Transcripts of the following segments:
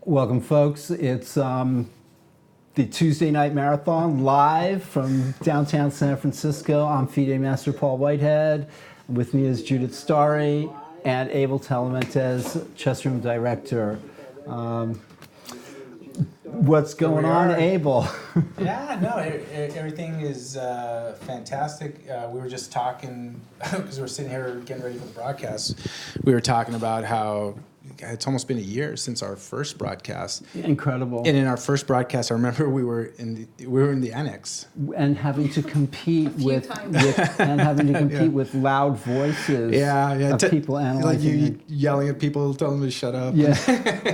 Welcome, folks. It's the Tuesday Night Marathon live from downtown San Francisco. I'm FIDE Master Paul Whitehead. With me is Judith Starry and Abel Telementez, chess room director. What's going on, Abel? Yeah, no, everything is fantastic. We were just talking, because we're sitting here getting ready for the broadcast, we were talking about how it's almost been a year since our first broadcast. Incredible. And in our first broadcast, I remember we were in the annex. And having to compete with loud voices of people analyzing. Like you yelling at people, telling them to shut up. Yeah.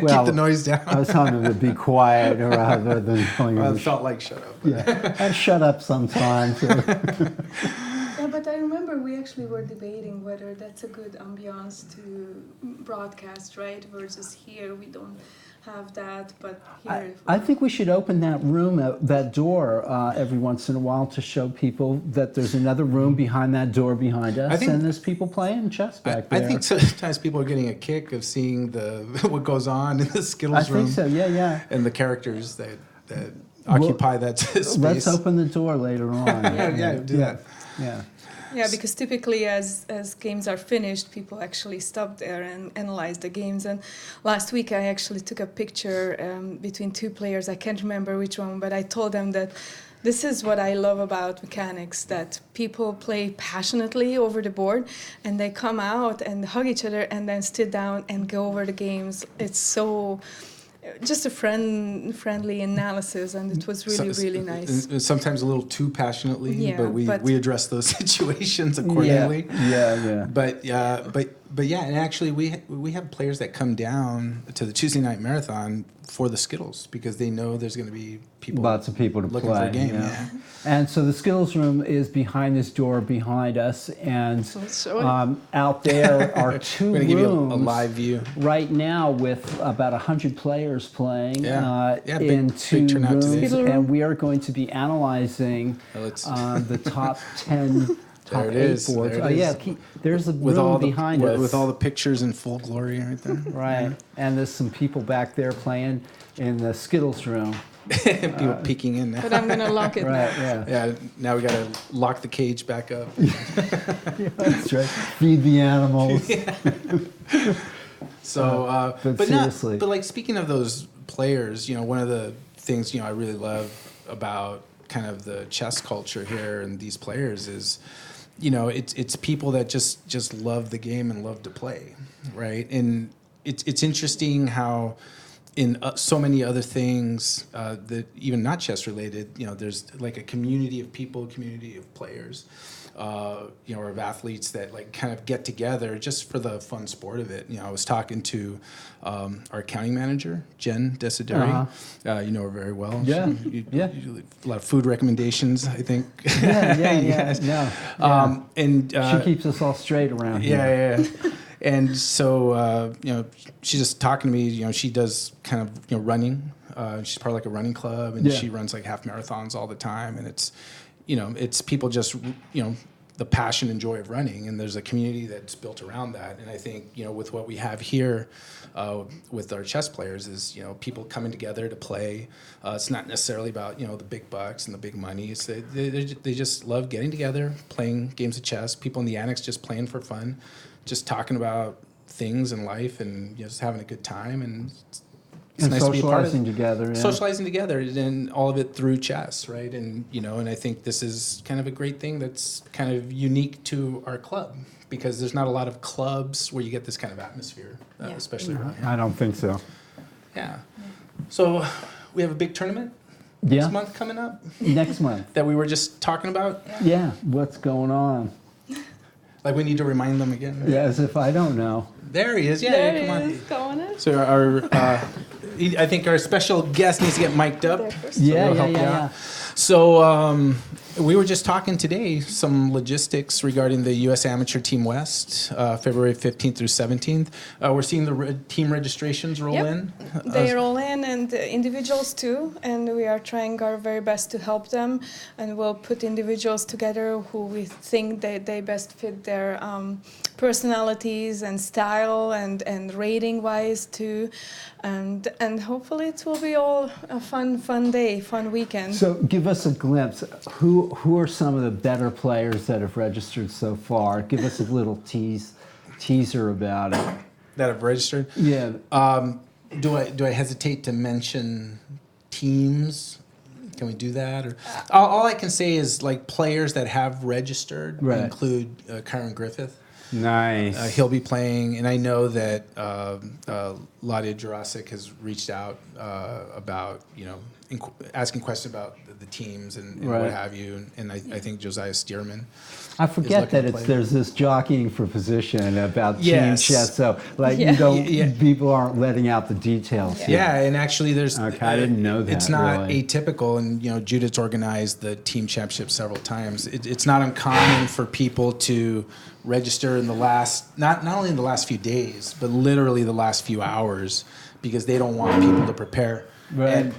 Well, keep the noise down. I was telling them to be quiet rather than telling them it felt like shut up. Yeah. I shut up sometimes. Yeah, but I remember we actually were debating whether that's a good ambiance to broadcast, right? Versus here, we don't have that, but here... I think we should open that room, that door, every once in a while to show people that there's another room behind that door behind us, and there's people playing chess back there. I think sometimes people are getting a kick of seeing what goes on in the Skittles room. I think so, yeah. And the characters that occupy that space. Let's open the door later on. do that. Yeah, because typically as games are finished, people actually stop there and analyze the games. And last week I actually took a picture between two players. I can't remember which one, but I told them that this is what I love about mechanics, that people play passionately over the board and they come out and hug each other and then sit down and go over the games. It's so... just a friendly analysis, and it was really nice. Sometimes a little too passionately, but we address those situations accordingly. Yeah. But yeah, and actually we have players that come down to the Tuesday Night Marathon for the Skittles because they know there's going to be lots of people to looking play for a game. Yeah. And so the Skittles room is behind this door behind us, and out there are two rooms. We're going to give you a live view right now with about 100 players playing big two turnout rooms, today. and we are going to be analyzing the top 10. Top there it 8 is. boards. There's a with room behind us. With all the pictures in full glory right there. Right. And there's some people back there playing in the Skittles room. People peeking in now. But I'm going to lock it now. Yeah, now we got to lock the cage back up. That's right. Feed the animals. So, but seriously. But like speaking of those players, one of the things, I really love about kind of the chess culture here and these players is, it's people that just love the game and love to play, right? And it's interesting how in so many other things that even not chess related, there's like a community of people, community of players, or of athletes that like kind of get together just for the fun sport of it. I was talking to our accounting manager, Jen Desideri. You know her very well. Yeah. A lot of food recommendations, I think. Yeah. And she keeps us all straight around here. Yeah. And so, she's just talking to me. She does kind of, running. She's part of like a running club, and she runs like half marathons all the time. And it's, it's people just, the passion and joy of running. And there's a community that's built around that. And I think, with what we have here with our chess players is, people coming together to play. It's not necessarily about, the big bucks and the big money. It's they just love getting together, playing games of chess. People in the annex just playing for fun. Just talking about things in life and just having a good time, and it's nice to be a part of it. Socializing together, and all of it through chess, right? And and I think this is kind of a great thing that's kind of unique to our club because there's not a lot of clubs where you get this kind of atmosphere, especially around here. I don't think so. Yeah. So we have a big tournament this month coming up. Next month that we were just talking about. Yeah. What's going on? Like we need to remind them again. Yeah, as if I don't know. There he is. Yeah, there come on. He is. Going in. So I think our special guest needs to get mic'd up. Yeah. So we were just talking today some logistics regarding the U.S. Amateur Team West, February 15th through 17th. We're seeing the team registrations roll in. They roll in, and individuals too. And we are trying our very best to help them. And we'll put individuals together who we think they best fit their personalities and style and rating-wise too. And and hopefully it will be all a fun day, fun weekend. So give us a glimpse. Who are some of the better players that have registered so far? Give us a little teaser about it. That have registered. Yeah. Do I hesitate to mention teams? Can we do that? Or all I can say is like players that have registered include Kyron Griffith. Nice. He'll be playing, and I know that Ladia Jurasic has reached out about asking questions about the teams and what have you, and I think Josiah Stearman. I forget that there's this jockeying for position about team chess, so people aren't letting out the details. Yeah, and actually there's I didn't know that. It's not really atypical, and Judith's organized the team championship several times. It's not uncommon for people to register in the last not only in the last few days, but literally the last few hours, because they don't want people to prepare. Right. And,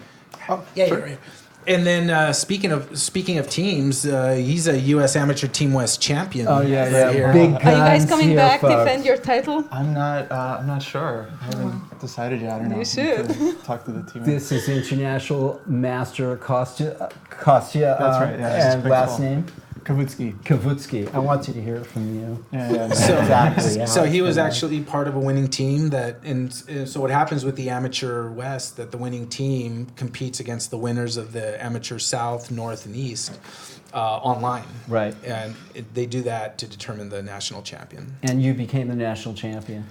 and then speaking of teams, he's a U.S. Amateur Team West champion. Oh yeah. Here. Big Are you guys coming here, back folks. defend your title? I'm not sure. I haven't decided yet. I don't know. You should. Talk to the team. This is International Master Kostya. That's right. Yeah, and last name Kavutskiy. I want you to hear it from you. Yeah. Exactly. So he was actually part of a winning team and so what happens with the Amateur West, that the winning team competes against the winners of the Amateur South, North, and East online. Right. And they do that to determine the national champion. And you became the national champion.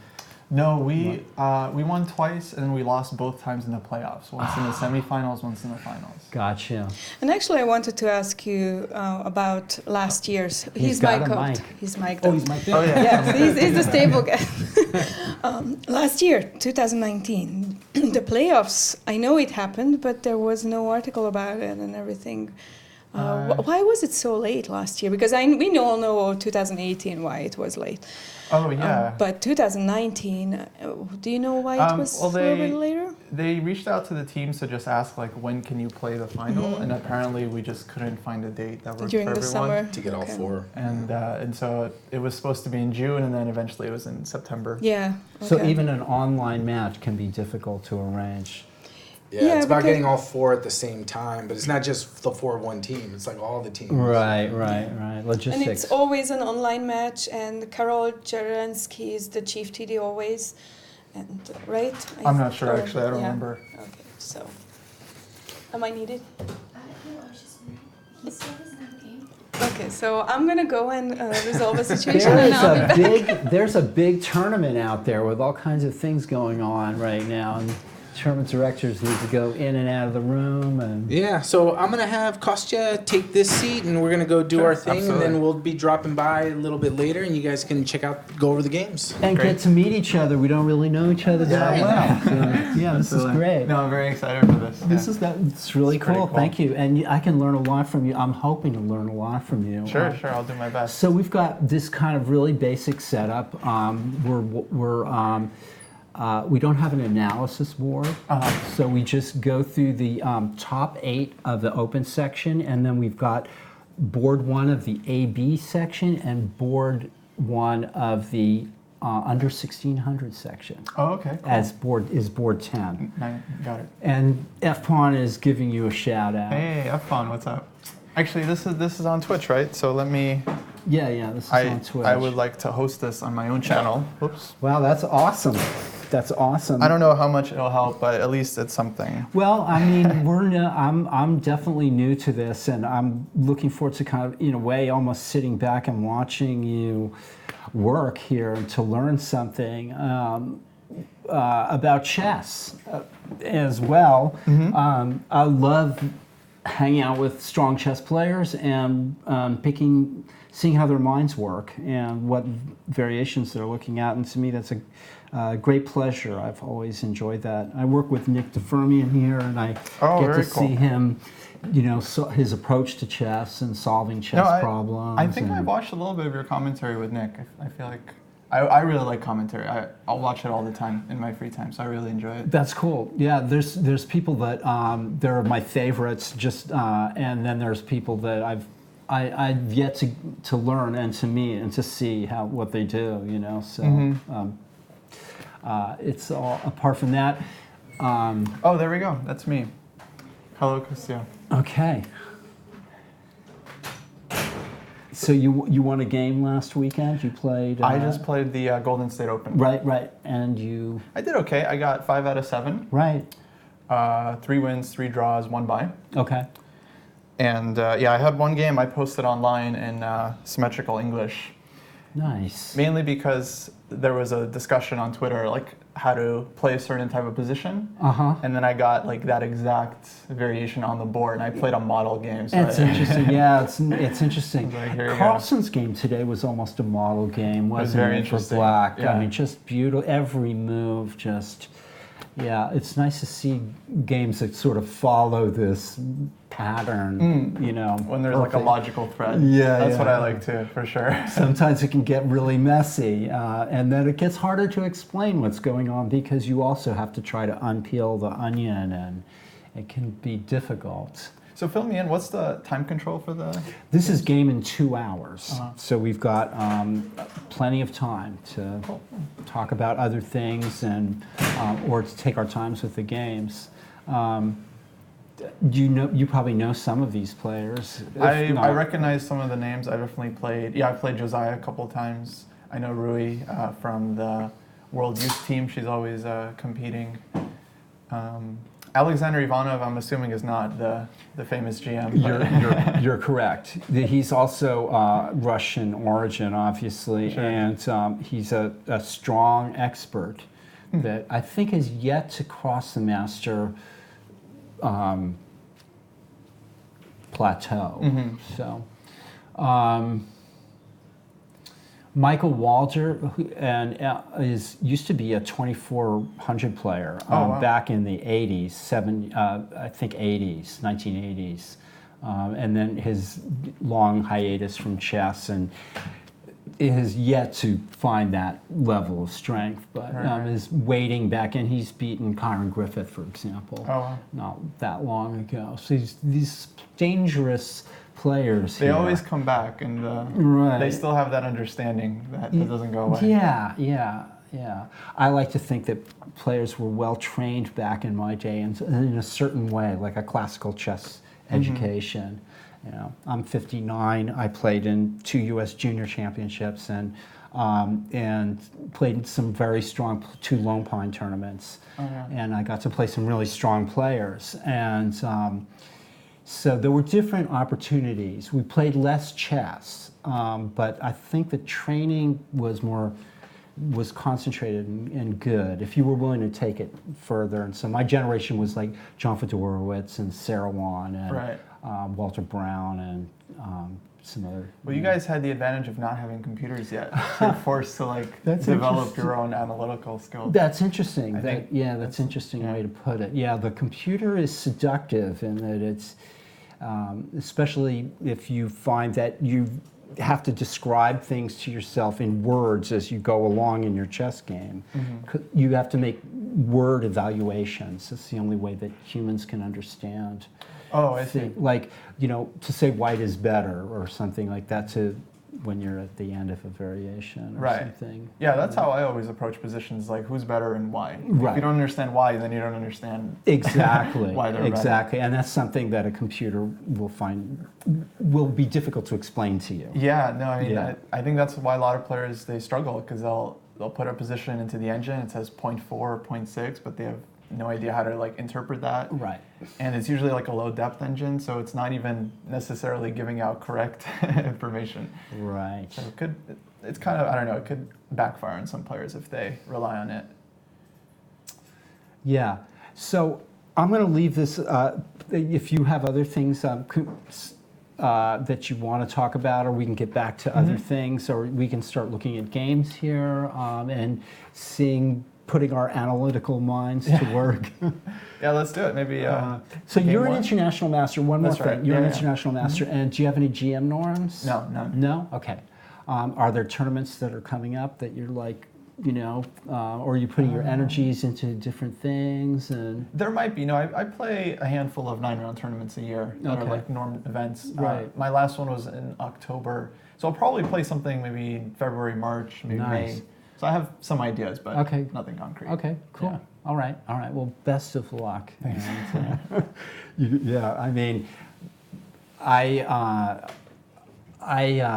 No, we won twice, and then we lost both times in the playoffs. Once in the semifinals, once in the finals. Gotcha. And actually, I wanted to ask you about last year's. He's got mic'd a out. mic. He's mic'd Oh, out. he's mic'd Oh up. yeah. Yeah, he's the stable guy. Last year, 2019, the playoffs, I know it happened, but there was no article about it and everything. Why was it so late last year? Because we all know 2018 why it was late. Oh yeah. But 2019, do you know why it was a little bit later? They reached out to the teams to just ask like, when can you play the final? And apparently we just couldn't find a date that worked During for the everyone. summer? To get all four. And so it was supposed to be in June, and then eventually it was in September. Yeah. So okay. even an online match can be difficult to arrange. Yeah, it's about because- getting all four at the same time, but it's not just the four of one team. It's like all the teams. Right. Logistics. And it's always an online match, and Karol Jarensky is the chief TD always, and right? I'm not sure actually. I don't remember. Okay, so am I needed? Okay, so I'm gonna go and resolve a situation, and I'll be back. There's a big tournament out there with all kinds of things going on right now, and tournament directors need to go in and out of the room. And Yeah, so I'm going to have Kostya take this seat, and we're going to go do our thing, absolutely. and then we'll be dropping by a little bit later, and you guys can go over the games. and Great. get to meet each other. We don't really know each other that well. So, yeah, this is Absolutely. great. No, I'm very excited for this. It's really It's pretty cool. cool. Thank you. And I can learn a lot from you. I'm hoping to learn a lot from you. Sure, I'll do my best. So we've got this kind of really basic setup. We don't have an analysis board, so we just go through the top 8 of the open section, and then we've got board 1 of the AB section and board 1 of the under 1600 section. Oh, okay. Cool. As board 10. Got it. And F-Pawn is giving you a shout out. Hey, F-Pawn, what's up? Actually, this is on Twitch, right? So let me. Yeah, this is on Twitch. I would like to host this on my own channel. Oops. Wow, that's awesome. That's awesome. I don't know how much it'll help, but at least it's something. Well, I mean, I'm definitely new to this, and I'm looking forward to kind of, in a way, almost sitting back and watching you work here to learn something about chess as well. I love hanging out with strong chess players and seeing how their minds work and what variations they're looking at, and to me that's a great pleasure. I've always enjoyed that. I work with Nick DeFermian here, and I get to see him, his approach to chess and solving chess problems. I think I've watched a little bit of your commentary with Nick. I feel like I really like commentary. I'll watch it all the time in my free time, so I really enjoy it. That's cool. Yeah, there's people that they're my favorites, and then there's people that I've yet to learn and to meet and to see what they do. So it's all apart from that. Oh, there we go. That's me. Hello, Kostya. Okay. So you won a game last weekend. You played. I just played the Golden State Open. Right, and you. I did okay. I got 5 out of 7. Right. 3 wins, 3 draws, 1 bye. Okay. And yeah, I had one game I posted online in symmetrical English. Nice. Mainly because there was a discussion on Twitter, like how to play a certain type of position. And then I got like that exact variation on the board, and I played a model game. So It's interesting. Yeah, it's interesting. Like, here you go. Carlson's game today was almost a model game, wasn't very it? For interesting. black. Yeah. I mean, just beautiful. Every move, just. Yeah, it's nice to see games that sort of follow this pattern, you know. When there's like a logical thread. Yeah, That's what I yeah. like too, for sure. Sometimes it can get really messy, and then it gets harder to explain what's going on because you also have to try to unpeel the onion, and it can be difficult. So fill me in, what's the time control for the... This is game in 2 hours, so we've got plenty of time to talk about other things and or to take our times with the games. You probably know some of these players. I recognize some of the names. I definitely played. Yeah, I played Josiah a couple of times. I know Rui from the World Youth Team. She's always competing. Alexander Ivanov, I'm assuming, is not the famous GM. You're correct. He's also Russian origin, obviously, Sure. and he's a strong expert that I think has yet to cross the master plateau. So, Michael Walter used to be a 2400 player wow. back in the 80s, 1980s, and then his long hiatus from chess, and it has yet to find that level of strength, but is waiting back in. He's beaten Kyron Griffith, for example, not that long ago. So these dangerous players They here. always come back, and they still have that understanding that doesn't go away. Yeah. I like to think that players were well trained back in my day in a certain way, like a classical chess education. You know, I'm 59. I played in 2 U.S. junior championships and played in some very strong 2 Lone Pine tournaments. And I got to play some really strong players. And so there were different opportunities. We played less chess, but I think the training was concentrated and good if you were willing to take it further. And so my generation was like John Fedorowicz and Sarah Wan and Walter Brown and some other. Well, you guys had the advantage of not having computers yet. So you're forced to like develop your own analytical skills. That's interesting. That's an interesting yeah. way to put it. Yeah, the computer is seductive in that it's, especially if you find that you have to describe things to yourself in words as you go along in your chess game. You have to make word evaluations. It's the only way that humans can understand. Oh, I see. Like, you know, to say white is better or something like that when you're at the end of a variation or something. Yeah, that's how I always approach positions, like who's better and why. Right. If you don't understand why, then you don't understand exactly why they're exactly, and that's something that a computer will be difficult to explain to you. Yeah, no, I mean, I think that's why a lot of players, they struggle, because they'll put a position into the engine, it says 0.4 or 0.6, but they have no idea how to like interpret that. Right. And it's usually like a low depth engine, so it's not even necessarily giving out correct information. Right. So it's kind of, I don't know, it could backfire on some players if they rely on it. Yeah. So I'm going to leave this, if you have other things that you want to talk about, or we can get back to other things, or we can start looking at games here and putting our analytical minds to work. Yeah, let's do it. Maybe. So you're an international master. One more That's thing. right. You're Yeah, an international master, and do you have any GM norms? No, none. No? Okay. Are there tournaments that are coming up that you're like, you know, or are you putting your energies into different things? And there might be. No, I play a handful of 9-round tournaments a year that are like norm events. Right. My last one was in October, so I'll probably play something maybe in February, March, maybe May. So I have some ideas, but Okay. nothing concrete. Okay, cool. Yeah. All right. Well, best of luck. Thanks. And, yeah, I mean, I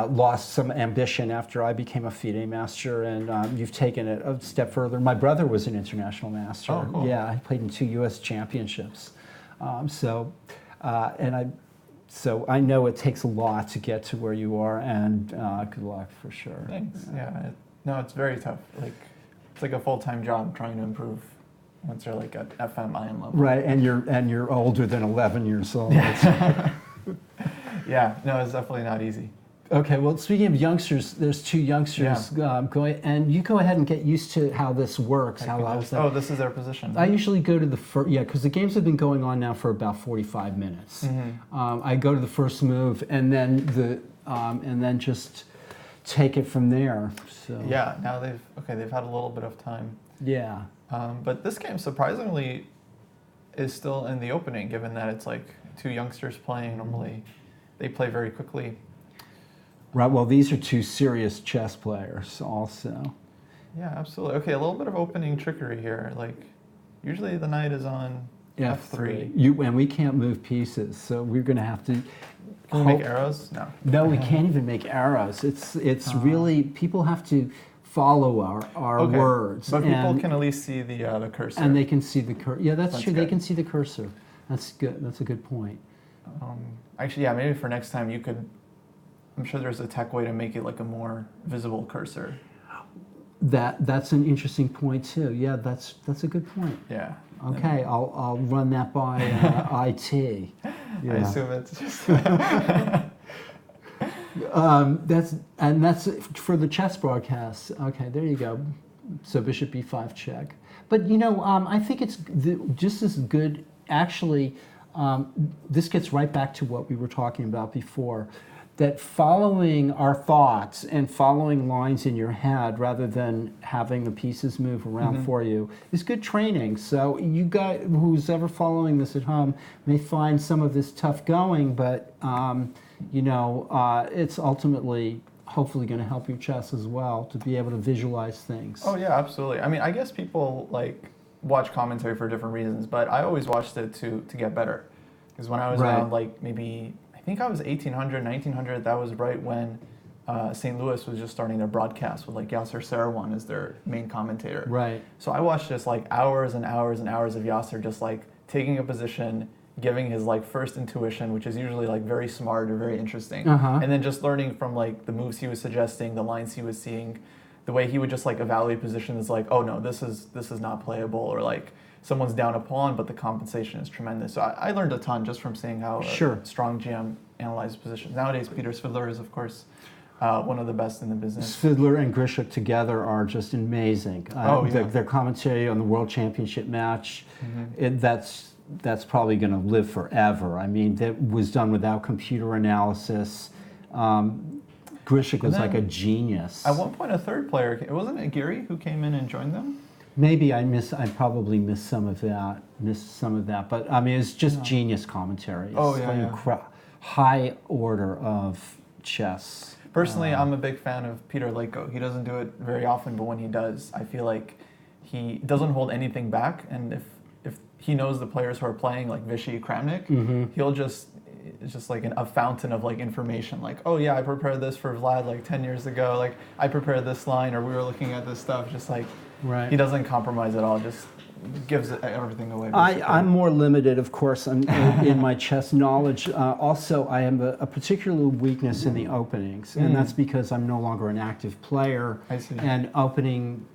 lost some ambition after I became a FIDE master, and you've taken it a step further. My brother was an international master. Oh, cool. Yeah, I played in 2 U.S. championships. So I know it takes a lot to get to where you are, and good luck for sure. Thanks. Yeah. No, it's very tough. Like, it's like a full-time job trying to improve once you're like at FM IM level. Right, and you're older than 11 years old. Yeah. No, it's definitely not easy. Okay, well, speaking of youngsters, there's 2 youngsters going, and you go ahead and get used to how this works. Oh, this is their position. I usually go to the first, because the games have been going on now for about 45 minutes. I go to the first move, and then just take it from there. So Yeah. Now they've had a little bit of time. yeah. But this game surprisingly is still in the opening, given that it's like 2 youngsters playing. Normally, they play very quickly. Right. Well, these are 2 serious chess players, also. Yeah, absolutely. Okay, a little bit of opening trickery here. Like, usually the knight is on F3. And we can't move pieces, so we're going to have to. Can we make arrows? No. No, we can't even make arrows. It's really, people have to follow our Okay. words. But people can at least see the cursor. And they can see the cursor. Yeah, that's true. They good. can see the cursor. That's good. That's a good point. Actually, yeah, maybe for next time you could. I'm sure there's a tech way to make it like a more visible cursor. That's an interesting point too. Yeah, that's a good point. Yeah. Okay, I'll run that by IT. I assume it's just. That's for the chess broadcasts. Okay, there you go. So bishop b5 check. But I think it's just as good. Actually, this gets right back to what we were talking about before. That following our thoughts and following lines in your head rather than having the pieces move around for you is good training. So you guys, who's ever following this at home, may find some of this tough going, but it's ultimately hopefully going to help your chess as well to be able to visualize things. Oh yeah, absolutely. I mean, I guess people like watch commentary for different reasons, but I always watched it to get better. Because when I was around like maybe. I think I was 1800, 1900. That was right when St. Louis was just starting their broadcast with like Yasser Seirawan as their main commentator. Right. So I watched just like hours and hours and hours of Yasser just like taking a position, giving his like first intuition, which is usually like very smart or very interesting, and then just learning from like the moves he was suggesting, the lines he was seeing, the way he would just like evaluate positions like, oh no, this is not playable, or like. Someone's down a pawn, but the compensation is tremendous. So I learned a ton just from seeing how a strong GM analyzes positions. Nowadays, Peter Svidler is, of course, one of the best in the business. Svidler and Grishuk together are just amazing. Their commentary on the World Championship match, that's probably going to live forever. I mean, that was done without computer analysis. Grishuk was like a genius. At one point, a third player, wasn't it Geary who came in and joined them? Maybe I probably missed some of that. But I mean, it's just genius commentary. It's high order of chess. Personally, I'm a big fan of Peter Leko. He doesn't do it very often, but when he does, I feel like he doesn't hold anything back. And if he knows the players who are playing, like Vishy Kramnik, it's just like a fountain of like information. Like, oh yeah, I prepared this for Vlad like 10 years ago. Like I prepared this line, or we were looking at this stuff. Just like. Right. He doesn't compromise at all, just gives everything away. I'm more limited, of course, in my chess knowledge. Also, I have a particular weakness in the openings, and that's because I'm no longer an active player. I see. And opening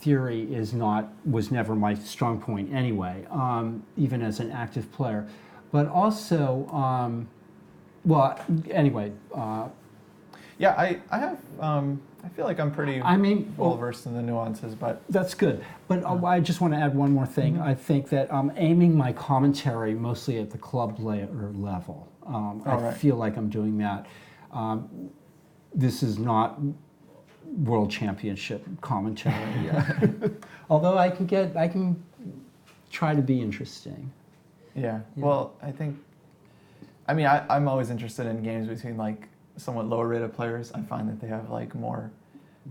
theory was never my strong point anyway, even as an active player. But also, anyway. Yeah, I have. I feel like I'm pretty well versed in the nuances, but that's good. But I just want to add one more thing. I think that I'm aiming my commentary mostly at the club player level. I feel like I'm doing that. This is not World Championship commentary, although I can try to be interesting. Yeah. Well, I'm always interested in games between like somewhat lower rated players. I find that they have like more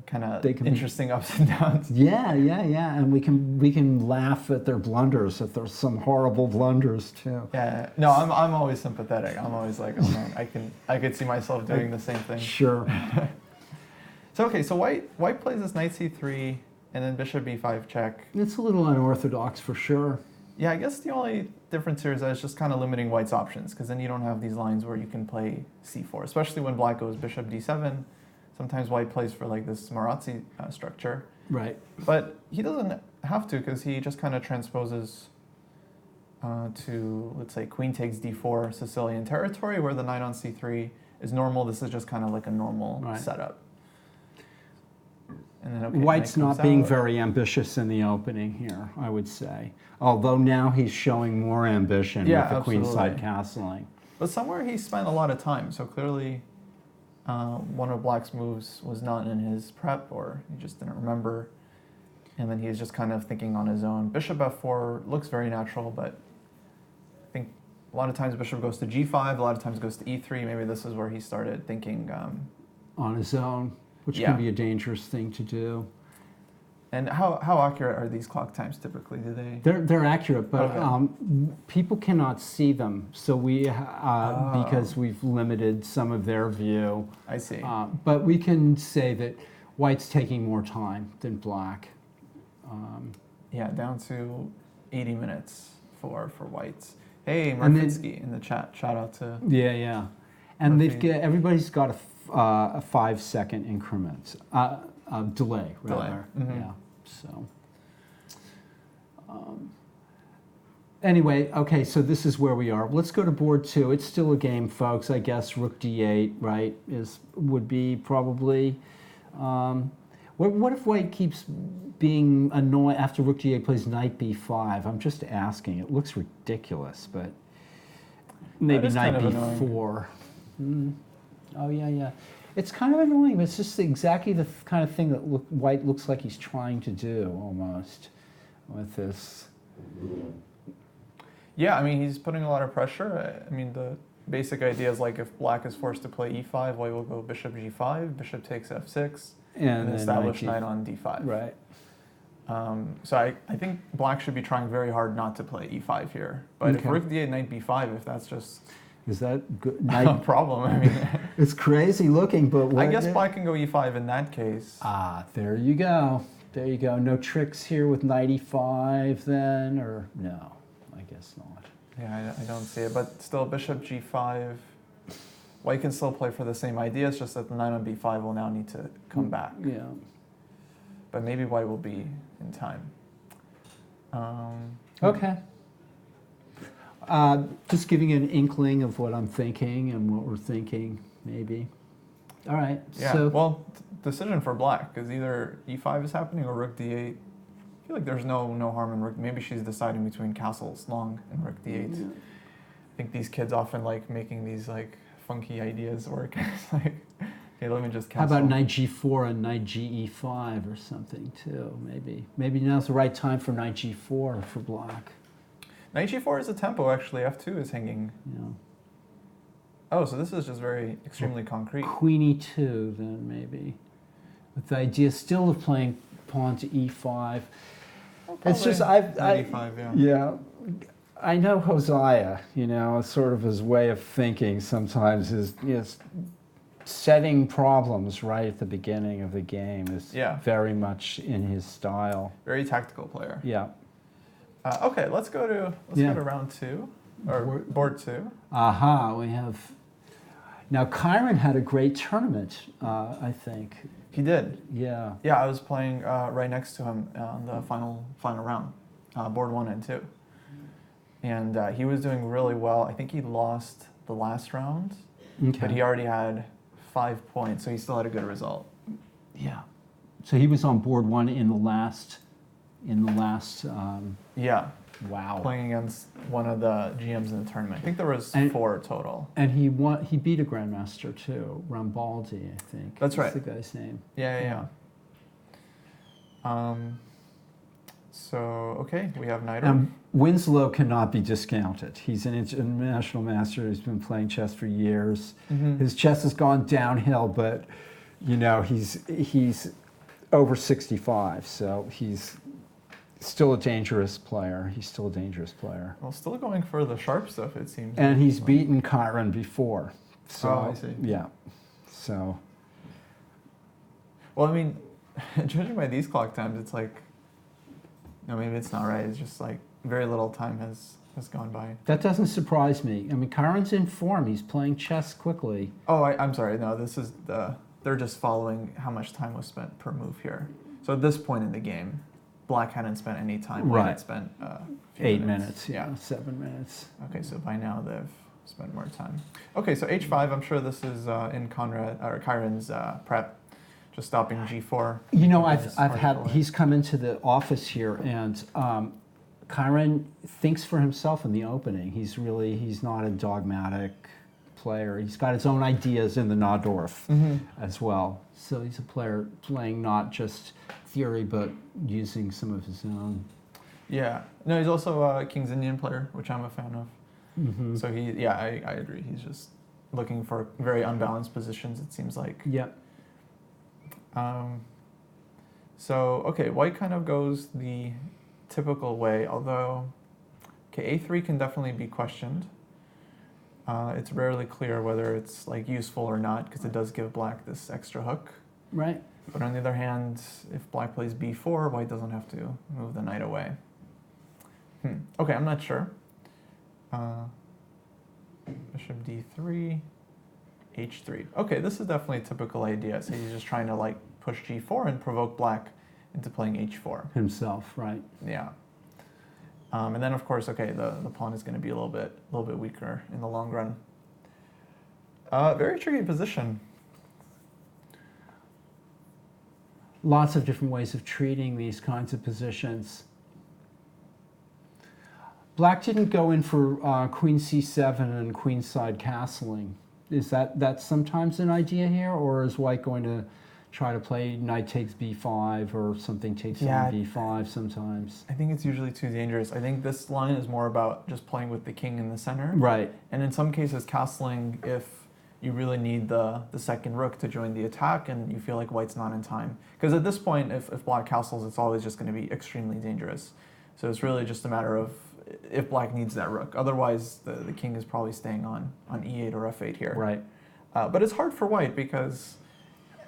kind of They can be- interesting ups and downs. Yeah, and we can laugh at their blunders, if there's some horrible blunders too. Yeah, no, I'm always sympathetic. I'm always like, oh man, I could see myself doing the same thing. Sure. So okay, so white plays this knight c3 and then bishop b5 check. It's a little unorthodox for sure. Yeah, I guess the only difference here is that it's just kind of limiting white's options, because then you don't have these lines where you can play c4, especially when black goes bishop d7. Sometimes white plays for like this Marazzi structure. Right. But he doesn't have to, because he just kind of transposes to, let's say, queen takes d4 Sicilian territory, where the knight on c3 is normal. This is just kind of like a normal setup. And then, okay, White's knight not comes being out. very ambitious in the opening here, I would say. Although now he's showing more ambition with the absolutely. queenside castling. But somewhere he spent a lot of time, so clearly one of black's moves was not in his prep, or he just didn't remember. And then he's just kind of thinking on his own. Bishop f4 looks very natural, but I think a lot of times bishop goes to g5, a lot of times goes to e3. Maybe this is where he started thinking. On his own, which can be a dangerous thing to do. And how accurate are these clock times typically? Do they? They're accurate, but Okay. people cannot see them. So we, because we've limited some of their view. I see. But we can say that white's taking more time than black. Yeah, down to 80 minutes for whites. Hey, And then- Murphinsky in the chat. Shout out to. Yeah. And Murphy. everybody's got a 5-second increment, delay, rather. Mhm. Yeah, so. Anyway, okay, so this is where we are. Let's go to board 2. It's still a game, folks. I guess rook d8, right, would be probably. What if white keeps being annoyed after rook d8 plays knight b5? I'm just asking. It looks ridiculous, but maybe is knight kind of annoying. b4. Oh yeah. It's kind of annoying, but it's just exactly the kind of thing that white looks like he's trying to do almost with this. Yeah, I mean, he's putting a lot of pressure. I mean, the basic idea is like if black is forced to play e5, white will go bishop g5, bishop takes f6, and then establish knight knight on d5. Right. So I think black should be trying very hard not to play e5 here. But if Okay. rook d8, knight b5, if that's just Is that good? a Knight, problem, I mean, it's crazy looking, but what? I guess black can go e5 in that case. There you go. There you go. No tricks here with knight e5 then, or no? I guess not. Yeah, I don't see it. But still, bishop g5. White can still play for the same idea. It's just that the knight on b5 will now need to come back. Yeah. But maybe white will be in time. Okay. Just giving an inkling of what I'm thinking and what we're thinking, maybe. All right. Yeah, So, well, decision for black, because either e5 is happening or rook d8. I feel like there's no harm in rook. Maybe she's deciding between castles long and rook d8. I think these kids often like making these like funky ideas work. It's like, okay, let me just how castle. about knight g4 and knight ge5 or something too? Maybe now's the right time for knight g4 for black. Knight g4 is a tempo, actually. f2 is hanging. You know, Oh, so this is just very extremely concrete. queen e2 then maybe, with the idea still of playing pawn to e5. It's just Knight e5, yeah. Yeah, I know Hosea, sort of his way of thinking sometimes is setting problems right at the beginning of the game is very much in his style. Very tactical player. Yeah. Okay, let's go to round 2, or board 2. Aha, we have. Now, Kyron had a great tournament, I think. He did. Yeah. Yeah, I was playing right next to him on the final round, board 1 and 2. And he was doing really well. I think he lost the last round, Okay. but he already had 5 points, so he still had a good result. Yeah. So he was on board 1 in the last. Yeah, Wow. playing against one of the GMs in the tournament. I think there was 4 total. And he beat a grandmaster too, Rambaldi, I think. That's right. That's the guy's name. Yeah. So, okay, we have knight. Winslow cannot be discounted. He's an international master. He's been playing chess for years. Mhm. His chess has gone downhill, but he's over 65, so he's still a dangerous player. He's still a dangerous player. Well, still going for the sharp stuff, it seems. And he's beaten Kyron before. So, Oh, I see. Yeah. So, Well, I mean, judging by these clock times, it's like, no, maybe it's not right. It's just like very little time has gone by. that doesn't surprise me. I mean, Kyron's in form. He's playing chess quickly. Oh, I'm sorry. No, this is they're just following how much time was spent per move here. So at this point in the game, Black hadn't spent any time. White Right. had spent 8 minutes, yeah, 7 minutes. Okay, so by now they've spent more time. Okay, so H5, I'm sure this is in Conrad or Kyron's prep, just stopping G4. You know, It's hard to he's come into the office here, and Kyron thinks for himself in the opening. He's not a dogmatic player. He's got his own ideas in the Nahdorf as well. So he's a player playing not just theory, but using some of his own. Yeah. No, he's also a King's Indian player, which I'm a fan of. So I agree. He's just looking for very unbalanced positions, it seems like. Yep. So, okay, White kind of goes the typical way, although, okay, A3 can definitely be questioned. It's rarely clear whether it's like useful or not, because it does give Black this extra hook. Right. But on the other hand, if Black plays B4, White doesn't have to move the knight away. Okay, I'm not sure. Bishop D3, H3. Okay, this is definitely a typical idea. So he's just trying to like push G4 and provoke Black into playing H4. Himself, right. Yeah. And then of course, okay, the pawn is going to be a little bit weaker in the long run. Very tricky position. Lots of different ways of treating these kinds of positions. Black didn't go in for queen c7 and queenside castling. Is that sometimes an idea here, or is White going to try to play knight takes b5 or something takes on b5 sometimes? I think it's usually too dangerous. I think this line is more about just playing with the king in the center. Right. And in some cases, castling if you really need the second rook to join the attack and you feel like White's not in time. Because at this point, if Black castles, it's always just going to be extremely dangerous. So it's really just a matter of if Black needs that rook. Otherwise, the king is probably staying on e8 or f8 here. Right. But it's hard for White because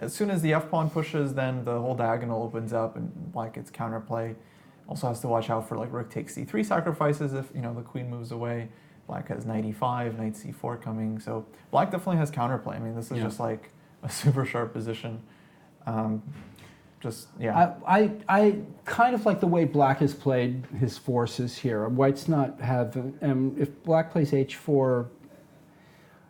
as soon as the f-pawn pushes, then the whole diagonal opens up and Black gets counterplay. Also has to watch out for like rook takes c3 sacrifices if the queen moves away. Black has knight e5, knight c4 coming. So Black definitely has counterplay. I mean, this is just like a super sharp position. I kind of like the way Black has played his forces here. White's not having, if Black plays h4,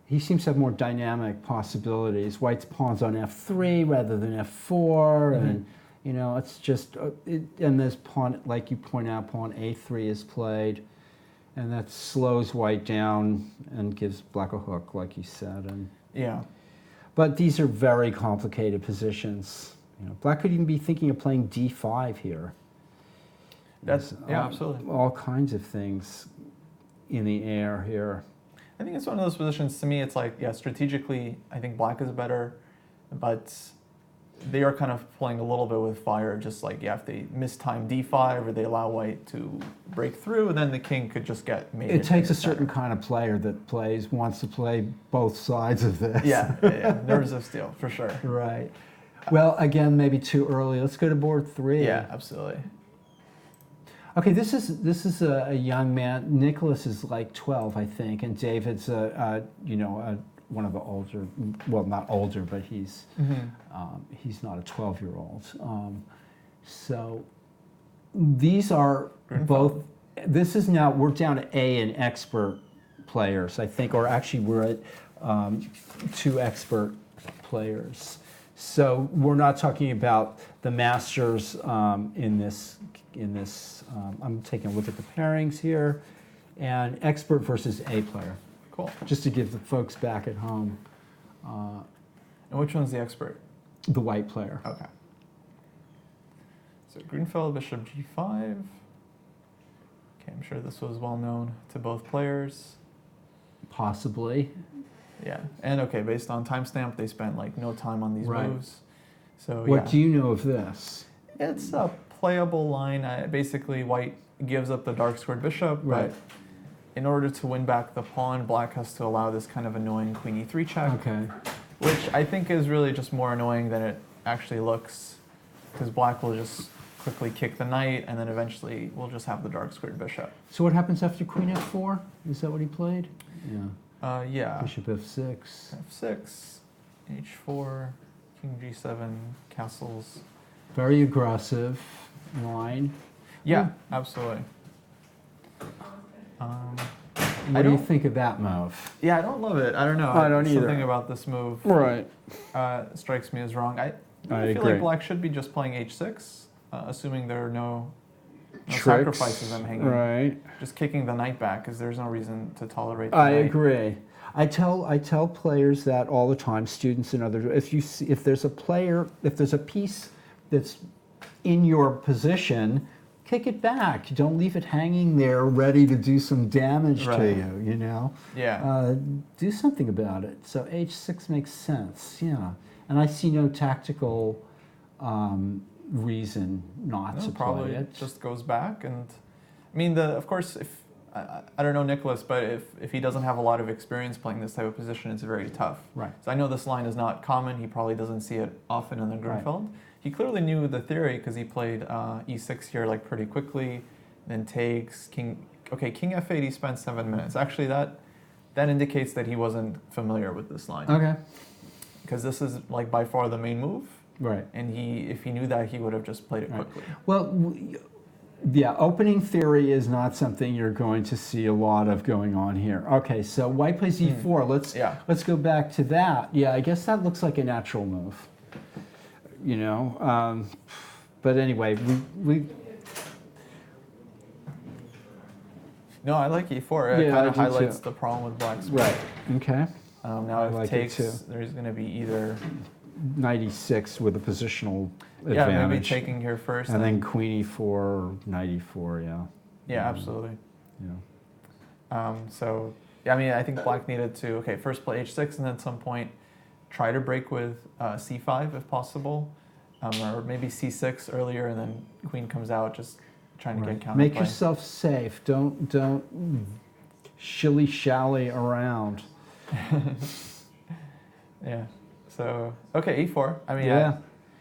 he seems to have more dynamic possibilities. White's pawn's on f3 rather than f4, and it's just, and this pawn, like you point out, pawn a3 is played, and that slows White down and gives Black a hook, like you said. And but these are very complicated positions. Black could even be thinking of playing d5 here. That's absolutely. All kinds of things in the air here. I think it's one of those positions, to me, it's like, strategically, I think Black is better, but they are kind of playing a little bit with fire, just like, if they mistime d5 or they allow White to break through, then the king could just get made. It takes a certain kind of player that wants to play both sides of this. Yeah, nerves of steel, for sure. Right. Well, again, maybe too early. Let's go to board 3. Yeah, absolutely. Okay, this is a young man. Nicholas is like 12, I think, and David's one of the older. Well, not older, but he's not a 12-year-old. So these are both. This is now we're down to A and expert players, I think, or actually we're at 2 expert players. So we're not talking about the masters in this. I'm taking a look at the pairings here, and expert versus A player. Cool. Just to give the folks back at home. And which one's the expert? The White player. Okay. So Greenfeld, bishop g5. Okay, I'm sure this was well known to both players. Possibly. Yeah, and okay, based on timestamp, they spent like no time on these moves. So What yeah. do you know of this? It's a playable line. Basically, white gives up the dark squared bishop, Right. but in order to win back the pawn, black has to allow this kind of annoying queen e3 check, Okay. which I think is really just more annoying than it actually looks, because black will just quickly kick the knight, and then eventually we'll just have the dark squared bishop. So what happens after queen f4? Is that what he played? Yeah. Yeah. Bishop f6. F6, h4, king g7, castles. Very aggressive line. Yeah, absolutely. What do you think of that move? Yeah, I don't love it. I don't know. I don't either. Something about this move Right. strikes me as wrong. I feel agree. like black should be just playing h6, assuming there are no Tricks. sacrifices I'm hanging. Right. Just kicking the knight back, because there's no reason to tolerate the I knight. agree. I tell players that all the time, students and others. If there's a piece that's in your position, kick it back. Don't leave it hanging there, ready to do some damage to Right. you. You know. Yeah. Do something about it. So h6 makes sense. Yeah. And I see no tactical reason not No, to probably play it. just goes back, and I mean, of course, if I don't know Nicholas, but if he doesn't have a lot of experience playing this type of position, it's very tough. Right. So I know this line is not common. He probably doesn't see it often in the Grunfeld. He clearly knew the theory, because he played e6 here like pretty quickly, then takes king. Okay, king f8. He spent 7 minutes. Actually, that indicates that he wasn't familiar with this line. Okay. Because this is like by far the main move. Right. And if he knew that, he would have just played it Right. quickly. Well, yeah, opening theory is not something you're going to see a lot of going on here. Okay, so white plays e4. Let's go back to that. Yeah, I guess that looks like a natural move. You know, but anyway, we No, I like e4. It Yeah, kind I of do highlights too. the problem with black's. right. Okay. Now if like it takes, too. there's going to be either Knight e6 with a positional yeah, maybe advantage, taking here first, and then queen e4, knight e4. Yeah. yeah, absolutely. Yeah. So yeah, I mean, I think black needed to first play h6, and then at some point try to break with c5 if possible, or maybe c6 earlier, and then queen comes out, just trying to get counterplay. Make yourself safe. Don't shilly-shally around. Yeah. So e4. I mean, Yeah.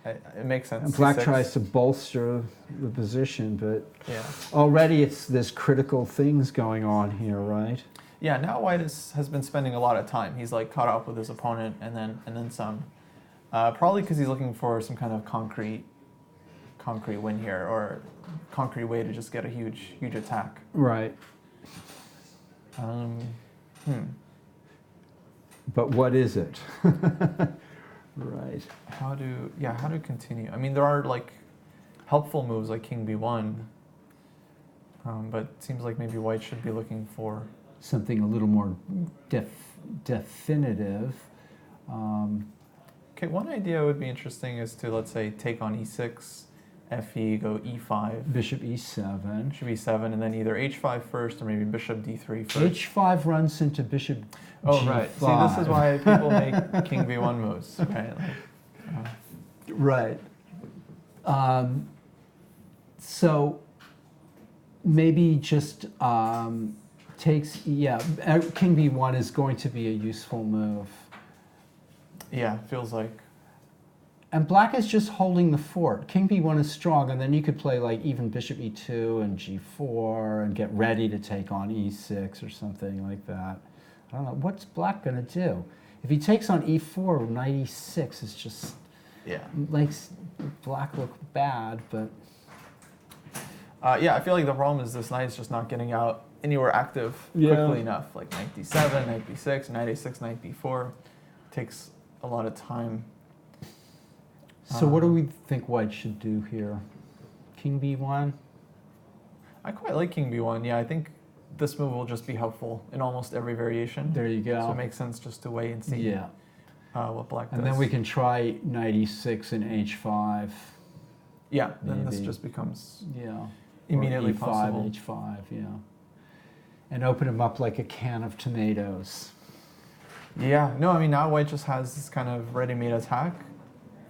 it makes sense. And black C6. tries to bolster the position, but Yeah. already there's critical things going on here, right? Yeah, now white has been spending a lot of time. He's like caught up with his opponent, and then some. Probably because he's looking for some kind of concrete win here, or concrete way to just get a huge attack. Right. But what is it? Right. How to continue? I mean, there are like helpful moves like king b1, but it seems like maybe white should be looking for Something a little more definitive. Okay, one idea would be interesting is to, let's say, take on e6, fe, go e5, Bishop e7. should be 7, and then either h5 first, or maybe bishop d3 first. h5 runs into bishop Oh, g5. right. See, this is why people make king b1 moves, right? Right. So maybe just takes, king b1 is going to be a useful move. Yeah, feels like. And black is just holding the fort. King b1 is strong, and then you could play like even bishop e2 and g4 and get ready to take on e6 or something like that. I don't know. What's black going to do? If he takes on e4, knight e6 is just makes black look bad, but... Yeah, I feel like the problem is this knight is just not getting out anywhere active quickly enough. Like knight d7, knight b6, knight a6, knight b4. Takes a lot of time. So what do we think white should do here? King b1? I quite like king b1. Yeah, I think this move will just be helpful in almost every variation. There you go. So it makes sense just to wait and see what black does. And then we can try knight e6 and h5. Yeah, then this maybe. just becomes Yeah. immediately or e5, possible. h5, yeah. And open him up like a can of tomatoes. Yeah, no, I mean, now white just has this kind of ready-made attack.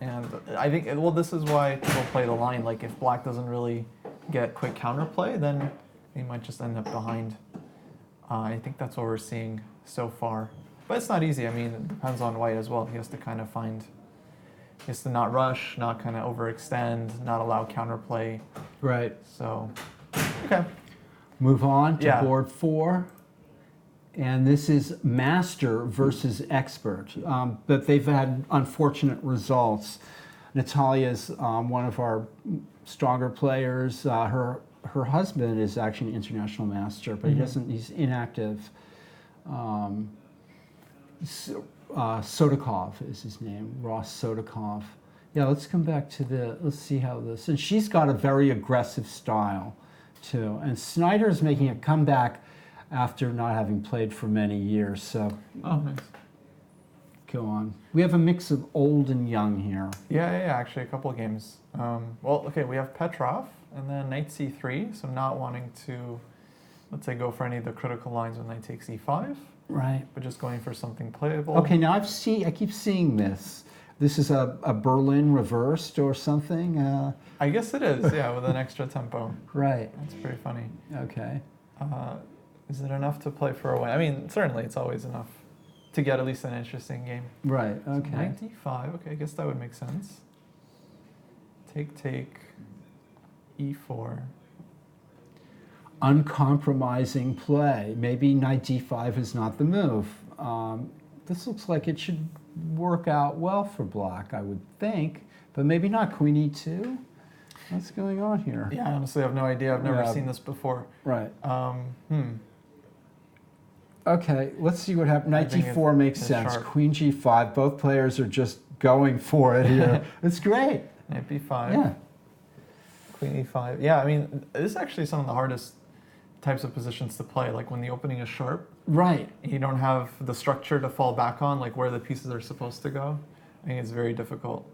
And I think, well, this is why people play the line. Like, if black doesn't really get quick counterplay, then they might just end up behind. I think that's what we're seeing so far. But it's not easy. I mean, it depends on white as well. He has to kind of find, he has to not rush, not kind of overextend, not allow counterplay. Right. So, okay. Move on to Yeah. board 4. And this is master versus expert. But they've had unfortunate results. Natalia's one of our stronger players. Her husband is actually an international master, but he's inactive. Sodakov is his name, Ross Sodakov. Yeah, let's come back to let's see how this, and she's got a very aggressive style too. And Snyder's making a comeback after not having played for many years, so. Oh, nice. Go on. We have a mix of old and young here. Yeah, actually, a couple of games. Well, okay, we have Petrov, and then knight c3, so not wanting to, let's say, go for any of the critical lines when knight takes e5. Right. But just going for something playable. Okay, now I keep seeing this. This is a Berlin reversed or something? I guess it is, yeah, with an extra tempo. Right. That's pretty funny. Okay. Is it enough to play for a win? I mean, certainly it's always enough to get at least an interesting game. Right, So okay. knight d5, okay, I guess that would make sense. Take, e4. Uncompromising play. Maybe knight d5 is not the move. This looks like it should work out well for black, I would think, but maybe not. Queen e2? What's going on here? Yeah, I honestly have no idea. I've never Yeah. seen this before. Right. Hmm. Okay, let's see what happens. Knight think d4 makes it's sense. sharp. Queen g5. Both players are just going for it here. It's great. Knight b5. Yeah. Queen e5. Yeah, I mean, this is actually some of the hardest types of positions to play. Like when the opening is sharp, Right. you don't have the structure to fall back on, like where the pieces are supposed to go. I think it's very difficult.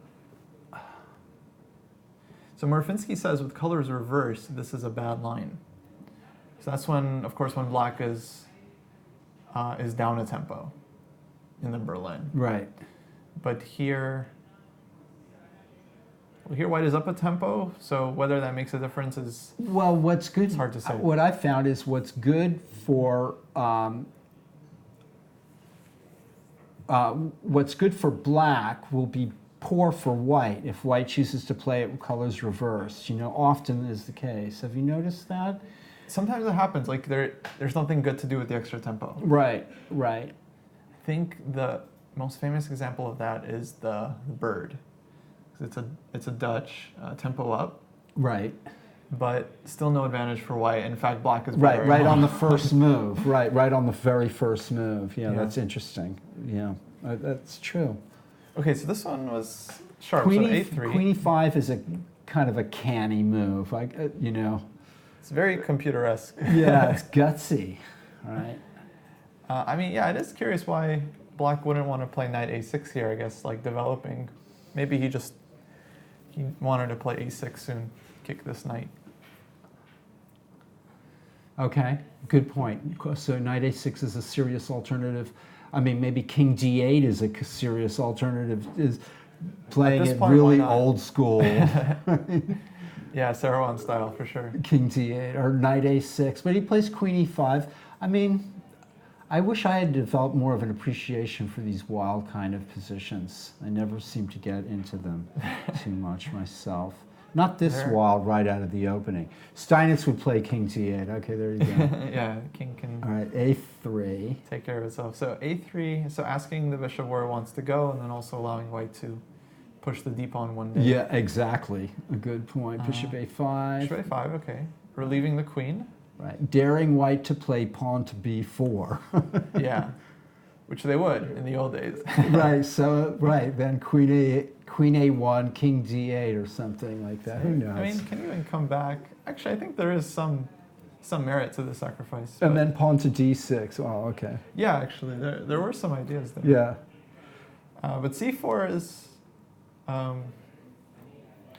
So Morfinsky says with colors reversed, this is a bad line. So that's when, of course, when black is down a tempo in the Berlin. Right. But here white is up a tempo, so whether that makes a difference is Well, what's good? It's hard to say. What I found is what's good for black will be poor for white if white chooses to play it with colors reversed. You know, often is the case. Have you noticed that? sometimes it happens. Like there's nothing good to do with the extra tempo. Right. I think the most famous example of that is the bird. 'Cause it's a Dutch tempo up, Right. but still no advantage for white. In fact, black is Right. better. Right on the first move. Right on the very first move. Yeah, Yeah. that's interesting. Yeah, that's true. Okay, so this one was sharp. Queen So a3. Queen e5 is a kind of a canny move. You know. It's very computer-esque. Yeah, it's gutsy. Right. I mean, yeah, it is curious why black wouldn't want to play knight a6 here. I guess like developing. Maybe he wanted to play a6 soon, kick this knight. Okay, good point. So knight a6 is a serious alternative. I mean, maybe king d8 is a serious alternative. Is playing this it point, really why not? old school. Yeah, Saruhan style for sure. King d8 or knight a6, but he plays queen e5. I mean, I wish I had developed more of an appreciation for these wild kind of positions. I never seem to get into them too much myself. Not this There. wild right out of the opening. Steinitz would play king d8. Okay, there you go. Yeah, king can All right, a3. take care of itself. So a3, so asking the bishop where it wants to go, and then also allowing white to push the d pawn one day. Yeah, exactly. A good point. Bishop Uh, a5. Bishop a5, okay. Relieving the queen. Right. Daring white to play pawn to b4. Yeah, which they would in the old days. Right. So then queen a1, king d8 or something like that. Who knows? I mean, can you even come back? Actually, I think there is some merit to the sacrifice. And but- then pawn to d6. Oh, okay. yeah, actually, there were some ideas there. Yeah. But c4 is.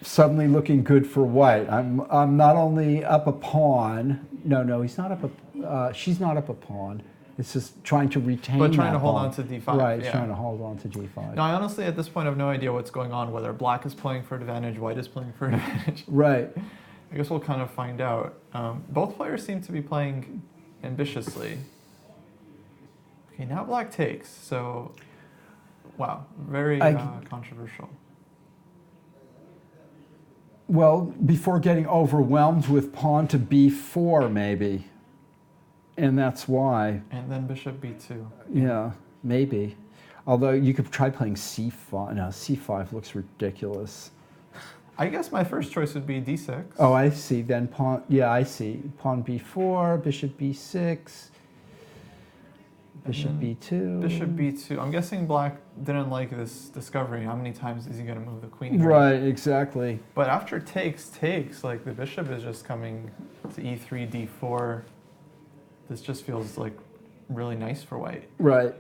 Suddenly looking good for white. I'm not only up a pawn. No, he's not up a. She's not up a pawn. It's just trying to retain. But trying that to hold pawn. on to d5. Right, yeah. trying to hold on to d5. No, I honestly at this point have no idea what's going on. Whether black is playing for advantage, white is playing for advantage. Right. I guess we'll kind of find out. Both players seem to be playing ambitiously. Okay, now black takes. So, wow, very controversial. Well, before getting overwhelmed with pawn to b4, maybe. And that's why. And then bishop b2. Yeah, maybe. Although you could try playing c5. No, c5 looks ridiculous. I guess my first choice would be d6. Oh, I see. Then pawn, yeah, I see. Pawn b4, bishop b6, bishop b2. Bishop b2. I'm guessing black didn't like this discovery. How many times is he going to move the queen here? Right, exactly. But after takes, like the bishop is just coming to e3, d4. This just feels like really nice for white. Right.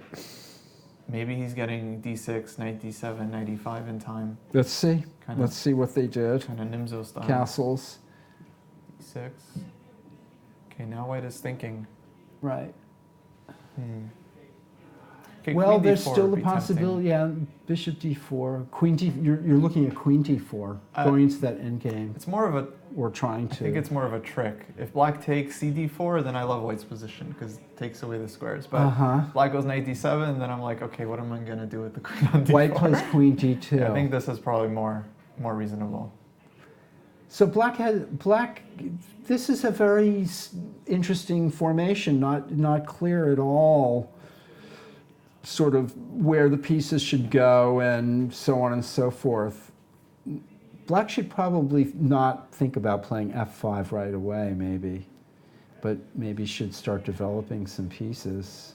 Maybe he's getting d6, knight d7, knight e5 in time. Let's see. Kind Let's see what they did. Kind of Nimzo style. Castles. d6. Okay, now white is thinking. Right. Okay, Well, queen there's d4 still would the be tempting. possibility, yeah, bishop d4, queen d, you're looking at queen d4, going into that endgame, It's more of a, or trying I to. think it's more of a trick. If black takes cd4, then I love white's position because it takes away the squares. But black goes knight d7, and then I'm like, okay, what am I going to do with the queen on d4? White plays queen d2. Yeah, I think this is probably more reasonable. So black, this is a very interesting formation, not clear at all, sort of where the pieces should go and so on and so forth. Black should probably not think about playing f5 right away, maybe, but maybe should start developing some pieces.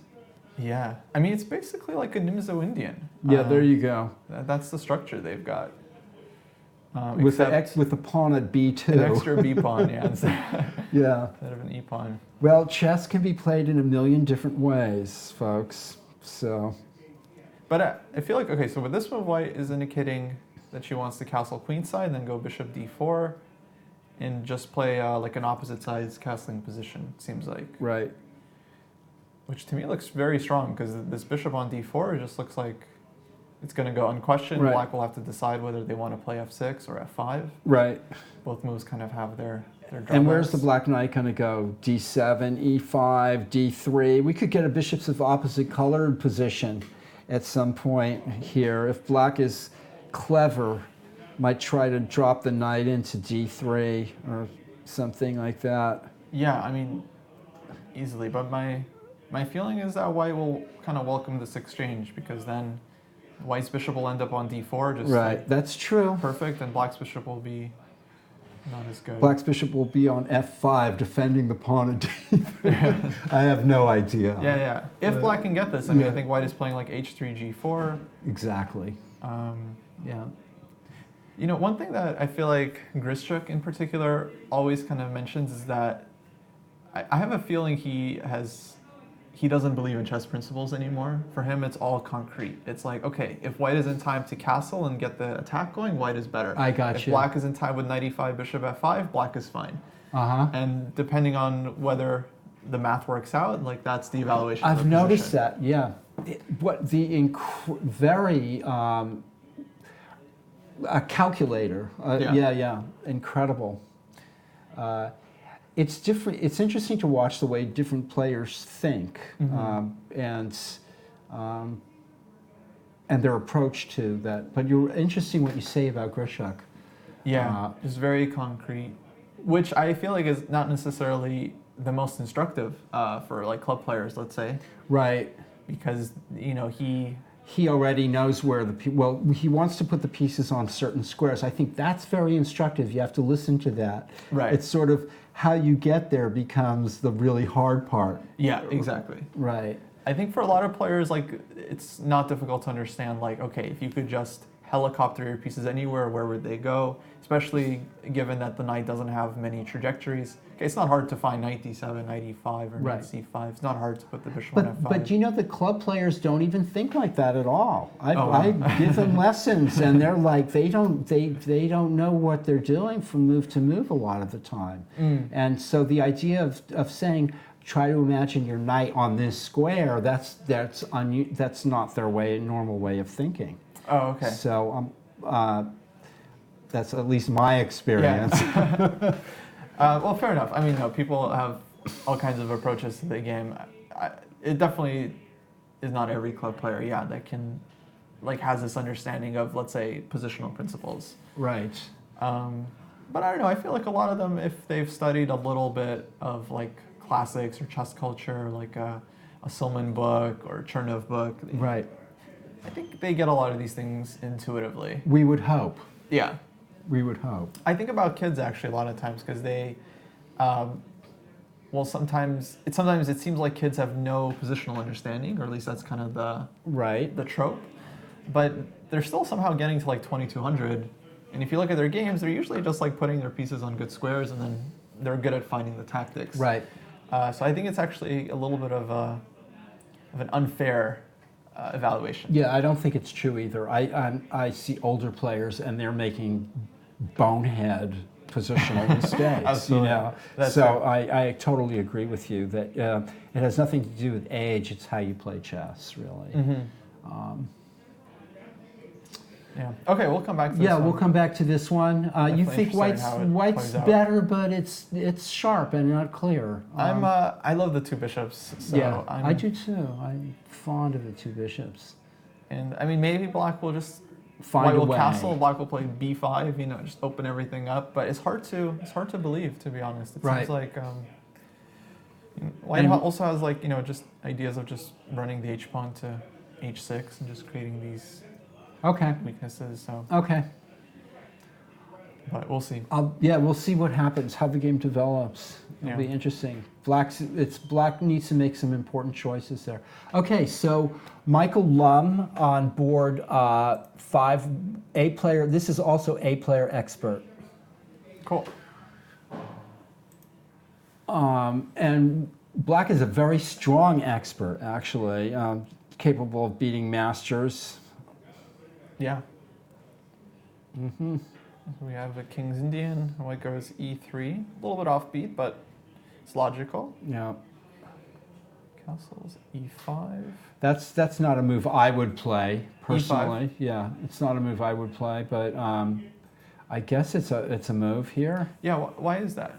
Yeah, I mean, it's basically like a Nimzo Indian. Yeah, there you go. That's the structure they've got. With the pawn at b2. An extra b pawn, yeah, instead of an e pawn. Well, chess can be played in a million different ways, folks. So, but I feel like, okay, so with this move, white is indicating that she wants to castle queenside, and then go bishop d4, and just play like an opposite sides castling position, it seems like. Right. Which to me looks very strong, because this bishop on d4 just looks like it's going to go unquestioned. Right. Black will have to decide whether they want to play f6 or f5. Right. Both moves kind of have their drawbacks. And where's the black knight going to go? d7, e5, d3. We could get a bishops of opposite colored position at some point here. If black is clever, might try to drop the knight into d3 or something like that. Yeah, I mean, easily. But my feeling is that white will kind of welcome this exchange, because then white's bishop will end up on d4, just right. like That's true. perfect, and black's bishop will be not as good. Black's bishop will be on f5, defending the pawn at d3. I have no idea. Yeah. If black can get this, I mean, I think white is playing like h3, g4. Exactly. Yeah. You know, one thing that I feel like Grischuk in particular always kind of mentions is that I have a feeling he doesn't believe in chess principles anymore. For him, it's all concrete. It's like, okay, if white is in time to castle and get the attack going, white is better. I got If you. black is in time with knight e5, bishop f5, black is fine. Uh-huh. And depending on whether the math works out, like that's the evaluation. I've of the noticed position. that, yeah. Very a calculator. Yeah, incredible. It's different. It's interesting to watch the way different players think, and their approach to that. But you're interesting what you say about Grischuk. Yeah, it's very concrete, which I feel like is not necessarily the most instructive for like club players, let's say. Right. Because, you know, he already knows where he wants to put the pieces on certain squares. I think that's very instructive. You have to listen to that. Right. It's sort of how you get there becomes the really hard part. Yeah, exactly. Right. I think for a lot of players, like, it's not difficult to understand, like, okay, if you could just helicopter your pieces anywhere, where would they go? Especially given that the knight doesn't have many trajectories. Okay, it's not hard to find knight d7, knight e5, or knight c5. It's not hard to put the bishop on f5. But you know, the club players don't even think like that at all. I give them lessons, and they're like, they don't know what they're doing from move to move a lot of the time. And so the idea of saying, try to imagine your knight on this square. That's not their normal way of thinking. Oh, okay. So that's at least my experience. Yeah. Well, fair enough. I mean, no, people have all kinds of approaches to the game. It definitely is not every club player, that can, has this understanding of, let's say, positional principles. Right. But I don't know, I feel like a lot of them, if they've studied a little bit of, classics or chess culture, like a Silman book or Chernov book. Right. I think they get a lot of these things intuitively. We would hope. Yeah. We would hope. I think about kids actually a lot of times because they, sometimes it seems like kids have no positional understanding, or at least that's kind of the trope. But they're still somehow getting to 2200, and if you look at their games, they're usually just putting their pieces on good squares, and then they're good at finding the tactics. Right. So I think it's actually a little bit of an unfair evaluation. Yeah, I don't think it's true either. I see older players and they're making bonehead positional mistakes. Absolutely. That's so true. I totally agree with you that it has nothing to do with age. It's how you play chess, really. Mm-hmm. Yeah. Okay, we'll come back to this Yeah, one. we'll come back to this one. You think Definitely interested in how it white's plays out. better, but it's sharp and not clear. I love the two bishops. So yeah, I'm, I do too. I'm fond of the two bishops. And I mean, maybe black will just Find white a will way. castle, black will play b5. Just open everything up. But it's hard to believe, to be honest. It Right. seems like white And- also has just ideas of just running the h pawn to h6 and just creating these Okay. weaknesses. So, Okay. but we'll see. We'll see what happens, how the game develops. It'll Yeah. be interesting. Black needs to make some important choices there. Okay, so Michael Lum on board, 5 A player. This is also A player expert. Cool. And Black is a very strong expert, actually, capable of beating masters. Yeah. Mm-hmm. We have a King's Indian. White goes e3. A little bit offbeat, but it's logical. Yeah. Castles e5. That's not a move I would play personally. E5. Yeah, it's not a move I would play, but I guess it's a move here. Yeah. Why is that?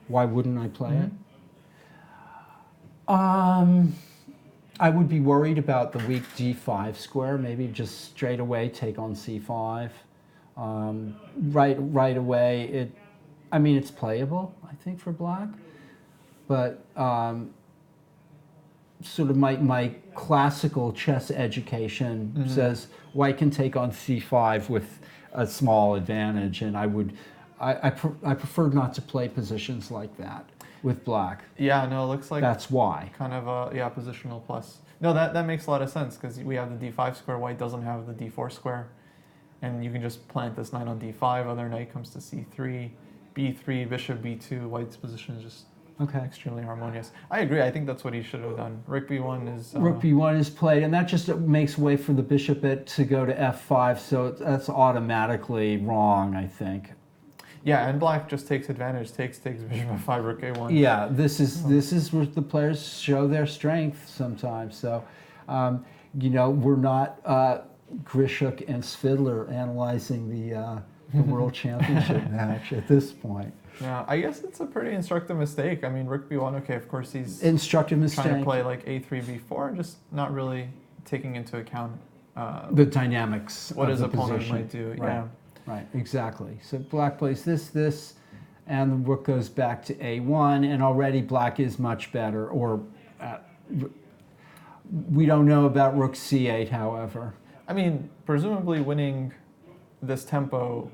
Why wouldn't I play Mhm. it? I would be worried about the weak d5 square. Maybe just straight away take on c5. Right away, it's playable, I think, for black. But sort of my classical chess education Mhm. says white can take on c5 with a small advantage, and I prefer not to play positions like that with black. Yeah. No. It looks like That's why. kind of a positional plus. No, that makes a lot of sense because we have the d5 square. White doesn't have the d4 square, and you can just plant this knight on d5. Other knight comes to c3, b3, bishop b2. White's position is just Okay. extremely harmonious. I agree. I think that's what he should have done. Rook b1 is Rook b1 is played, and that just makes way for the bishop to go to f5, so that's automatically wrong, I think. Yeah, and black just takes advantage. Takes bishop f5, rook a1. Yeah, this is where the players show their strength sometimes. So, we're not Grishuk and Svidler analyzing the World Championship match at this point. Yeah, I guess it's a pretty instructive mistake. I mean, rook b1. Okay, of course he's Instructive mistake. trying to play a3, b4, and just not really taking into account The dynamics what of his the opponent position. might do. Right. Yeah. Right, exactly. So black plays this, and the rook goes back to a1, and already black is much better. Or we don't know about rook c8, however. I mean, presumably winning this tempo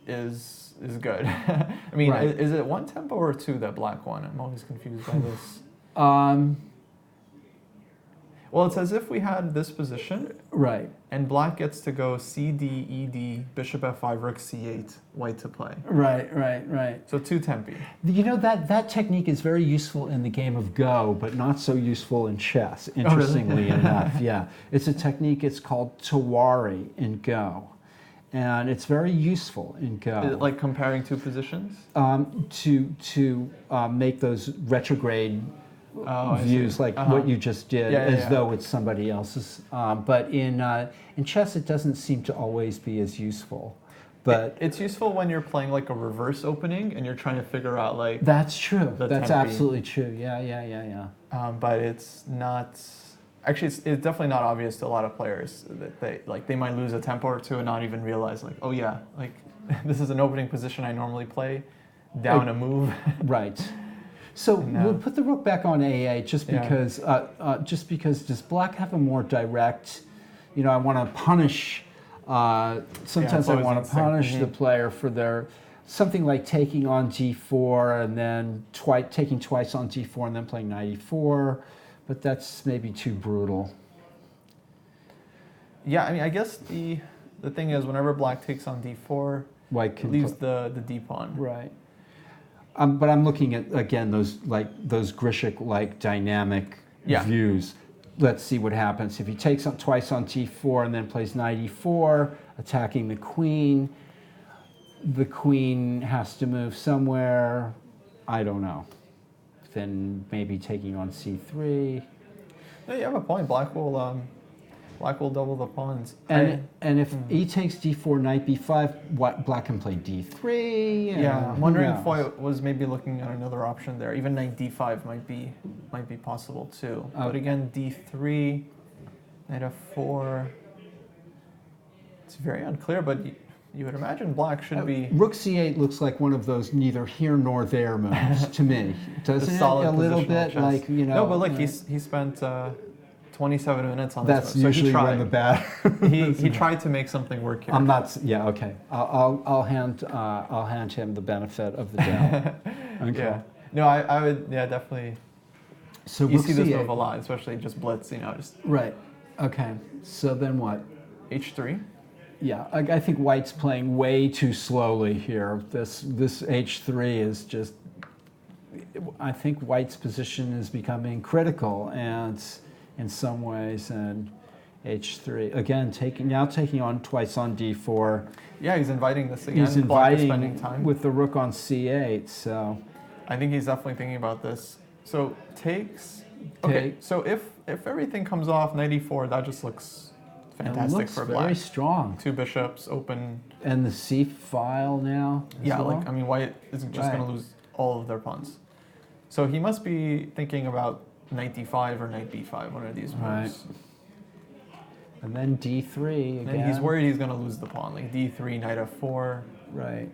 is good. I mean, Right. is it one tempo or two that black won? I'm always confused by this. Well, it's as if we had this position, Right, and black gets to go c, d, e, d, bishop f5, rook c8, white to play. right. So two tempi. That technique is very useful in the game of Go, but not so useful in chess, interestingly enough. Yeah, it's a technique, it's called Tawari in Go. and it's very useful in Go. Is it like comparing two positions? To make those retrograde I views see. like what you just did, Yeah, as yeah. though it's somebody else's. But in chess, it doesn't seem to always be as useful. But It's useful when you're playing like a reverse opening and you're trying to figure out like. that's true. The That's tempi. absolutely true. Yeah. But it's not. Actually, it's definitely not obvious to a lot of players that they might lose a tempo or two and not even realize like, oh yeah, like this is an opening position I normally play, down a move. Right. So And, we'll put the rook back on A8 just Yeah. because does black have a more direct, I want to punish, sometimes I always want to instinct. punish the player for their, something like taking on D4 and then taking twice on D4 and then playing knight E4, but that's maybe too brutal. Yeah, I mean, I guess the thing is whenever black takes on D4, White it can leaves the D pawn. right. But I'm looking at, again, those Grishik-like dynamic Yeah. views. Let's see what happens. If he takes on twice on T4 and then plays knight E4, attacking the queen has to move somewhere. I don't know. Then maybe taking on C3. No, you have a point. Black will double the pawns. And if he takes D4, knight B5, black can play D3. Yeah, I'm who wondering knows? if I was maybe looking at another option there. Even knight D5 might be possible too. But again, D3, knight F4. It's very unclear, but you would imagine black should be Rook C8 looks like one of those neither here nor there moves to me. Doesn't it? solid A little positional bit chess. like, No, but like he spent 27 minutes on That's this one. So usually he tried. when the bad. he tried to make something work here. I'm not. Yeah. Okay. I'll hand him the benefit of the doubt. Okay. Yeah. No, I would. Yeah, definitely. So You Rook see this C8. move a lot, especially just blitz. Just Right. Okay. So then what? H3. Yeah. I think White's playing way too slowly here. This H3 is just. I think White's position is becoming critical, and in some ways, and H3 again taking on twice on D4. Yeah, he's inviting this again. He's Black is inviting spending time. with the rook on C8. So I think he's definitely thinking about this. So takes. Okay. So if everything comes off knight E4, that just looks fantastic it looks for very black. strong. Two bishops open. And the C file now. as Yeah, well? like I mean, white isn't just going Right. to lose all of their pawns. So he must be thinking about knight D5 or knight B5, one of these moves. Right. And then D3 again. And he's worried he's going to lose the pawn, like D3, knight F4. Right.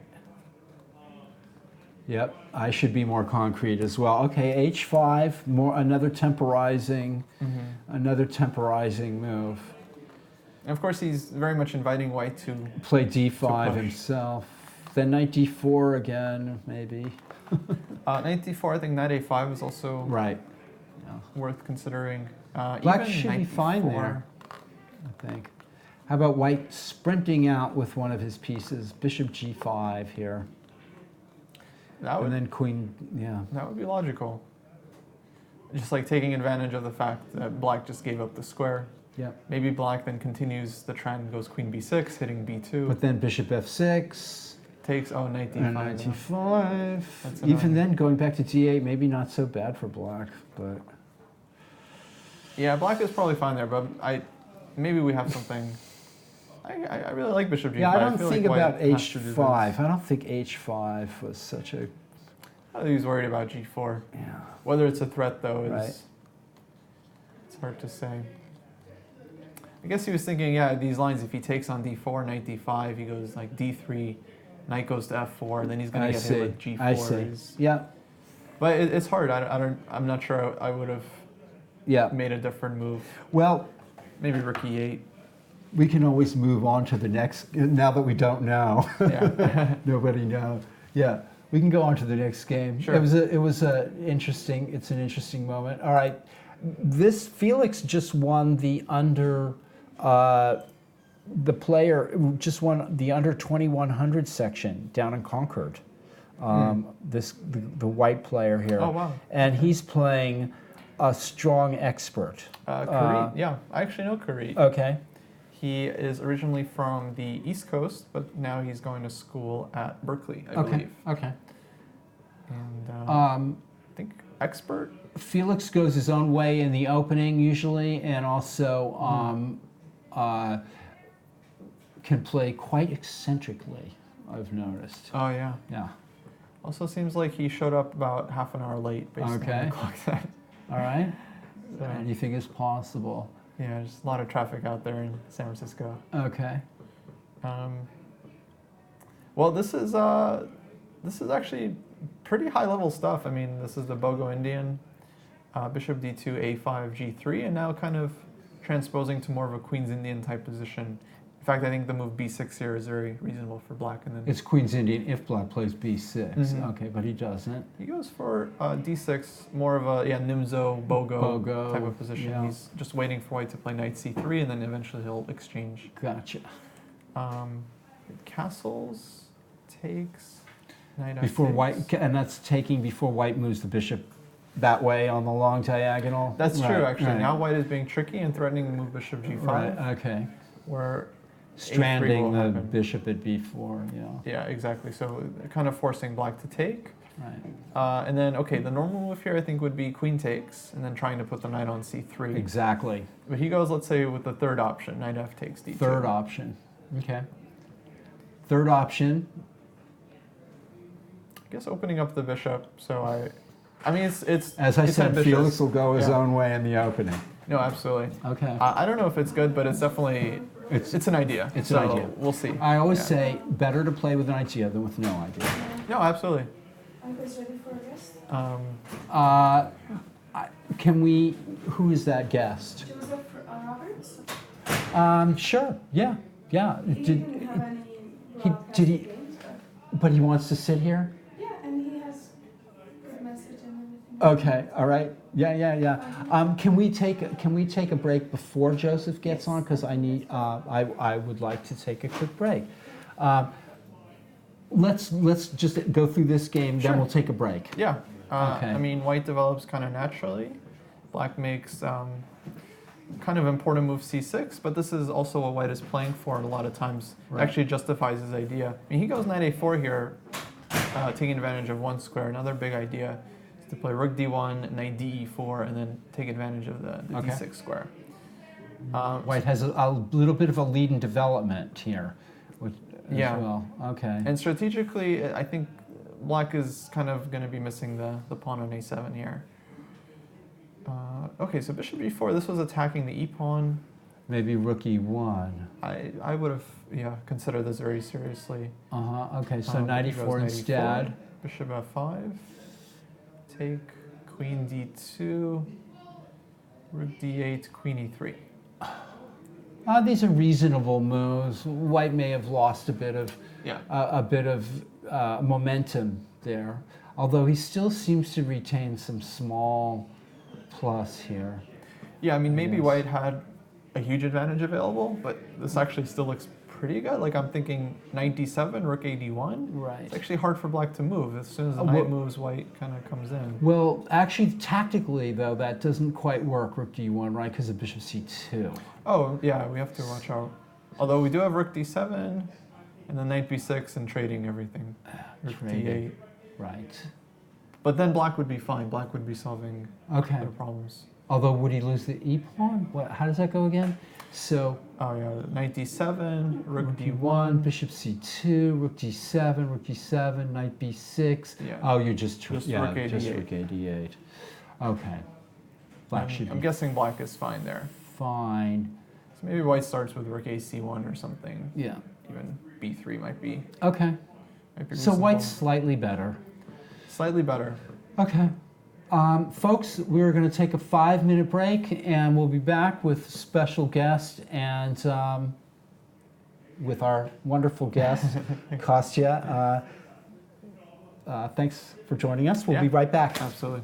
Yep, I should be more concrete as well. Okay, H5, another temporizing move. And of course, he's very much inviting white to. Play D5 push. himself. Then knight D4 again, maybe. Knight D4, I think knight A5 is also Right. worth considering. Black even should be knight fine D4. there, I think. How about White sprinting out with one of his pieces, Bishop G5 here, That would, and then Queen, yeah. that would be logical. Just like taking advantage of the fact that black just gave up the square. Yeah. Maybe black then continues the trend, goes queen B6, hitting B2. But then Bishop F6, Takes, knight D5. and knight D5. That's Even annoying. then, going back to D8, maybe not so bad for black, but Yeah, black is probably fine there, but maybe we have something. I really like Bishop G5. yeah, I don't feel think like about white has to do this. H5. I don't think H5 was such a, I think he's worried about G4. yeah. Whether it's a threat, though, is Right. it's hard to say. I guess he was thinking, yeah, these lines, if he takes on D4, knight D5, he goes like D3, knight goes to F4, and then he's going I to get see. hit with G4. I see. Yeah, But it's hard. I'm not sure I would have yeah. made a different move. Well, Maybe rook E8. we can always move on to the next, now that we don't know. Yeah. Nobody knows. Yeah, we can go on to the next game. Sure. It's an interesting moment. All right, this Felix just won the under, the player just won the under 2100 section down in Concord. The white player here. Oh, wow. And he's playing a strong expert. Karit, yeah. I actually know Karit. Okay. He is originally from the East Coast, but now he's going to school at Berkeley, I believe. Okay. And I think expert. Felix goes his own way in the opening usually, and also can play quite eccentrically, I've noticed. Oh, yeah. Yeah. Also seems like he showed up about half an hour late based on Okay. the clock set. All right. So, Anything is possible. yeah, just a lot of traffic out there in San Francisco. Okay. Well, this is actually pretty high level stuff. I mean, this is the Bogo Indian, Bishop D2, A5, G3, and now kind of transposing to more of a Queen's Indian type position. In fact, I think the move B6 here is very reasonable for black. And then It's Queen's Indian if black plays B6. Mhm. Okay, but he doesn't. he goes for D6, more of a Nimzo, Bogo type of position. yeah. He's just waiting for white to play Knight C3, and then eventually he'll exchange. Gotcha. Castles, takes, Knight Before F6. white, and that's taking before white moves the bishop that way on the long diagonal. That's true, Right, actually. right. Now white is being tricky and threatening to move bishop G5, Right. Okay. where Stranding will the happen. bishop at B4. Yeah. Yeah, exactly. So kind of forcing black to take. Right. And then, okay, the normal move here I think would be queen takes, and then trying to put the knight on C3. Exactly. But he goes, let's say, with the third option, knight F takes D2. Third option. Okay. Third option. I guess opening up the bishop. So I mean, it's As I it's said, ambitious. Felix will go his Yeah. own way in the opening. No, absolutely. Okay. I don't know if it's good, but it's definitely it's an idea. It's so an idea. We'll see. I always Yeah. say better to play with an idea than with no idea. No, absolutely. Are you guys ready for a guest? Can we? Who is that guest? Joseph Roberts? Sure. Yeah. Yeah. He didn't have any did he- games, but But he wants to sit here. yeah, and he has good message and everything. Okay. All right. Yeah. Can we take a break before Joseph gets on? Because I need. I would like to take a quick break. Let's just go through this game, Sure. then we'll take a break. Yeah. Okay. I mean, white develops kind of naturally. Black makes kind of important move C6, but this is also what white is playing for, and a lot of times Right. actually justifies his idea. I mean, he goes knight A4 here, taking advantage of one square. Another big idea is to play rook D1, knight DE4, and then take advantage of the Okay. D6 square. White has a little bit of a lead in development here. As Yeah. well. Okay. And strategically, I think black is kind of going to be missing the pawn on A7 here. Okay, so bishop E4, this was attacking the E pawn. Maybe rook E1. I would have considered this very seriously. Okay, so knight He goes E4 knight instead. E4, bishop F5, take queen D2, rook D8, queen E3. These are reasonable moves. White may have lost a bit of momentum there, although he still seems to retain some small plus here. Yeah, I mean, maybe Yes. white had a huge advantage available, but this actually still looks pretty good. Like, I'm thinking knight D7, rook A D1. Right. It's actually hard for black to move. As soon as the well- knight moves, white kind of comes in. Well, actually, tactically, though, that doesn't quite work, rook D1, right, because of bishop C2. Oh, yeah, we have to watch out. Although we do have rook D7, and then knight B6 and trading everything. Rook Trading. D8. Right. But then black would be fine. Black would be solving Okay. their problems. Although, would he lose the E pawn? What? How does that go again? So, Oh, yeah, knight D7, rook rook D1. D1, bishop C2, rook D7, rook D7, knight B6. Yeah. Oh, you're just Just yeah, rook just A8. rook A8. Okay. Black should I'm be guessing black is fine there. fine. So maybe white starts with rook AC1 or something. Yeah. Even B3 might be Okay. So reasonable. white's slightly better. Slightly better. Okay. Folks, we're going to take a 5-minute break, and we'll be back with special guest and with our wonderful guest, Kostya. Thanks for joining us. We'll Yeah. be right back. Absolutely.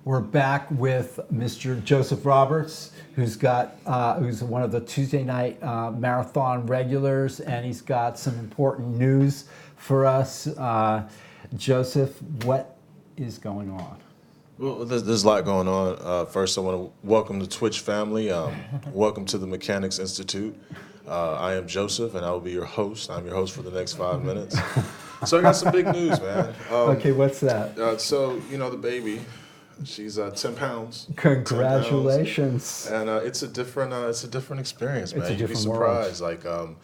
We're back with Mr. Joseph Roberts, who's one of the Tuesday night marathon regulars, and he's got some important news for us. Joseph, what is going on? Well, there's a lot going on. First, I want to welcome the Twitch family. Welcome to the Mechanics Institute. I am Joseph, and I will be your host. I'm your host for the next 5 minutes. So I got some big news, man. Okay, what's that? So, the baby, she's 10 pounds. Congratulations. 10 pounds. And it's a different experience, man. It's a You'd be different world. surprised,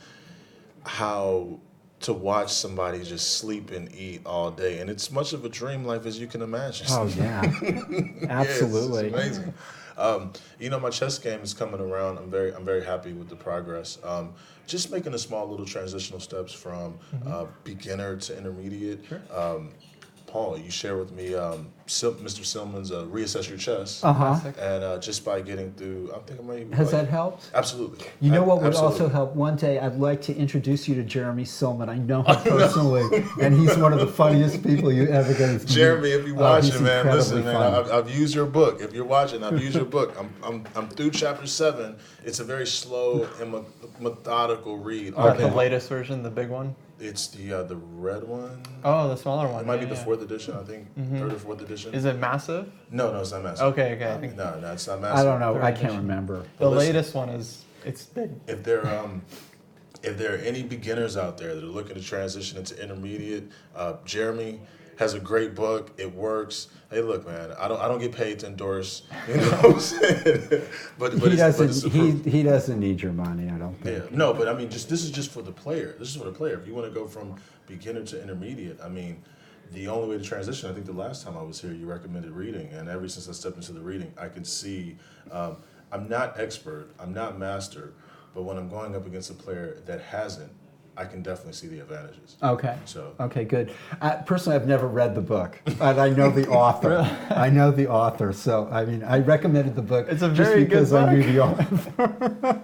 how to watch somebody just sleep and eat all day, and it's much of a dream life as you can imagine. Oh yeah, absolutely. Yeah, it's amazing. My chess game is coming around. I'm very happy with the progress. Just making the small little transitional steps from beginner to intermediate. Sure. Paul, you share with me Mr. Silman's Reassess Your Chess. And just by getting through, I think I might. Has that helped? Absolutely. You know what would Absolutely. also help? One day I'd like to introduce you to Jeremy Silman. I know him personally, and he's one of the funniest people you ever get to meet. Jeremy, if you're watching, he's man, listen, incredibly man. funny. I've used your book. If you're watching, I've used your book. I'm through chapter 7. It's a very slow and methodical read. The latest version, the big one? It's the red one. Oh, the smaller one. It might be yeah, the 4th edition, I think. 3rd or 4th edition. Is it massive? No, it's not massive. Okay, I think No, it's not massive. I don't know. Third I can't edition. remember. the listen. latest one it's big. If there are any beginners out there that are looking to transition into intermediate, Jeremy has a great book. It works. Hey, look, man. I don't get paid to endorse. You know what I'm saying? but He it's doesn't. approved. He doesn't need your money. I don't Yeah. think. No, but I mean, this is just for the player. This is for the player. If you want to go from beginner to intermediate, I mean, the only way to transition, I think the last time I was here, you recommended reading. And ever since I stepped into the reading, I can see, I'm not expert, I'm not master, but when I'm going up against a player that hasn't, I can definitely see the advantages. Okay. So- Okay, good. Personally, I've never read the book, but I know the author. I know the author, so I mean, I recommended the book It's a just very good because I knew book. the author.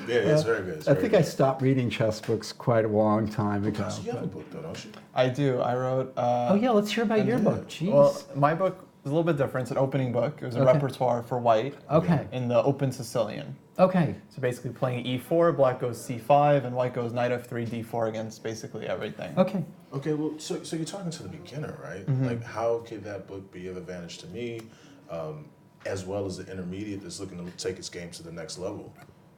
Yeah, it's very good. It's I very think I good. stopped reading chess books quite a long time ago. So you have a but- book, though, don't you? I do. I wrote. Oh yeah, let's hear about your Yeah. book. Jeez. Well, my book is a little bit different. It's an opening book. It was a Okay. repertoire for white Okay. in the open Sicilian. Okay. So basically playing e4, black goes c5, and white goes knight f3, d4 against basically everything. Okay. Okay, well, so you're talking to the beginner, right? Like, how could that book be of advantage to me, as well as the intermediate that's looking to take its game to the next level?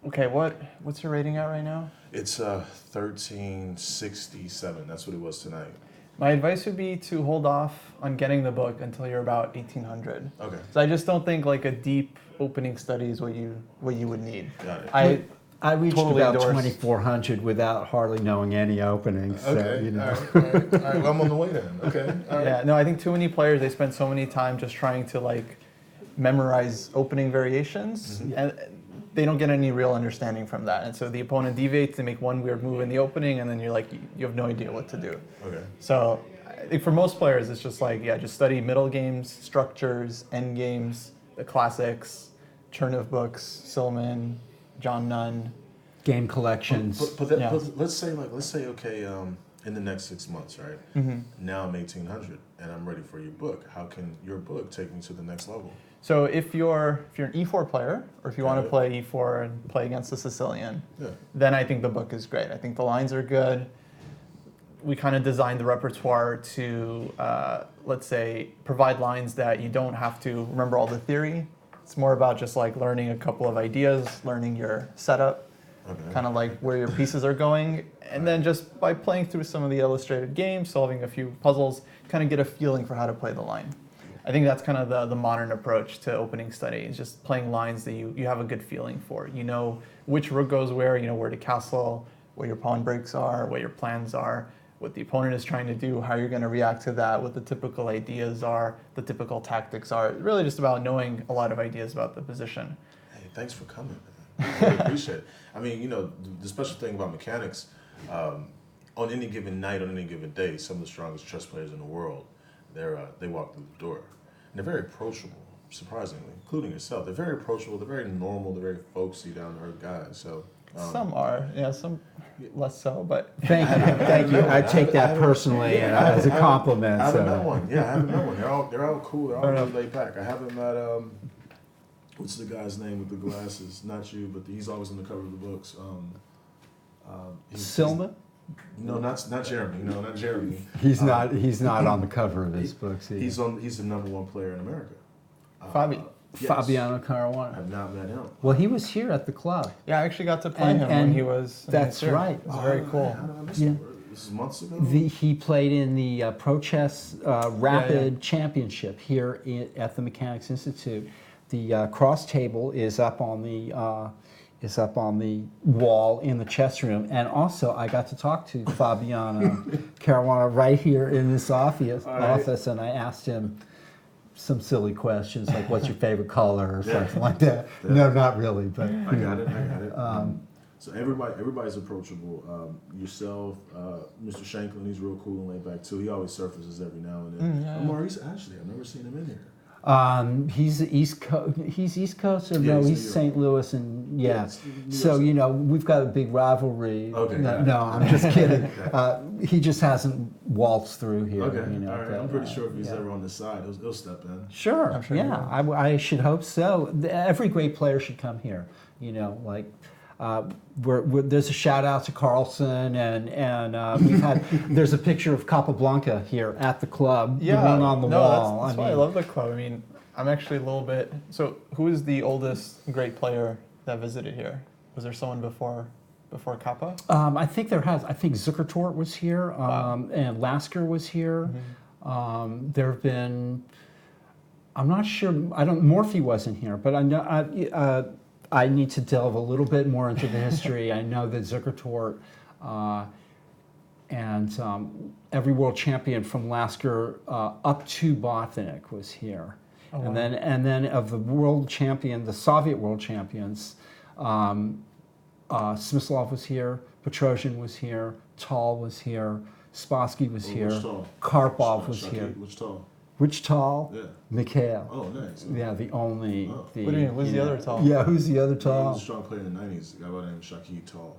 Okay, what's your rating at right now? It's 1367. That's what it was tonight. My advice would be to hold off on getting the book until you're about 1800. Okay, So I just don't think like a deep opening study is what you would need. got it. I reached totally about endorse. 2400 without hardly knowing any openings. So, Okay, you know. all right. Well, I'm on the way then. Okay, all right. Yeah, no, I think too many players, they spend so many time just trying to like memorize opening variations, and they don't get any real understanding from that. And so the opponent deviates, they make one weird move in the opening, and then you're like, you have no idea what to do. Okay, So I think for most players, it's just like, yeah, just study middle games, structures, end games, the classics, Chernev books, Silman, John Nunn. Game collections. Yeah. but let's say okay, in the next 6 months, right? Now I'm 1800 and I'm ready for your book. How can your book take me to the next level? So if you're an e4 player, or if you want to Okay. play e4 and play against the Sicilian, Yeah. then I think the book is great. I think the lines are good. We kind of designed the repertoire to, let's say, provide lines that you don't have to remember all the theory. It's more about just like learning a couple of ideas, learning your setup, Okay. kind of like where your pieces are going, and then just by playing through some of the illustrated games, solving a few puzzles, kind of get a feeling for how to play the line. I think that's kind of the modern approach to opening study, is just playing lines that you have a good feeling for. You know which rook goes where, you know where to castle, where your pawn breaks are, what your plans are, what the opponent is trying to do, how you're going to react to that, what the typical ideas are, the typical tactics are. It's really just about knowing a lot of ideas about the position. Hey, thanks for coming, man. I really appreciate it. I mean, the special thing about mechanics, on any given night, on any given day, some of the strongest chess players in the world, they walk through the door. And they're very approachable, surprisingly, including yourself. They're very approachable, they're very normal, they're very folksy, down-to-earth guys. So Some are, yeah, some less so, but Thank you. I take that personally and as a compliment. I haven't so. met one. Yeah, I haven't met one. They're all cool. They're all really laid back. I haven't met what's the guy's name with the glasses? Not you, but he's always on the cover of the books. Silma? No, not Jeremy. No, not Jeremy. He's not on the cover of his books. Either. He's the #1 player in America. Yes. Fabiano I Caruana. have not met him. Well, he was here at the club. yeah, I actually got to play And- him and when he was. that's here. right. It was very cool. How did I miss Yeah. it? This is months ago. He played in the Pro Chess Rapid yeah. Championship here at the Mechanics Institute. The cross table is up on the wall in the chess room, and also I got to talk to Fabiano Caruana right here in this office, and I asked him some silly questions like, "What's your favorite color?" or something like that. No, not really, but I got it. So everybody's approachable. Yourself, Mr. Shanklin, he's real cool and laid back too. He always surfaces every now and then. Maurice Ashley, I've never seen him in here. he's East Coast. He's East Coast, or Yeah, no? he's He's New St. Louis, and yeah. it's New So York. we've got a big rivalry. Okay. No, I'm just kidding. He just hasn't waltzed through here. Okay, All right. I'm pretty sure if he's ever on this side, he'll step in. Sure. I'm sure he Yeah, I should hope so. Every great player should come here. There's a shout out to Carlson, and we've had. There's a picture of Capablanca here at the club. Yeah, the one on the wall. That's why I love the club. I mean, I'm actually a little bit. So, who is the oldest great player that visited here? Was there someone before Kappa? I think there has. I think Zuckertort was here, and Lasker was here. There have been. I'm not sure. Morphy wasn't here, but I know. I need to delve a little bit more into the history. I know that Zuckertort and every world champion from Lasker up to Botvinnik was here. Oh, wow. And then of the world champion, the Soviet world champions, Smyslov was here, Petrosian was here, Tal was here, Spassky was here, Which Tal? Karpov was here. Which Tal? Which Tal? Yeah. Mikhail. Oh, nice. Yeah, the only. Oh. What do you mean? Who's the other Tal? Yeah, who's the other He Tal? was a strong player in the 90s. A guy by the name of Uh, Shakib Tal.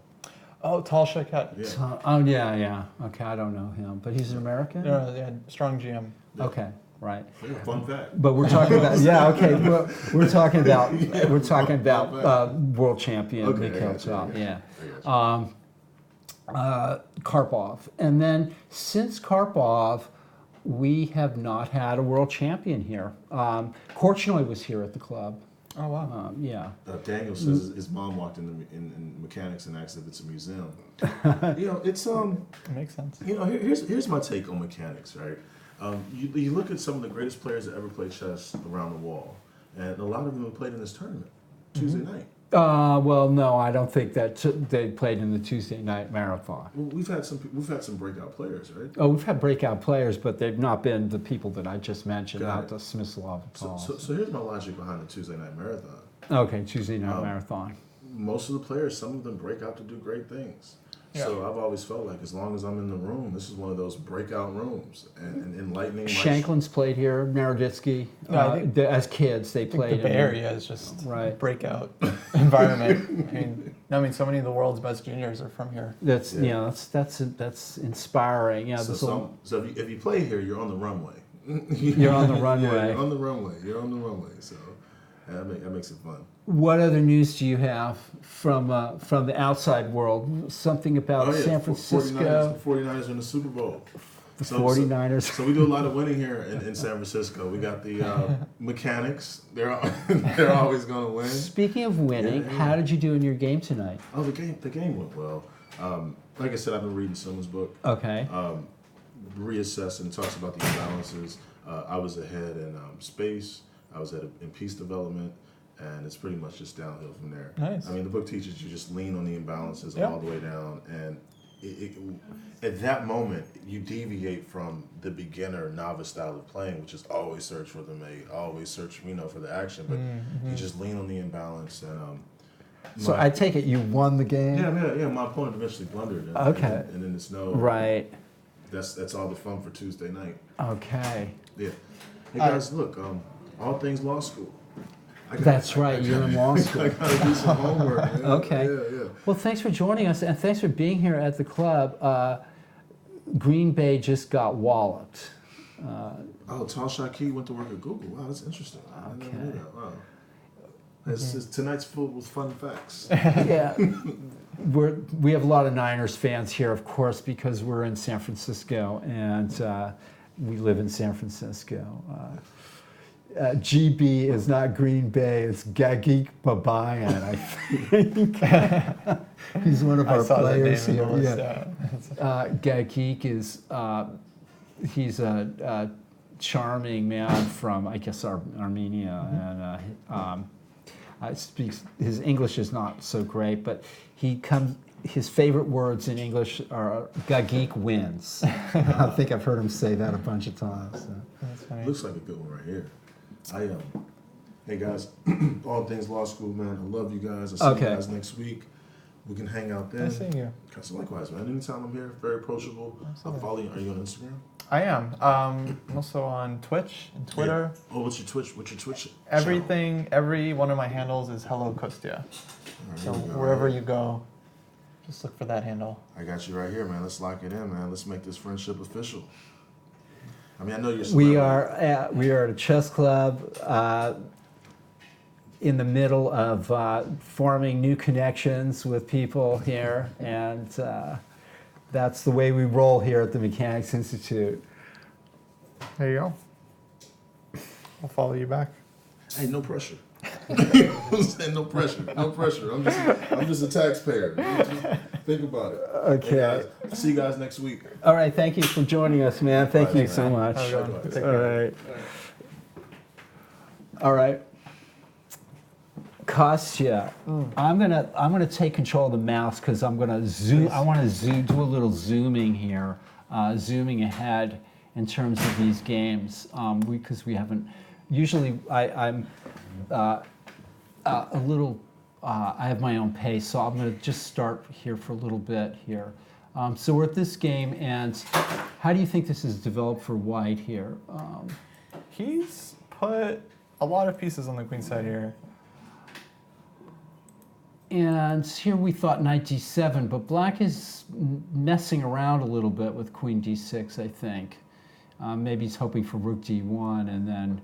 Oh, Tal Shakat. Yeah. Oh, yeah. Okay, I don't know him, but he's an American? No, yeah, strong GM. Okay, right. Yeah, fun fact. But we're talking about, yeah, okay, well, we're talking about world champion Okay, I Mikhail got you, Tal, I yeah. got you. Karpov. And then since Karpov, we have not had a world champion here. Korchnoi was here at the club. Oh wow. Yeah. Daniel says his mom walked in mechanics and asked if it's a museum. It's It makes sense. here's my take on mechanics, right? You look at some of the greatest players that ever played chess around the wall, and a lot of them have played in this tournament Tuesday night. Well, no, I don't think that they played in the Tuesday night marathon. Well, we've had some breakout players, right? Oh, we've had breakout players, but they've not been the people that I just mentioned, Got not it. the Smyslov. So here's my logic behind the Tuesday night marathon. Okay, Tuesday night marathon. Most of the players, some of them break out to do great things. Yeah. So I've always felt like as long as I'm in the room, this is one of those breakout rooms and enlightening. Shanklin's played here, Naroditsky. No, I think- as kids, they I think played. the Bay in- Area is just Right. a breakout environment. I mean, so many of the world's best juniors are from here. That's Yeah. that's inspiring. Yeah, So if you play here, you're on the runway. You're on the runway. Yeah, you're on the runway. You're on the runway. So that makes it fun. What other news do you have from the outside world? Something about San Francisco, The 49ers are in the Super Bowl. the 49ers. So we do a lot of winning here in San Francisco. We got the mechanics. They're always going to win. Speaking of winning, Yeah. how did you do in your game tonight? Oh, the game went well. Like I said, I've been reading someone's book. Okay. Reassessing, talks about the imbalances. I was ahead in space. I was ahead in peace development. And it's pretty much just downhill from there. Nice. I mean, the book teaches you just lean on the imbalances Yeah. all the way down. And at that moment, you deviate from the beginner novice style of playing, which is always search for the mate, always search, for the action. But you just lean on the imbalance. And So I take it you won the game. yeah. My opponent eventually blundered. And, Okay. And then it's no. Right. That's all the fun for Tuesday night. Okay. Yeah. Hey guys, look. All things law school. That's right, you're in law school. I gotta do some homework. Yeah, Okay. Yeah. Well, thanks for joining us, and thanks for being here at the club. Green Bay just got walloped. Oh, Tal Shaki went to work at Google. Wow, that's interesting. I never knew that. Wow. Tonight's filled with fun facts. Yeah, we have a lot of Niners fans here, of course, because we're in San Francisco, and we live in San Francisco. GB is not Green Bay, it's Gagik Babayan, I think. He's one of our players here. Gagik is, he's a charming man from, I guess, Armenia, and speaks, his English is not so great, but his favorite words in English are Gagik wins. I think I've heard him say that a bunch of times. So. That's funny. Looks like a good one right here. Hey guys, all things law school, man. I love you guys. I'll see you guys next week. We can hang out then. Nice seeing you. So likewise, man. Anytime I'm here, very approachable. I'll follow you. Are you on Instagram? I am. I'm also on Twitch and Twitter. Yeah. Oh, what's your Twitch? What's your Twitch? Everything, every one of my handles is Hello Kostya. Right, So here we go. wherever you go, just look for that handle. I got you right here, man. Let's lock it in, man. Let's make this friendship official. I mean, I know you're. We are at a chess club in the middle of forming new connections with people here, and that's the way we roll here at the Mechanics Institute. There you go. I'll follow you back. Hey, no pressure. I'm saying no pressure. No pressure. I'm just a taxpayer. Just think about it. Okay. Hey guys, see you guys next week. All right. Thank you for joining us, man. Thank you so much. How's it going? Likewise. Take All care. right. All right. Kostya, I'm gonna take control of the mouse because I'm gonna zoom. I want to do a little zooming here, zooming ahead in terms of these games because we haven't. Usually, I'm a little. I have my own pace, so I'm gonna just start here for a little bit here. So we're at this game, and how do you think this is developed for White here? He's put a lot of pieces on the queen side here. And here we thought knight d7, but black is messing around a little bit with queen d6, I think. Maybe he's hoping for rook d1 and then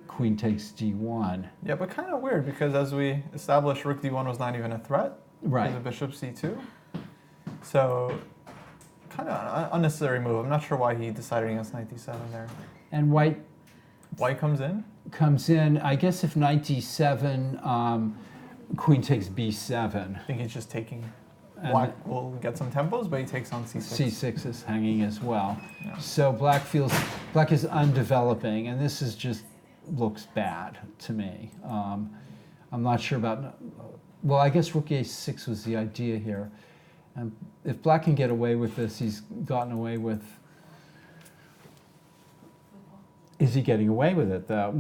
queen takes d1. Yeah, but kind of weird because as we established, rook d1 was not even a threat. Right. Because of bishop c2. So, kind of unnecessary move. I'm not sure why he decided against knight d7 there. And White comes in? comes in, I guess if knight d7, queen takes b7. I think he's just taking. And Black will get some tempos, but he takes on c6. c6 is hanging as well. Yeah. So black is undeveloping, and this is just looks bad to me. I'm not sure about, well, I guess rook a6 was the idea here. And if black can get away with this, he's gotten away with. Is he getting away with it though?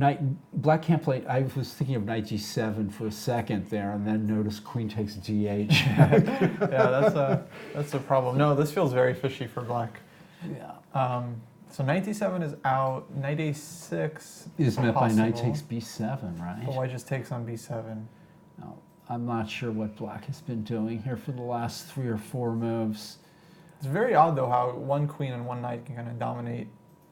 Black can't play. I was thinking of knight g7 for a second there, and then notice queen takes d8. Yeah, that's a problem. No, this feels very fishy for black. Yeah. So knight d7 is out. Knight a6 Is met by knight possible, takes b7, right? But white just takes on b7. No, I'm not sure what black has been doing here for the last 3 or 4 moves. It's very odd though how one queen and one knight can kind of dominate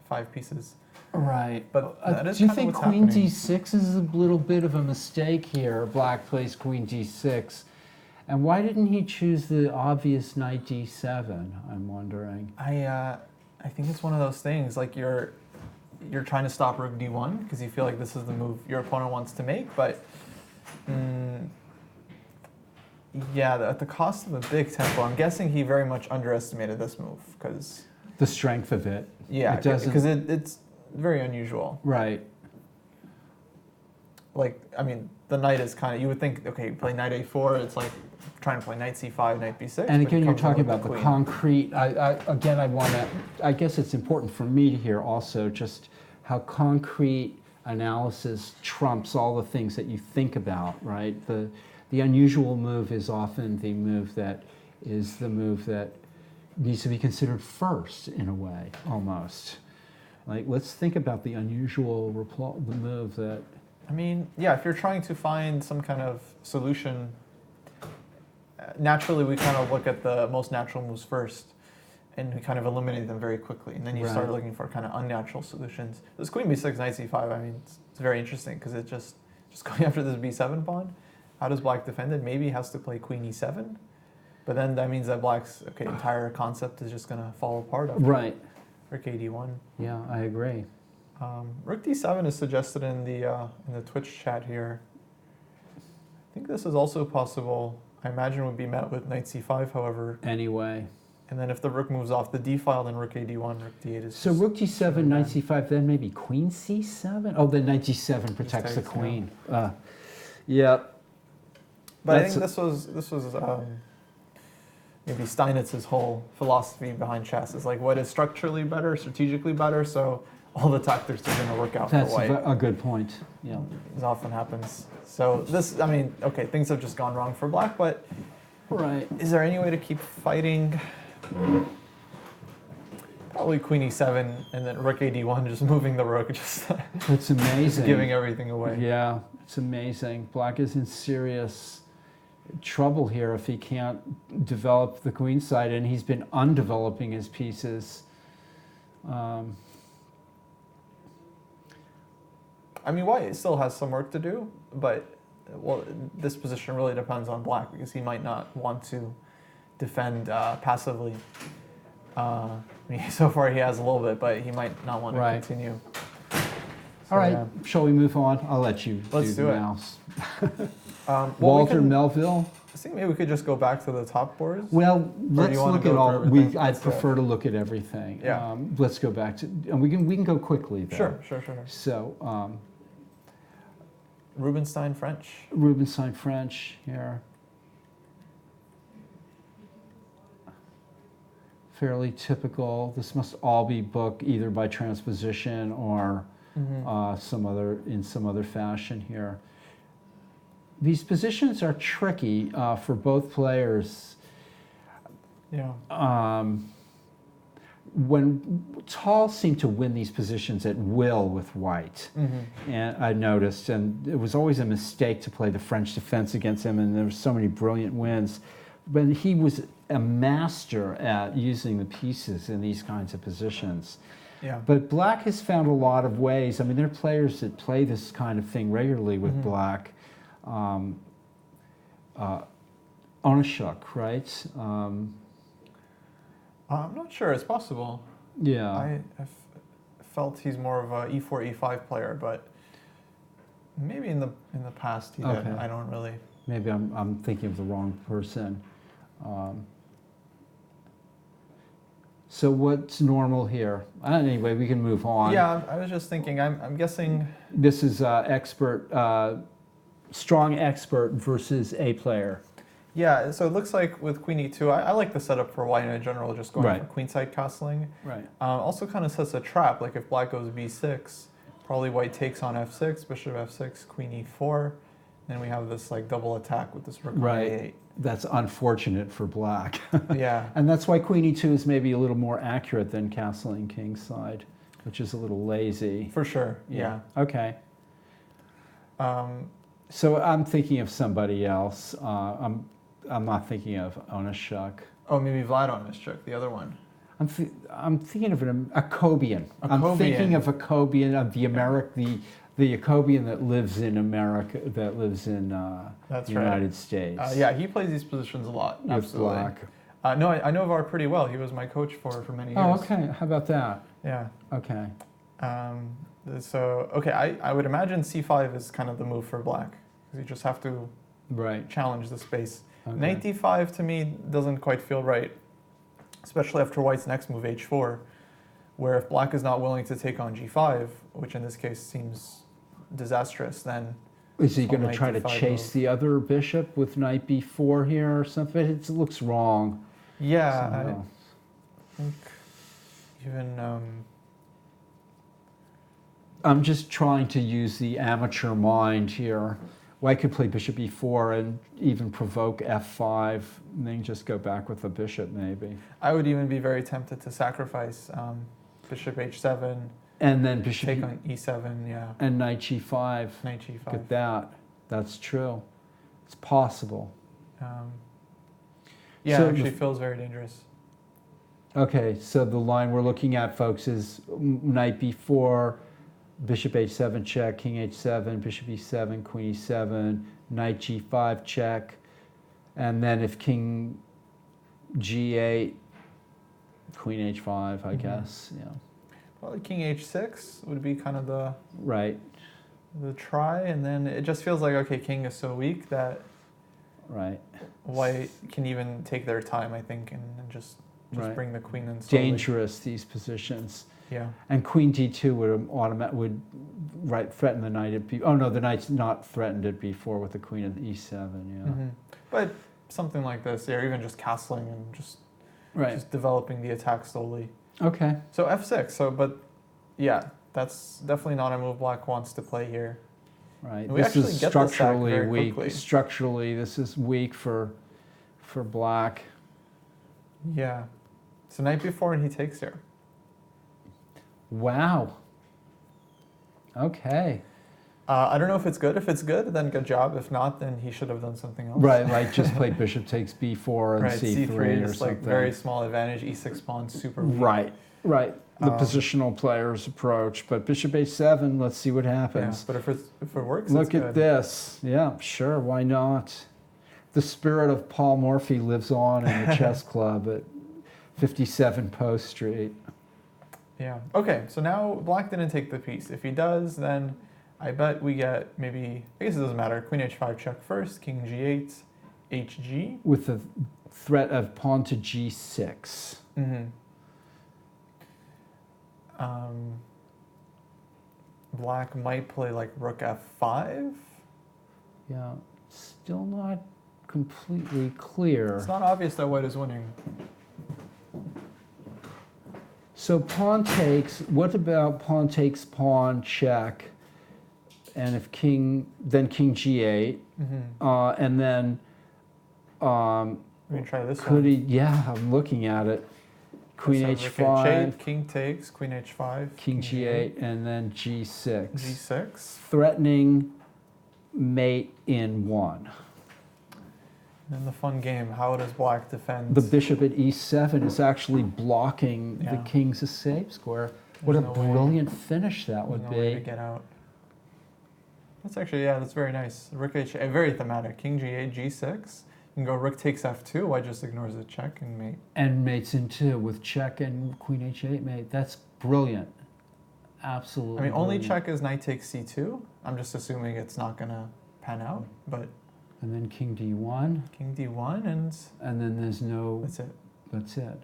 5 pieces. Right, But that is do you kinda think what's queen happening. d6 is a little bit of a mistake here? Black plays queen d6. And why didn't he choose the obvious knight d7, I'm wondering? I think it's one of those things like you're trying to stop rook d1 because you feel like this is the move your opponent wants to make, but yeah, at the cost of a big tempo. I'm guessing he very much underestimated this move because The strength of it. yeah, It doesn't- because it's very unusual. Right. Like, I mean, the knight is kind of, you would think, okay, play knight a4, it's like trying to play knight c5, knight b6. And but again, it you're comes in talking with about the queen. concrete. I guess it's important for me to hear also just how concrete analysis trumps all the things that you think about, right? The unusual move is often the move that needs to be considered first in a way, almost. Like, let's think about the unusual the move that I mean, yeah, if you're trying to find some kind of solution, naturally we kind of look at the most natural moves first, and we kind of eliminate them very quickly. And then you start looking for kind of unnatural solutions. This queen b6, knight c5, I mean, it's very interesting because it just going after this b7 pawn. How does black defend it? Maybe he has to play queen e7, but then that means that black's entire concept is just going to fall apart after rook a d1. Yeah, I agree. Rook d7 is suggested in the Twitch chat here. I think this is also possible. I imagine would be met with knight c5, however. Anyway. And then if the rook moves off the d file, then rook a d1, rook d8 is. So rook d7, knight c5, then maybe queen c7. Oh, then knight g7 protects the queen. Yeah. But I think this was maybe Steinitz's whole philosophy behind chess is like what is structurally better, strategically better. So all the tactics are going to work out for white. That's a good point. Yeah. As often happens. So this, I mean, okay, things have just gone wrong for black, but is there any way to keep fighting? Probably queen e7 and then rook a d1, just moving the rook, just it's amazing. Giving everything away. Yeah, it's amazing. Black is in serious trouble here if he can't develop the queen side, and he's been undeveloping his pieces. I mean, white still has some work to do, but well, this position really depends on black because he might not want to defend passively. I mean, so far he has a little bit, but he might not want to continue. So, all right, shall we move on? I'll let you do the mouse. Walter Melville. I think maybe we could just go back to the top boards. Well, let's look at all. I'd prefer to look at everything. Yeah. Let's go back to, and we can go quickly though. Sure. So. Rubinstein French. Rubinstein French here. Fairly typical. This must all be booked either by transposition or in some other fashion here. These positions are tricky for both players. Yeah. When Tall seemed to win these positions at will with white, and I noticed, and it was always a mistake to play the French defense against him, and there were so many brilliant wins. But he was a master at using the pieces in these kinds of positions. Yeah. But black has found a lot of ways. I mean, there are players that play this kind of thing regularly with black. Onishuk, right? I'm not sure. It's possible. Yeah. I felt he's more of a e4, e5 player, but maybe in the past he did. I don't really. Maybe I'm thinking of the wrong person. So what's normal here? Anyway, we can move on. Yeah, I was just thinking. I'm guessing this is strong expert versus a player. Yeah, so it looks like with queen e2, I like the setup for white in general, just going for queenside castling. Right. Also kind of sets a trap, like if black goes b6, probably white takes on f6, bishop f6, queen e4, then we have this like double attack with this rook on a8. That's unfortunate for black. Yeah. And that's why queen e2 is maybe a little more accurate than castling kingside, which is a little lazy. For sure, yeah. Okay. So I'm thinking of somebody else. I'm not thinking of Onishuk. Oh, maybe Vlad Onishuk, the other one. I'm thinking of a Jacobian. I'm thinking of a Jacobian of the Jacobian that lives in America, that lives in the United States. Yeah, he plays these positions a lot. Absolutely. Black. No, I know Var pretty well. He was my coach for many years. Oh, okay. How about that? Yeah. Okay. So, okay, I would imagine c5 is kind of the move for black. Because you just have to challenge the space. Okay. Knight d5 to me doesn't quite feel right, especially after white's next move, h4, where if black is not willing to take on g5, which in this case seems disastrous, then... Is he going to try to chase the other bishop with knight b4 here or something? It looks wrong. Yeah, I think even... I'm just trying to use the amateur mind here. White could play bishop e4 and even provoke f5, and then just go back with the bishop maybe. I would even be very tempted to sacrifice bishop h7, And then bishop take on e7, yeah. and knight g5. Knight g5. Look at that. That's true. It's possible. Yeah, So actually feels very dangerous. Okay, so the line we're looking at, folks, is knight b4, bishop h7 check, king h7, bishop e7, queen e7, knight g5 check, and then if king g8, queen h5, I guess. Yeah. Probably king h6 would be kind of the Right. try, and then it just feels like, okay, king is so weak that Right. white can even take their time, I think, and just Right. bring the queen in slowly. Dangerous, these positions. Yeah. And queen d2 would threaten the knight at b. Oh no, the knight's not threatened at b4 with the queen at e7. Yeah. Mm-hmm. But something like this, or even just castling and just Right. developing the attack slowly. Okay. So f6. So, but yeah, that's definitely not a move black wants to play here. Right. We This actually is get the sack structurally very weak. quickly. Structurally, this is weak for black. Yeah. So knight b4 and he takes here. Wow. Okay. I don't know if it's good. If it's good, then good job. If not, then he should have done something else. Right, like just played bishop takes b4 and Right, c3 or just something. like very small advantage. E6 pawn super weak. Right, right. The Um, positional player's approach. But bishop h7, let's see what Yeah, happens. but if it works, Look it's at good. this. Yeah, sure, why not? The spirit of Paul Morphy lives on in the chess club at 57 Post Street. Yeah. Okay, so now black didn't take the piece. If he does, then I bet we get maybe, I guess it doesn't matter, queen h5 check first, king g8, hg. With the threat of pawn to g6. Mm-hmm. Black might play like rook f5. Yeah, still not completely clear. It's not obvious that white is winning. So pawn takes, what about pawn takes pawn check? And if then king g8, Mm-hmm. and then We can try this could one. he, yeah, I'm looking at it. Queen So rook h5, h8, king takes, queen h5, king g8, and then g6. g6. Threatening mate in one. And then the fun game, how does black defend? The bishop at e7 is actually blocking the Yeah. king's escape square. What a There's no way. brilliant finish that would There's no way to be. get out. That's actually, yeah, that's very nice. Rook h8, very thematic. King g8, g6. You can go rook takes f2. White just ignores the check and mate. And mates in two with check and queen h8 mate. That's brilliant. Absolutely. I mean, only brilliant. check is knight takes c2. I'm just assuming it's not going to pan out. But And then king d1, king d1, and and then there's no. that's it. That's it.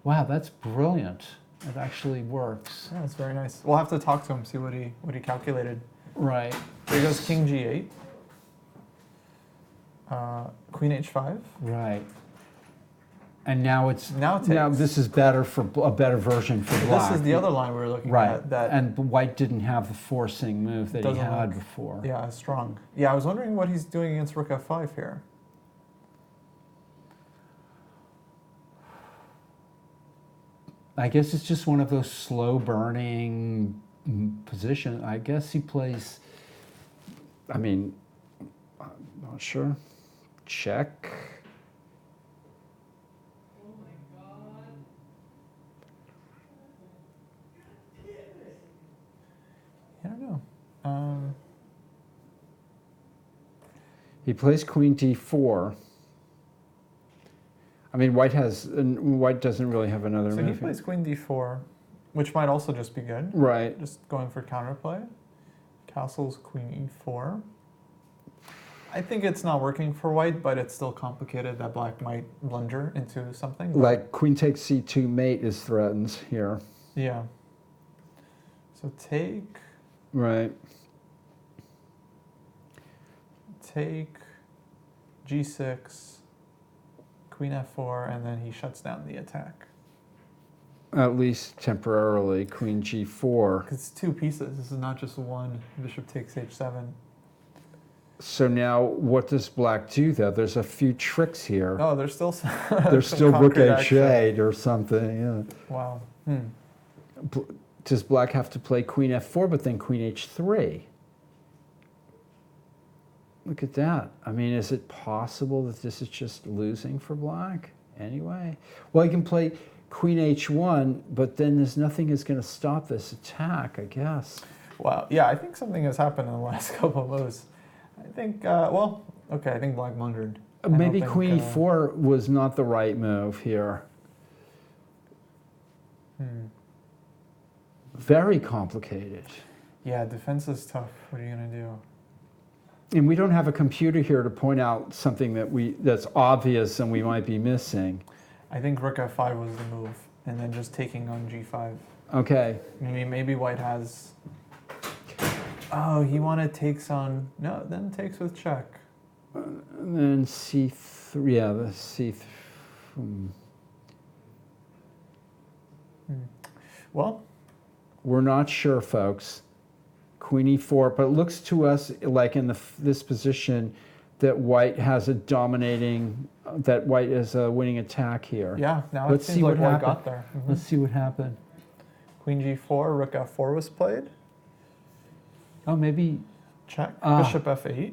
Wow, that's brilliant. It actually works. Yeah, it's very nice. We'll have to talk to him, see what he calculated. Right. There goes king g8. Queen h5. Right. And now it's Now it now takes. this is better for a better version for black. This is the other line we were looking Right. at. That And white didn't have the forcing move that he Doesn't had look- before. yeah, strong. Yeah, I was wondering what he's doing against rook f5 here. I guess it's just one of those slow burning positions. I guess he plays. I mean, I'm not sure. Check. I don't know. He plays queen d4. I mean, white doesn't really have another So he move. plays queen d4, which might also just be good. Right. Just going for counterplay. Castles queen e4. I think it's not working for white, but it's still complicated that black might blunder into something. but- Like queen takes c2 mate is threatened here. Yeah. So take, Right. g6, queen f4, and then he shuts down the attack. At least temporarily, queen g4. Because it's two pieces. This is not just one. Bishop takes h7. So now, what does black do though? There's a few tricks here. Oh, there's still some. There's some still rook concrete action. h8 or something. Yeah. Wow. does black have to play queen f4, but then queen h3? Look at that. I mean, is it possible that this is just losing for black anyway? Well, he can play queen h1, but then there's nothing is going to stop this attack, I guess. Wow. Yeah, I think something has happened in the last couple of moves. I think, well, okay, I think black blundered. Maybe queen e4 was not the right move here. Very complicated. Yeah, defense is tough. What are you going to do? And we don't have a computer here to point out something that's obvious and we might be missing. I think rook f5 was the move, and then just taking on g5. Okay. Maybe white has... Oh, he wanted takes on... No, then takes with check. And then c3, yeah, the c3. Well, we're not sure, folks. Queen e4, but it looks to us like in this position that white has a dominating, that white is a winning attack here. yeah, now Let's it see seems like what white happened. got there. Let's see what happened. Queen g4, rook f4 was played. Oh, maybe. Check. Ah. Bishop f8.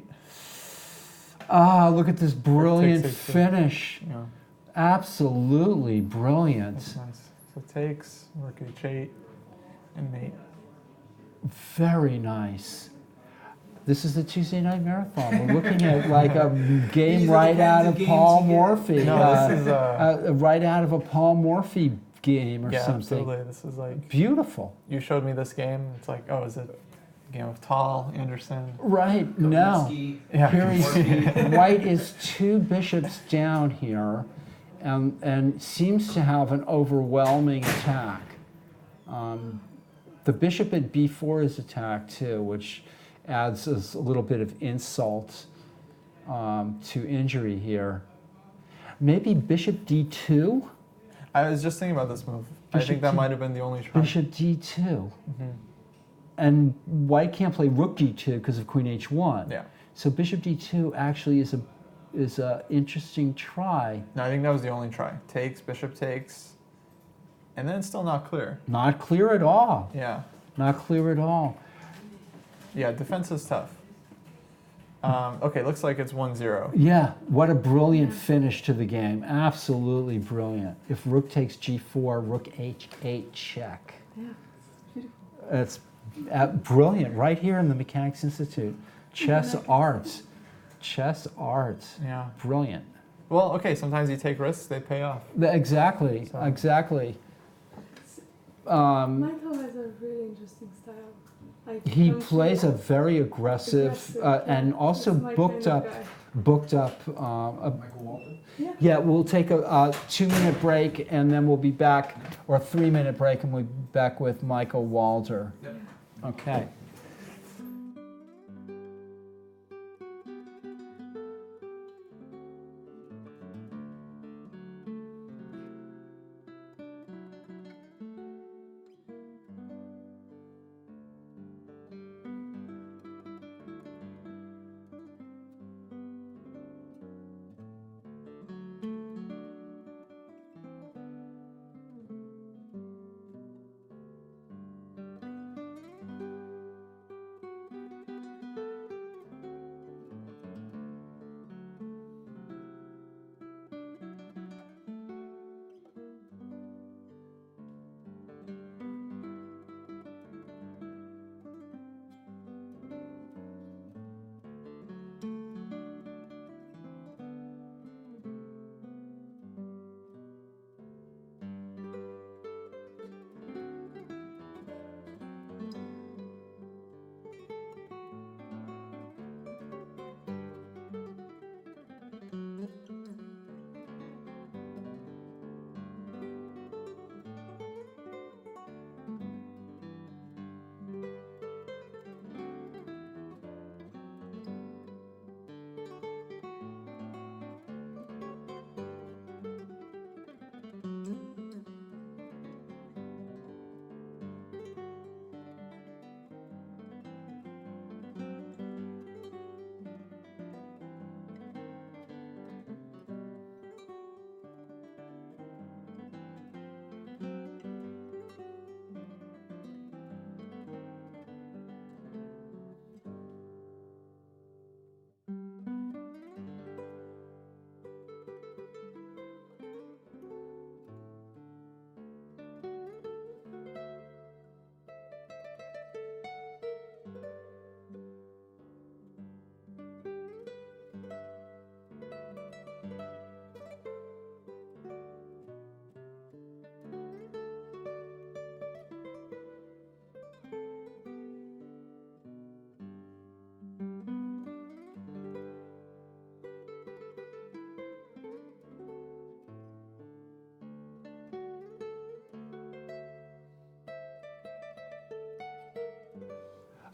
Ah, look at this brilliant takes, takes, finish. Yeah, Absolutely brilliant. that's nice. So takes, rook h8, and mate. Very nice. This is the Tuesday Night Marathon. We're looking at like a game These are the right kinds out of of games Paul you get. Morphy. No, this is right out of a Paul Morphy game or yeah, something. absolutely. This is like, Beautiful. you showed me this game. It's like, oh, is it a game of Tal, Anderson? Right, no. Kavutskiy. Yeah. Here he's, white is 2 bishops down here and seems to have an overwhelming attack. The bishop at b4 is attacked too, which adds a little bit of insult to injury here. Maybe bishop d2? I was just thinking about this move. I Bishop think that D- might have been the only try. Bishop d2. And white can't play rook d2 because of queen h1. Yeah. So bishop d2 actually is a interesting try. No, I think that was the only try. Takes, bishop takes, and then it's still not clear. Not clear at all. Yeah. Not clear at all. Yeah, defense is tough. Okay, looks like it's 1-0. Yeah, what a brilliant finish to the game. Absolutely brilliant. If rook takes g4, rook h8 check. Yeah, beautiful. It's brilliant right here in the Mechanics Institute. Chess arts. Chess arts. Yeah. Brilliant. Well, okay, sometimes you take risks, they pay off. Exactly, So- exactly. Michael has a really interesting style. Like, He I'm plays a sure- very aggressive, and yeah. also He's my booked kind of up, guy. booked up. Michael Walter. Yeah, we'll take a 2-minute break and then we'll be back, or a 3-minute break, and we'll be back with Michael Walter. Yep. Okay.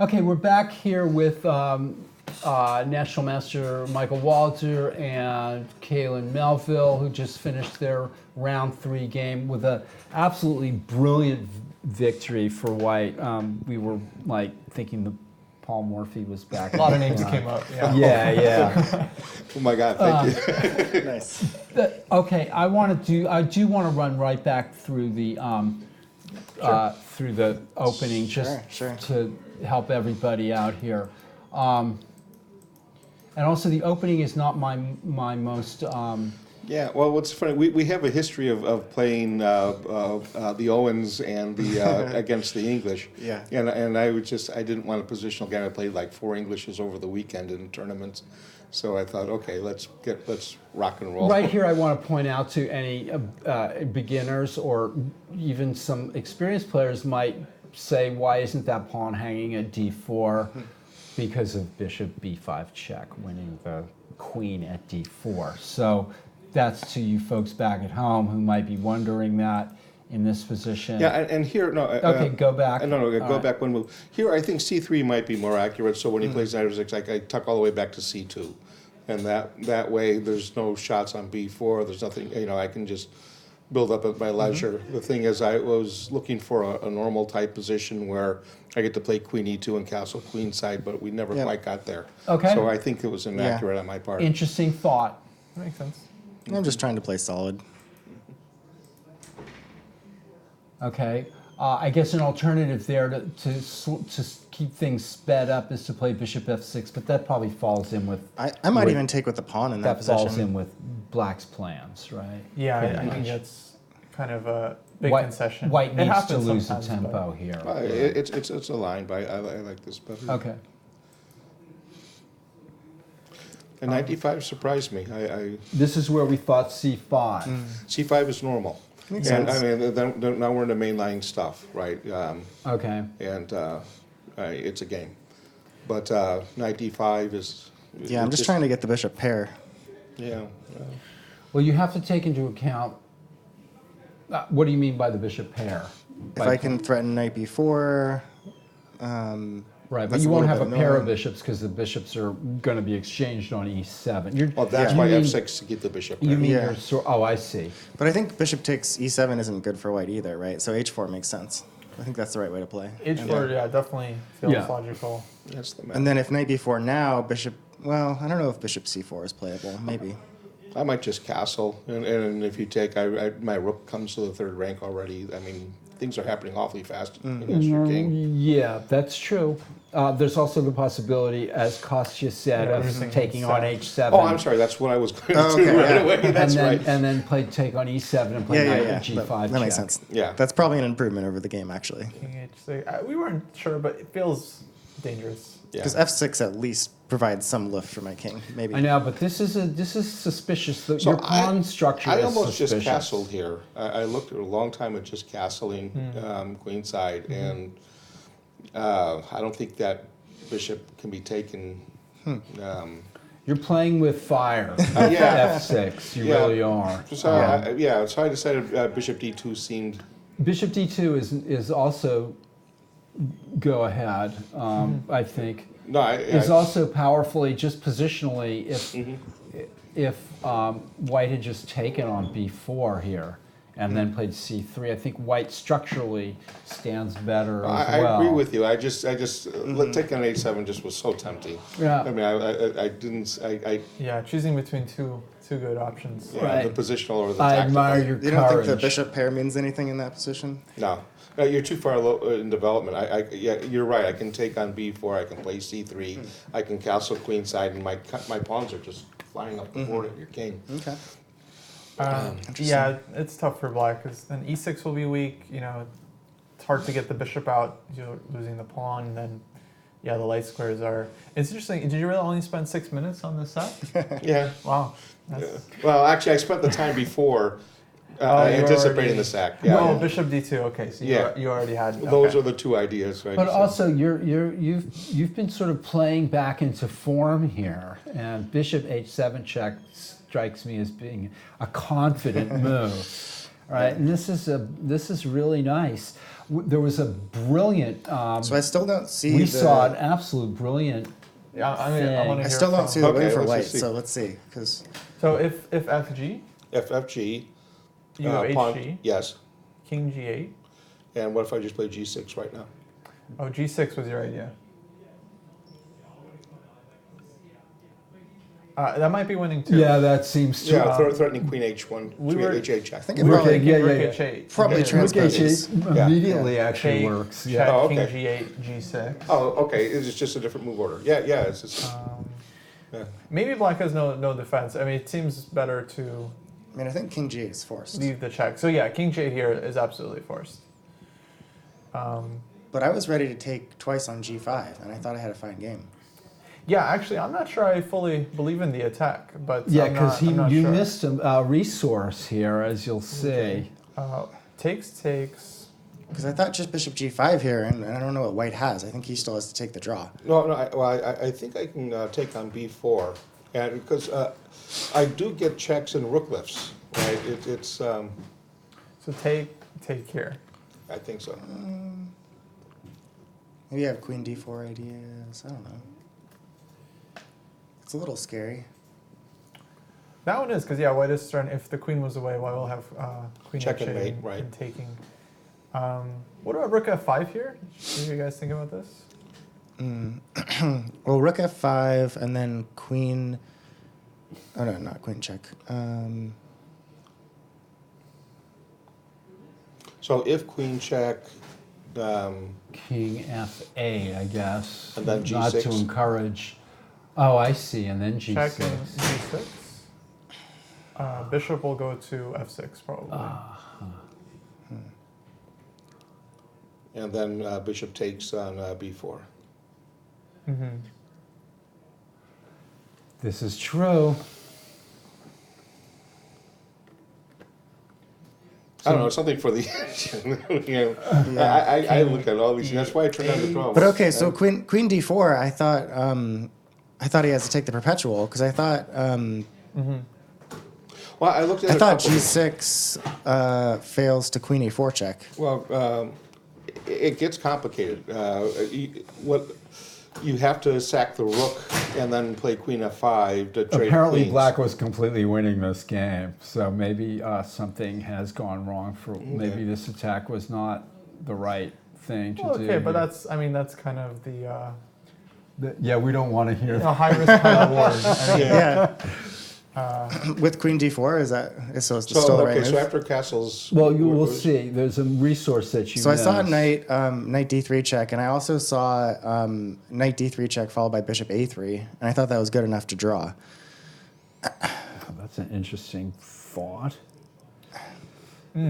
Okay, we're back here with National Master Michael Walter and Kaylin Melville, who just finished their round 3 game with a absolutely brilliant victory for White. We were like thinking the Paul Morphy was back. A lot of names came up. Yeah. Yeah. Oh my God! Thank you. Nice. Okay, I do want to run right back through the through the opening Sure. to help everybody out here. And also, the opening is not my most. Yeah, well, what's funny, we have a history of playing the Owens and the against the English. Yeah. And I didn't want a positional game. I played like 4 Englishes over the weekend in tournaments, so I thought, okay, let's rock and roll. Right here, I want to point out to any beginners or even some experienced players might say, why isn't that pawn hanging at d4? Because of bishop b5 check, winning the queen at d4. So that's to you folks back at home who might be wondering that in this position. Yeah, and here, no. Okay, go back. No, go All right. back one move. Here, I think c3 might be more accurate, so when he plays knight f6, I tuck all the way back to c2. And that way, there's no shots on b4, there's nothing, I can just build up at my leisure. The thing is, I was looking for a normal type position where I get to play queen e2 and castle queenside, but we never quite got there. Okay. So I think it was inaccurate on my part. Interesting thought. That makes sense. I'm just trying to play solid. Okay. I guess an alternative there to keep things sped up is to play bishop f6, but that probably falls in with I might even take with the pawn in that position. falls in with Black's plans, right? Yeah, Pretty I think much. that's kind of a big White, concession. White It needs to happens lose a sometimes, but- tempo here. It's a line, but I like this better. Okay. And 95 surprised me. This is where we thought c5. C5 is normal. Makes And sense. I mean, then now we're in the mainline stuff, right? Okay. And it's a game. But knight d5 is. Yeah, I'm just trying to get the bishop pair. Yeah. Well, you have to take into account. What do you mean by the bishop pair? If I can threaten knight b4, Right, but that's you a won't little have a bit pair of annoying. bishops because the bishops are going to be exchanged on e7. Well, that's you why mean- f6 to get the bishop. You there. mean Yeah. oh, I see. But I think bishop takes e7 isn't good for white either, right? So h4 makes sense. I think that's the right way to play. H4, yeah, definitely feels Yeah. logical. That's the man. And then if knight b4 now, bishop, well, I don't know if bishop c4 is playable. Maybe. I might just castle, and if you take, my rook comes to the 3rd rank already. I mean, things are happening awfully fast against your king. Yeah, that's true. There's also the possibility, as Kostya said, Yeah, of everything taking is on set. h7. Oh, I'm sorry. That's what I was going to Oh, do okay, right yeah. away. That's and then, right. And then take on e7 and play knight Yeah. g5 That makes check. sense. Yeah. That's probably an improvement over the game, actually. King H6. We weren't sure, but it feels dangerous. Yeah. Because f6 at least provides some lift for my king. Maybe. I know, but this is suspicious. So Your pawn structure I is almost suspicious. just castled here. I looked at a long time at just castling queenside, and I don't think that bishop can be taken. You're playing with fire. Yeah. f6. You Yeah. really are. So so I decided bishop d2 seemed. Bishop d2 is also go ahead. I think No, is also powerfully just positionally if White had just taken on b4 here and then played c3. I think White structurally stands better as I well. agree with you. I just taking on h7 just was so tempting. Yeah. I mean, I didn't. Yeah, choosing between two good options. Right. The positional or the I tactical. admire your You don't courage. think the bishop pair means anything in that position? No. You're too far in development. Yeah, you're right. I can take on b4. I can play c3. I can castle queenside, and my pawns are just flying up the board at your king. Okay. Yeah, it's tough for black because then e6 will be weak. It's hard to get the bishop out. You're losing the pawn, and then the light squares are. It's interesting. Did you really only spend 6 minutes on this set? Yeah. Wow. Yeah. Well, actually, I spent the time before you anticipating already- the sack. Yeah. Oh, bishop d2. Okay, so Yeah. you already had. Those okay. are the two ideas, right? But So- also, you've been sort of playing back into form here, and Bishop h7 check strikes me as being a confident move. right? And this is really nice. There was a brilliant. So I still don't see. We saw an absolute brilliant. Yeah, I mean, I want to I hear still don't from- see the win Okay, for let's white. just see. So let's see, because So if FG, FFG. you go pawn- HG, Yes. King G8. And what if I just play G6 right now? Oh, G6 was your idea. That might be winning too. Yeah, that seems to. Yeah, threatening Queen H1, we were- H8 check. I think it Rook probably, eight, yeah, Rook yeah. H8. probably Yeah. transposes. Yeah. immediately actually Take, works. check, Yeah. Oh, King okay. G8, G6. Oh, okay. It's just a different move order. Yeah, it's just, yeah. Maybe black has no defense. I mean, it seems better to I mean, I think King G is forced. leave the check. So yeah, King J here is absolutely forced. But I was ready to take twice on G5, and I thought I had a fine game. Yeah, actually, I'm not sure I fully believe in the attack, but Yeah, I'm because not you sure. missed a resource here, as you'll see. Takes. Because I thought just Bishop G5 here, and I don't know what white has. I think he still has to take the draw. No, I think I can take on B4, and because I do get checks and rook lifts, right? It's So take here. I think so. Maybe I have Queen D4 ideas. I don't know. It's a little scary. That one is because white is starting. If the queen was away, white will have queen Check H8 and mate, right. and taking. What about Rook F5 here? What do you guys think about this? Well, Rook F5, and then Queen... Oh, no, not Queen check. So if Queen check, King F8, I guess. And then Not to G6. encourage. Oh, I see. And then G6. Check and G6. Bishop will go to F6 probably. and then bishop takes on B4. This is true. I don't know, something for the, you know, I look at all these things. That's why I turned on the draw. But okay, so Queen D4, I thought he has to take the perpetual, because I thought... Well, I looked at I a thought couple- G6 fails to Queen E4 check. Well, it gets complicated. You have to sack the rook and then play Queen F5 to trade Apparently, queens. black was completely winning this game, so maybe something has gone wrong. Maybe this attack was not the right thing to do. Okay, but that's kind of the Yeah, we don't want to hear that. high risk, high reward. I mean, Yeah. With Queen D4, it's still the right So move? after castles... Well, you will see. There's a resource that you So I saw missed. knight D3 check, and I also saw knight D3 check followed by bishop A3, and I thought that was good enough to draw. That's an interesting thought.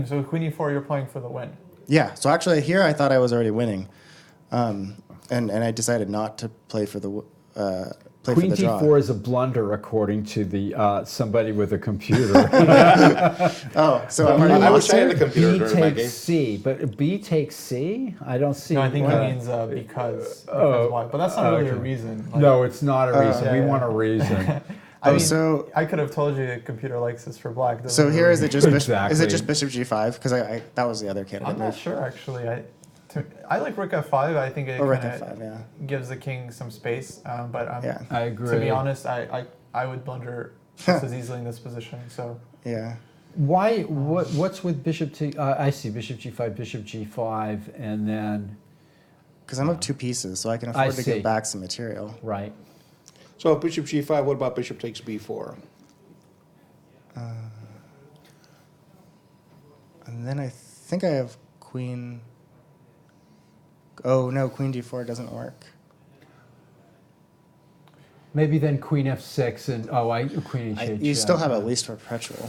So Queen E4, you're playing for the win. Yeah, so actually here I thought I was already winning, and I decided not to play for the Queen for the draw. D4 is a blunder, according to the somebody with a computer. Oh, so I'm already I lost wish I had here? a computer B during my takes game. C, but B takes C? I don't see. No, I think why. he means because why. But that's not really a okay. reason. Like, No, it's not a reason. yeah, we yeah. want a reason. I mean, so- I could have told you the computer likes this for black. Doesn't So here really- is it just is Exactly. it just bishop G5? Because I that was the other candidate I'm not move. sure actually. I like Rook F5. I think it Or Rook kinda F5, yeah. gives the king some space. But Yeah. I agree. to be honest, I would blunder just as easily in this position. So Yeah. Why? What's with bishop T? I see bishop G5, bishop G5, and then Because I'm up 2 pieces, so I can I afford to see. get back some material. right. So if bishop G5, what about bishop takes B4? And then I think I have queen... Oh, no, queen D4 doesn't work. Maybe then Queen F6 and Queen H8. You still have at least perpetual.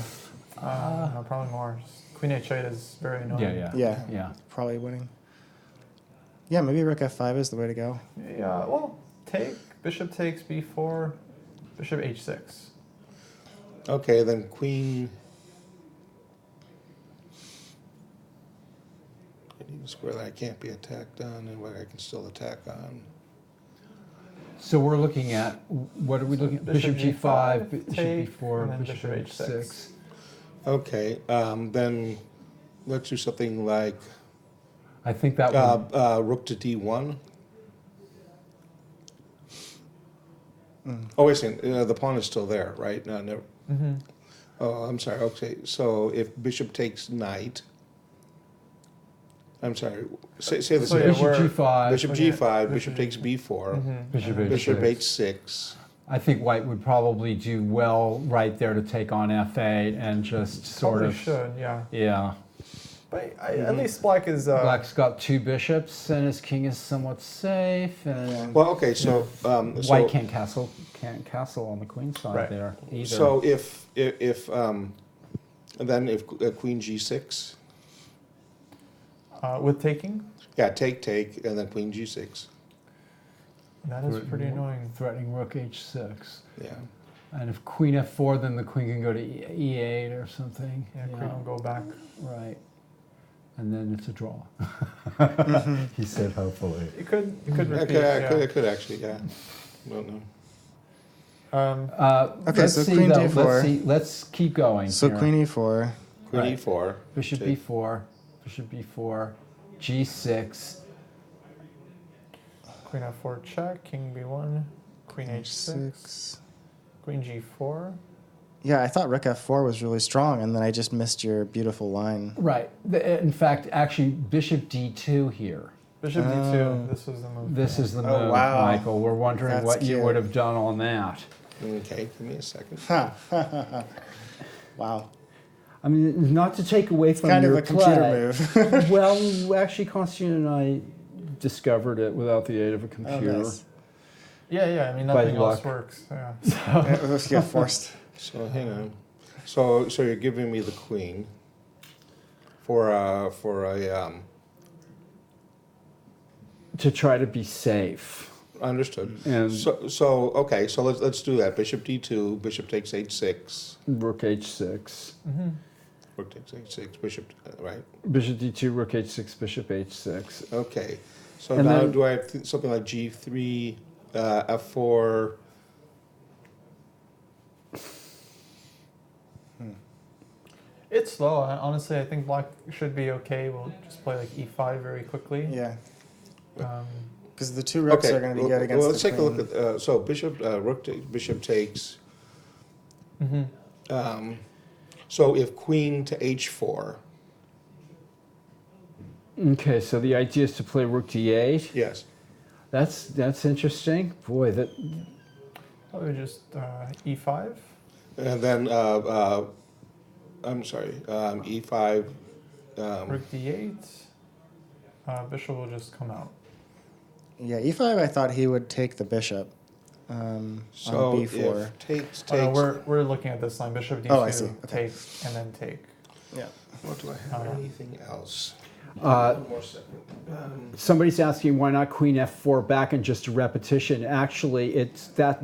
no, probably more. Queen H8 is very annoying. Yeah. Probably winning. Yeah, maybe Rook F5 is the way to go. Yeah. Well, bishop takes B4, bishop H6. Okay, then queen... I need a square that I can't be attacked on and what I can still attack on. So we're looking at, what are we looking at? Bishop G5, bishop take, B4, and then bishop bishop H6. Okay, then let's do something like I think that would. rook to d1. Oh, wait a second. The pawn is still there, right? No, no. Oh, I'm sorry. Okay, so if bishop takes knight. I'm sorry. Say the So same. yeah, Bishop we're- G5. Bishop g5. Bishop takes b4. Bishop H6. Bishop h6. I think White would probably do well right there to take on f8 and just sort Probably of. should, yeah. Yeah. But at least black is. Black's got 2 bishops and his king is somewhat safe. And Well, okay, so White can't castle on the queen side Right. there either. So if then if queen g6. with taking, Yeah, take, and then queen g6. that is pretty annoying. Threatening rook h6. Yeah. And if queen f4, then the queen can go to e8 or something. Yeah, you queen know. will go back. Right. And then it's a draw. He said hopefully. It could repeat. It could actually, yeah. Don't know. Okay, let's so see, queen though. d4. Let's keep going. So here. queen e4. Queen Right. e4. Bishop Take. b4. Bishop b4. G6. Queen f4 check, king b1, queen h6, queen g4. Yeah, I thought rook f4 was really strong, and then I just missed your beautiful line. Right. In fact, actually, bishop d2 here. Bishop d2, this was the move. This is the move, Oh, wow. Michael. We're wondering That's what you cute. would have done on that. Okay, give me a second. Wow. I mean, not to take away from Kind your of a computer play. move. Well, actually, Konstantin and I discovered it without the aid of a Oh, computer. nice. Yeah, I mean, By nothing else luck. works. Yeah. It was get forced. So hang on. So you're giving me the queen for a To try to be safe. understood. And So okay, so let's do that. Bishop d2, bishop takes h6. rook h6. Rook takes h6, bishop right. Bishop d2, rook h6, bishop h6. Okay. So And now then- do I have something like g3, f4? It's slow. Honestly, I think black should be okay. We'll just play like e5 very quickly. Yeah, Um, because the two rooks Okay, are going to be well, good against let's the take a queen. look at so bishop bishop takes. mhm. So if queen to h4, Okay, so the idea is to play rook d8. yes. That's interesting. Boy, that Probably just e5. And then, I'm sorry, e5. Rook d8. Bishop will just come out. Yeah, e5. I thought he would take the bishop So on b4. if takes, Oh, no, we're looking at this line. Bishop d2, Oh, I see. Okay. take, and then take. Yeah. what do I have? Anything else? uh, One more second. somebody's asking why not queen f4 back in just a repetition. Actually, it's that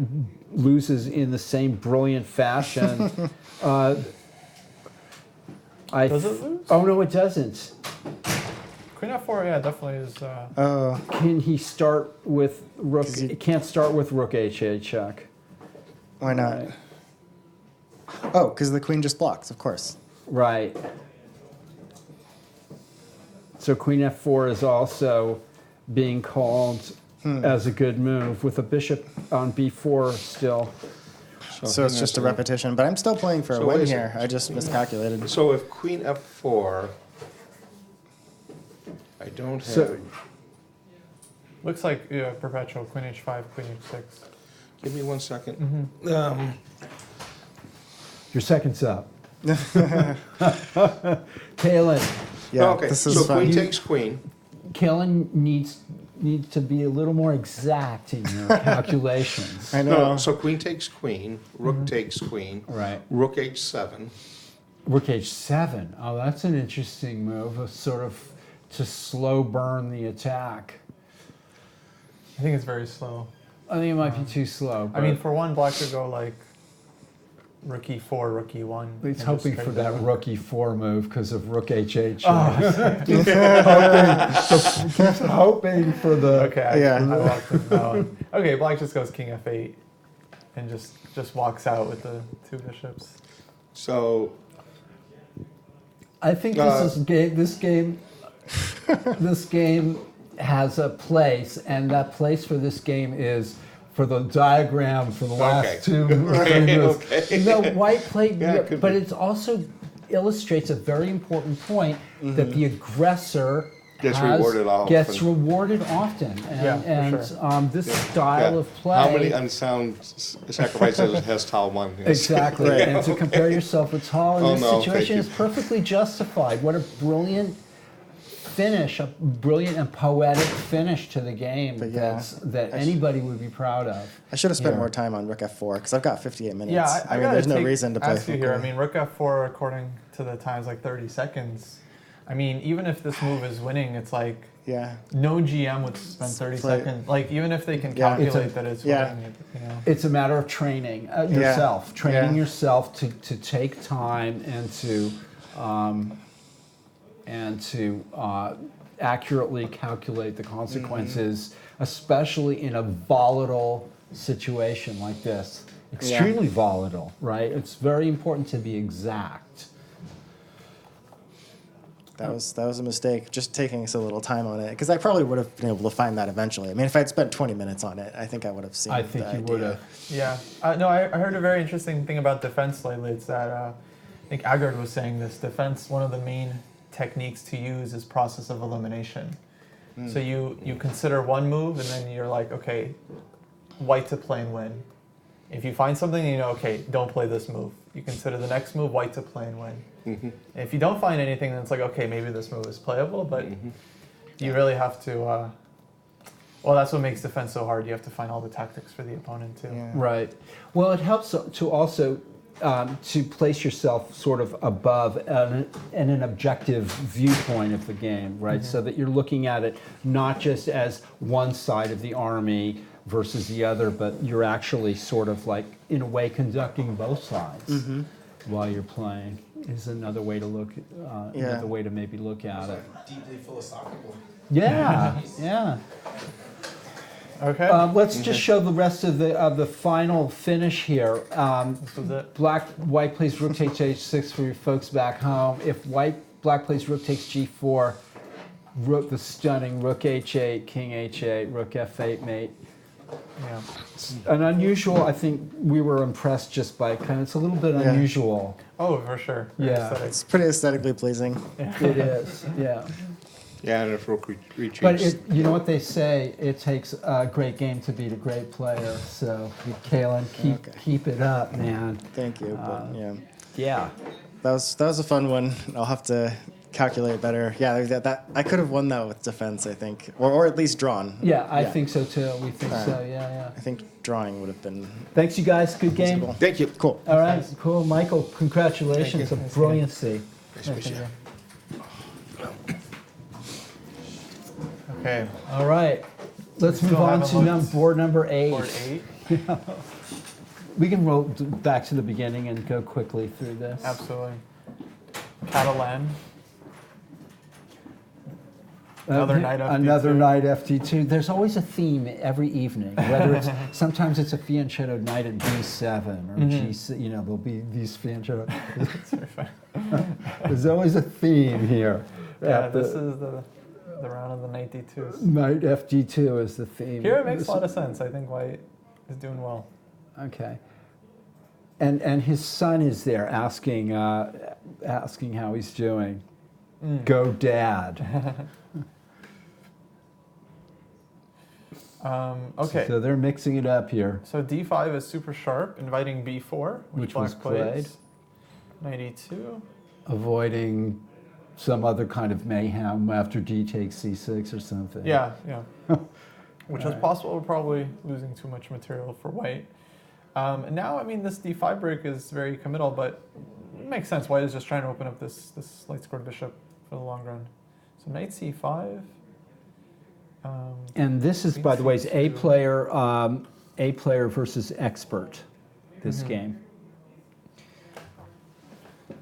loses in the same brilliant fashion. Does it lose? Oh no, it doesn't. Queen f4, yeah, definitely is. Oh, Can he start with rook? 'Cause you- It can't start with rook h8 check. why not? Right. Oh, because the queen just blocks, of course. Right. So queen f4 is also being called as a good move with a bishop on b4 still. So it's just a repetition, but I'm still playing for a So win wait a here. second. I just miscalculated. So if queen f4, I don't have. So- Looks like perpetual. Queen h5, queen h6. Give me 1 second. Your second's up. Kalen. Yeah, okay, this so is fun. queen takes queen. Kalen needs to be a little more exact in your calculations. I know. No, so queen takes queen. Rook takes queen. Right. Rook h7. Rook h7. Oh, that's an interesting move, a sort of to slow burn the attack. I think it's very slow. I think it might be too slow. I mean, but for one, black could go like rook e4, rook e1. he's and hoping just for trade that rook e4 move because of rook h8. Oh, He's hoping for the. okay, I Yeah. walked in that one. Okay, black just goes king f8 and just walks out with the two bishops. So I think this game has a place, and that place for this game is for the diagram for the last two. Okay. The white played, Yeah, it could but be. it also illustrates a very important point that the aggressor Gets rewarded often. Gets rewarded often, and, Yeah, for and sure. this style Yeah. of play. How many unsound sacrifices has Tal won? Yes. Exactly, and to compare yourself with Hall in Oh, this no, situation thank is you. perfectly justified. What a brilliant finish, a brilliant and poetic finish to the game But yeah, that anybody would be proud of. I should have spent Yeah. more time on Rook F4 because I've got 58 minutes. Yeah, I mean, gotta there's no take- reason to play ask you here. I Foucault. mean, Rook F4, according to the times, like 30 seconds. I mean, even if this move is winning, it's like Yeah. no GM would spend 30 Play- seconds. Like even if they can Yeah. calculate that it's yeah. winning, you know. It's a matter of training yourself, training yourself to take time and to accurately calculate the consequences, especially in a volatile situation like this. Extremely volatile, right? It's very important to be exact. That was a mistake, just taking so little time on it. Because I probably would have been able to find that eventually. I mean, if I'd spent 20 minutes on it, I think I would have seen I think the you idea. would have. Yeah. No, I heard a very interesting thing about defense lately. It's that I think Agard was saying this. Defense, one of the main techniques to use is process of elimination. So you consider one move and then you're like, okay, white to play and win. If you find something, you know, okay, don't play this move. You consider the next move, white to play and win. If you don't find anything, then it's like, okay, maybe this move is playable, but you really have to. Well, that's what makes defense so hard. You have to find all the tactics for the opponent too. Yeah. Right. Well, it helps to also to place yourself sort of above in an objective viewpoint of the game, right? So that you're looking at it not just as one side of the army versus the other, but you're actually sort of like, in a way, conducting both sides while you're playing. Is another way to look, another way to maybe look at it. Deeply philosophical. Yeah, yeah. Okay. Let's just show the rest of the final finish here. This was it. White plays rook takes h6 for your folks back home. If black plays rook takes g4, the stunning rook h8, king h8, rook f8 mate. Yeah. An unusual, I think we were impressed just by it's a little bit Yeah. unusual. Oh, for sure. Very Yeah. aesthetic. It's pretty aesthetically pleasing. It is, yeah. Yeah, and if Rook retreats. But you know what they say, it takes a great game to beat a great player. So, Kalen, keep it up, man. Thank you. But, Yeah. that was a fun one. I'll have to calculate better. Yeah, that I could have won that with defense, I think, or at least drawn. Yeah, I think so too. We think All right. so, yeah. I think drawing would have been Thanks, you guys. Good game. feasible. Thank you. Cool. All right, cool. Michael, congratulations. A brilliancy. Okay. All right. Let's We move still on haven't to looked. board number 8. Board 8. We can roll back to the beginning and go quickly through this. Absolutely. Catalan. Another night FD2. Another night FD2. There's always a theme every evening. Whether it's sometimes it's a fianchetto night at B7 or G6. You know, there'll be these fianchetto. There's always a theme here. Yeah, this is the round of the night D2s. Night FD2 is the theme. Here it makes a lot of sense. I think White is doing well. Okay. And his son is there asking how he's doing. Go, Dad. Okay. So they're mixing it up here. So D5 is super sharp, inviting B4, which was black plays. played. 92. Avoiding some other kind of mayhem after D takes C6 or something. Yeah. Which is possible. We're probably losing too much material for White. And now, I mean, this D5 break is very committal, but it makes sense. White is just trying to open up this light scored bishop for the long run. So knight C5. And this is, by the way, is A player versus expert. This game.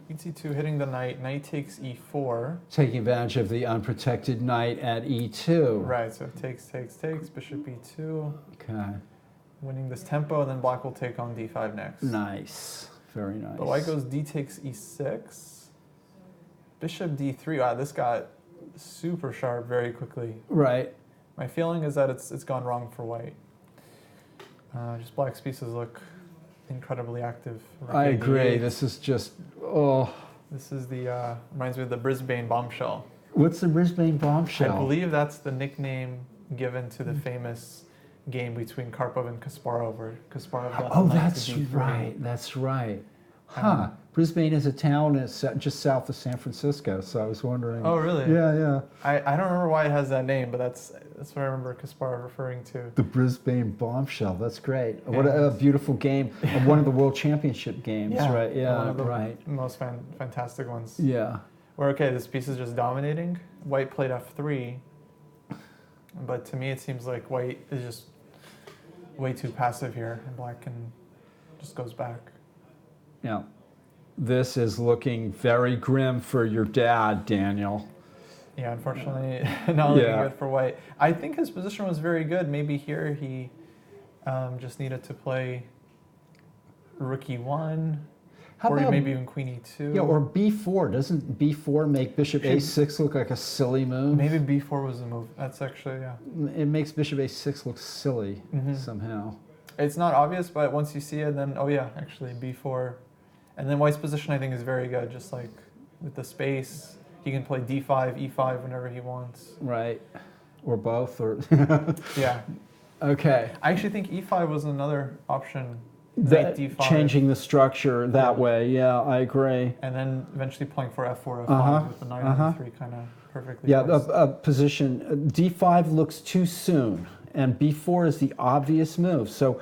Queen C2 hitting the knight. Knight takes E4. Taking advantage of the unprotected knight at E2. Right. So takes. Bishop E2. Okay. Winning this tempo, and then black will take on D5 next. Nice. Very nice. But White goes D takes E6. Bishop d3. Wow, this got super sharp very quickly. Right. My feeling is that it's gone wrong for white. Just black's pieces look incredibly active. I agree. This is just, oh. This is the, reminds me of the Brisbane bombshell. What's the Brisbane bombshell? I believe that's the nickname given to the famous game between Karpov and Kasparov, where Kasparov got the Oh, knight to that's d3. right. That's right. Huh. Brisbane is a town just south of San Francisco, so I was wondering. Oh, really? Yeah. I don't remember why it has that name, but that's what I remember Kasparov referring to. The Brisbane bombshell. That's great. What a beautiful game. One of the World Championship games, right? Yeah, one of the right. most fantastic ones. Yeah. Where, okay, this piece is just dominating. White played f3, but to me it seems like white is just way too passive here, and black just goes back. Yeah. This is looking very grim for your dad, Daniel. Yeah, unfortunately, not looking good for white. I think his position was very good. Maybe here he just needed to play rook e1, or maybe even queen e2. Yeah, or b4. Doesn't b4 make bishop a6 look like a silly move? Maybe b4 was the move. That's actually, yeah. It makes bishop a6 look silly somehow. It's not obvious, but once you see it, then, oh yeah, actually b4. And then white's position, I think, is very good, just like with the space. He can play d5, e5 whenever he wants. Right. Or both, or... Yeah. Okay. I actually think e5 was another option. Knight d5. Changing the structure that way, yeah, I agree. And then eventually playing for f4, f5 with the knight on e3 kind of perfectly placed. A position, d5 looks too soon, and b4 is the obvious move. So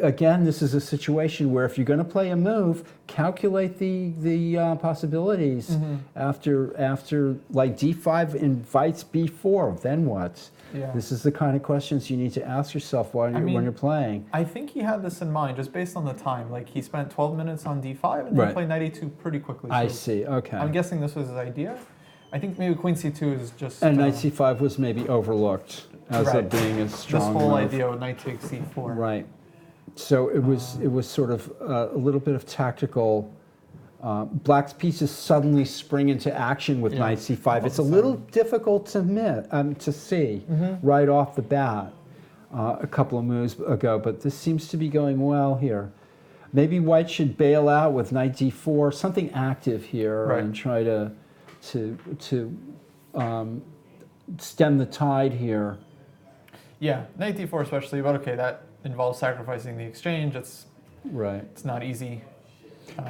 again, this is a situation where if you're going to play a move, calculate the possibilities. After like d5 invites b4, then what? Yeah. This is the kind of questions you need to ask yourself when you're playing. I think he had this in mind just based on the time. Like he spent 12 minutes on d5 and then played knight e2 pretty quickly. I So see. Okay. I'm guessing this was his idea. I think maybe queen c2 is just... And knight c5 was maybe overlooked as it being a strong This whole move. idea with knight takes c4. Right. So it was sort of a little bit of tactical. Black's pieces suddenly spring into action with knight c5. It's a little difficult to see right off the bat a couple of moves ago, but this seems to be going well here. Maybe white should bail out with knight d4, something active here, and try to stem the tide here. Yeah, knight d4 especially, but okay, that involves sacrificing the exchange. It's not easy.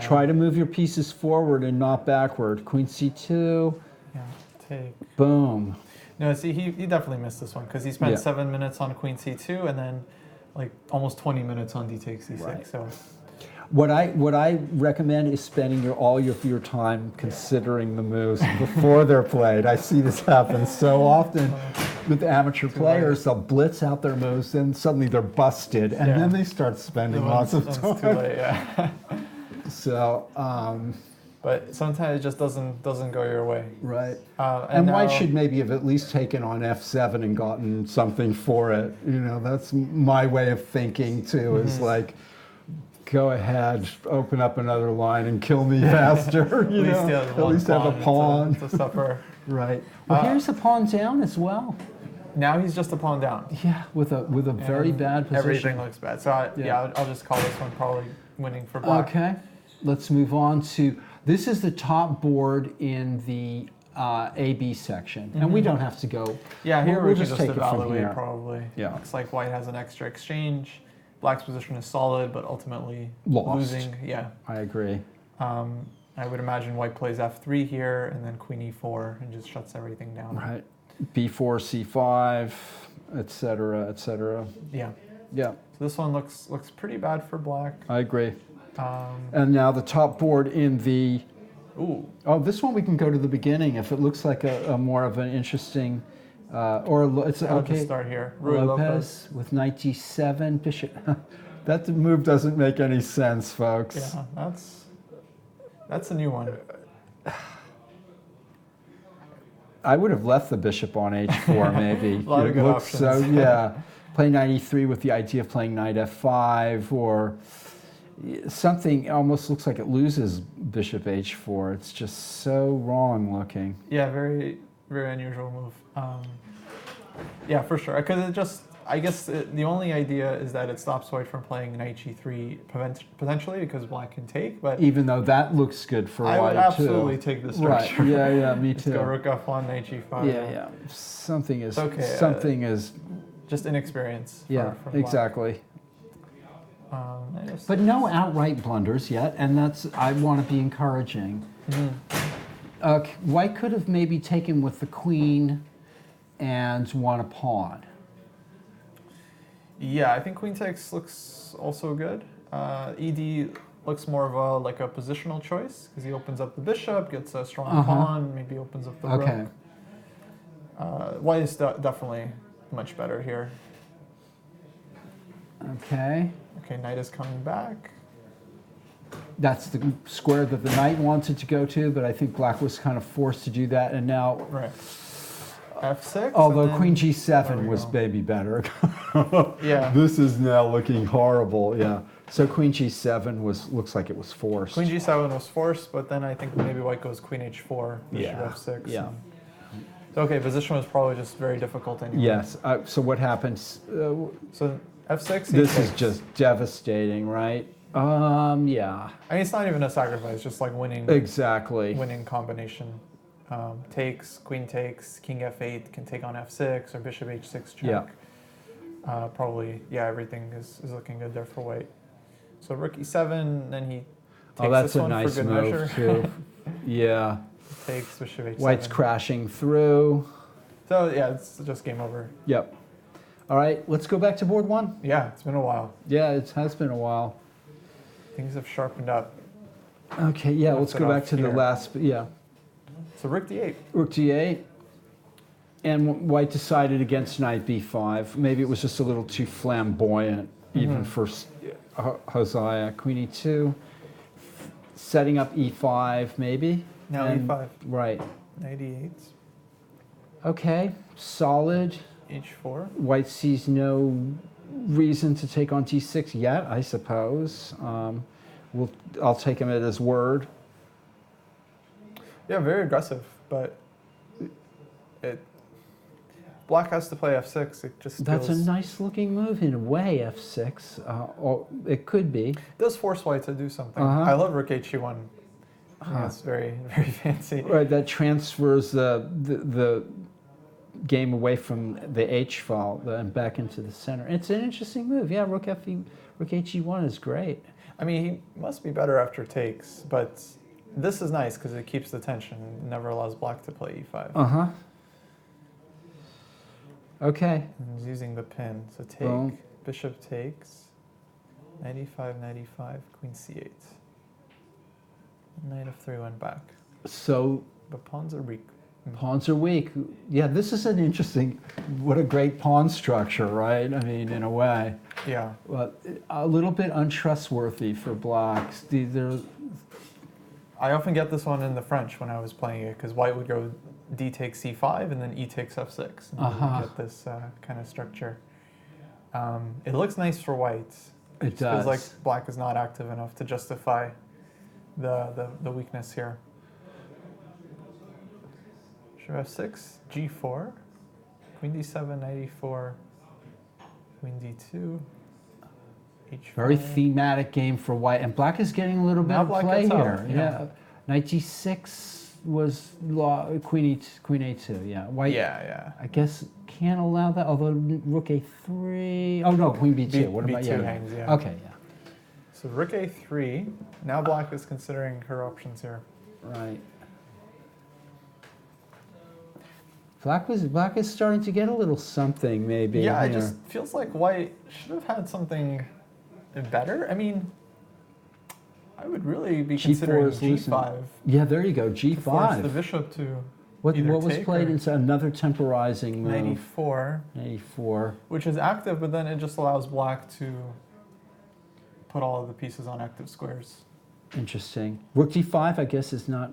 Try to move your pieces forward and not backward. Queen c2. Yeah, take. Boom. No, see, he definitely missed this one because he spent 7 minutes on queen c2 and then like almost 20 minutes on d takes c6. So what I recommend is spending all of your time considering the moves before they're played. I see this happen so often with amateur players. They'll blitz out their moves, and suddenly they're busted, and then they start spending lots of time. Too late, yeah. So, but sometimes it just doesn't go your way. Right. And white should maybe have at least taken on f7 and gotten something for it. You know, that's my way of thinking too. Is like, go ahead, open up another line and kill me faster. At least have a pawn. To suffer. Right. Well, here's a pawn down as well. Now he's just a pawn down. Yeah, with a very bad position. Everything looks bad. So I'll just call this one probably winning for black. Okay. Let's move on to, this is the top board in the AB section. And we don't have to go. Yeah, here we'll we can just take it from evaluate here. probably. Yeah. Looks like white has an extra exchange. Black's position is solid, but ultimately Lost. losing. Yeah. I agree. I would imagine white plays f3 here and then queen e4 and just shuts everything down. Right. b4, c5, etc., etc. Yeah. Yeah. So this one looks pretty bad for black. I agree. And now the top board in the... Ooh. Oh, this one we can go to the beginning if it looks like a more of an interesting... it's I'll okay. just start here. Rui Lopez with knight g7, bishop. That move doesn't make any sense, folks. Yeah, that's a new one. I would have left the bishop on h4 maybe. A lot of good options. So yeah, play knight e3 with the idea of playing knight f5, or something almost looks like it loses bishop h4. It's just so wrong looking. Yeah, very, very unusual move. Yeah, for sure. Because I guess the only idea is that it stops white from playing knight g3 potentially because black can take. But Even though that looks good for I white would absolutely too. take the structure. Right. Yeah, me Let's too. go rook f1, knight g5. Yeah. Something is. Okay, Something is. Just inexperience. Yeah. For black. Exactly. Knight f6. But no outright blunders yet, and I want to be encouraging. White could have maybe taken with the queen and won a pawn. Yeah, I think queen takes looks also good. ED looks more of a positional choice because he opens up the bishop, gets a strong pawn, maybe opens up the Okay. rook. White is definitely much better here. Okay. Okay, knight is coming back. That's the square that the knight wanted to go to, but I think black was kind of forced to do that, and now. Right. f6. Although and then- queen there g7 we was go. maybe better. Yeah. This is now looking horrible. Yeah. So queen g7 looks like it was forced. Queen g7 was forced, but then I think maybe white goes queen h4, bishop Yeah, f6. yeah. So, okay, position was probably just very difficult anyway. Yes. So what happens? So f6. he This is takes. just devastating, right? Yeah. I mean, it's not even a sacrifice, just like winning. Exactly. Winning combination. Takes, queen takes, king f8 can take on f6 or bishop h6 check. Yeah. Probably, yeah, everything is looking good there for white. So rook e7, then he takes Oh, that's this a one nice for good move measure. too. Yeah. Takes bishop h7. White's crashing through. So yeah, it's just game over. Yep. All right, let's go back to board one. Yeah, it's been a while. Yeah, it has been a while. Things have sharpened up. Okay, yeah, What's let's it go back off to the here? last, yeah. So rook d8. Rook d8. And white decided against knight b5. Maybe it was just a little too flamboyant, even for Hosea. Queen e2. Setting up e5, maybe. Now And- e5. Right. Knight e8. Okay, solid. h4. White sees no reason to take on t6 yet, I suppose. I'll take him at his word. Yeah, very aggressive, but black has to play f6. It just That's a feels, nice looking move in a way, f6. Or it could be. does force white to do something. Uh-huh. I love rook h1. Yeah, it's very, very fancy. Right, that transfers the game away from the h file and back into the center. It's an interesting move. Yeah, rook he1 is great. I mean, he must be better after takes, but this is nice because it keeps the tension and never allows black to play e5. Uh-huh. Okay. And he's using the pin. So take, Boom. bishop takes, knight e5, knight e5, queen c8. Knight f3 went back. So But pawns are weak. pawns are weak. Yeah, this is an interesting, what a great pawn structure, right? I mean, in a way. Yeah. Well, a little bit untrustworthy for blacks. I often get this one in the French when I was playing it because white would go d takes c5 and then e takes f6. And you get this kind of structure. It looks nice for white. It Feels does. like black is not active enough to justify the weakness here. Bishop f6, g4, queen d7, knight e4, queen d2, h5. Very thematic game for white, and black is getting a little bit Now of black play gets out, here. yeah. Yeah, knight g6 was queen a2. Yeah, white. Yeah. I guess can't allow that. Although rook a3. Oh no, queen b2. What about b2 hangs, yeah. Okay, yeah. So rook a3. Now black is considering her options here. Right. Black is starting to get a little something maybe. Yeah, it here. just feels like white should have had something better. I mean, I would really be G4 considering is loosened. g5. Yeah, there you go. Force the G5. bishop to What either was take played? or It's another temporizing move. 94, 94. which is active, but then it just allows black to put all of the pieces on active squares. Interesting. Rook d5, I guess, is not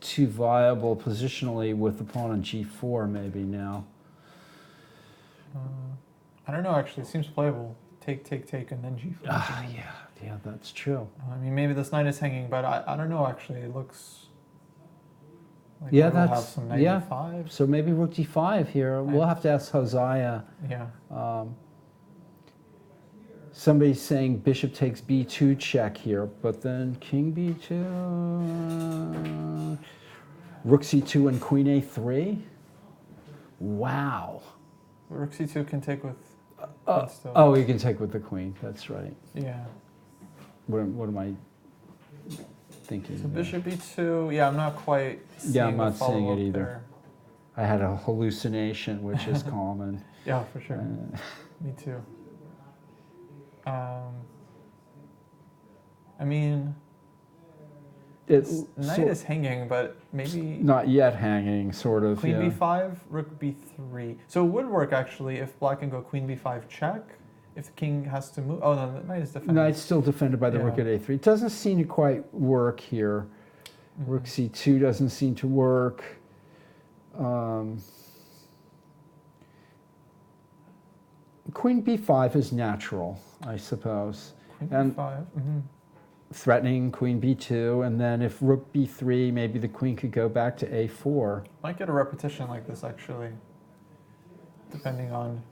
too viable positionally with the pawn on g4 maybe now. I don't know, actually. It seems playable. Take, and then g5. Yeah. Yeah, that's true. I mean, maybe this knight is hanging, but I don't know. Actually, it looks like Yeah, we will have that's some knight yeah. e5. So maybe rook d5 here. We'll have to ask Hosea. Yeah. Somebody's saying bishop takes b2 check here, but then king b2, rook c2 and queen a3. Wow. Rook c2 can take with. Still. Oh, you can take with the queen. That's right. Yeah. What am I thinking? So there? bishop e2. Yeah, I'm not quite. Yeah, I'm seeing the not seeing it follow-up either. there. I had a hallucination, which is common. Yeah, for sure. Me too. I mean, knight is hanging, but maybe not yet hanging, sort of. queen yeah. b5, rook b3. So it would work actually if black can go queen b5 check. If the king has to move. Oh no, the knight is defended. Knight's still defended by the rook at a3. It doesn't seem to quite work here. Rook c2 doesn't seem to work. Queen b5 is natural, I suppose. Queen And b5. threatening queen b2, and then if rook b3, maybe the queen could go back to a4. Might get a repetition like this actually, depending on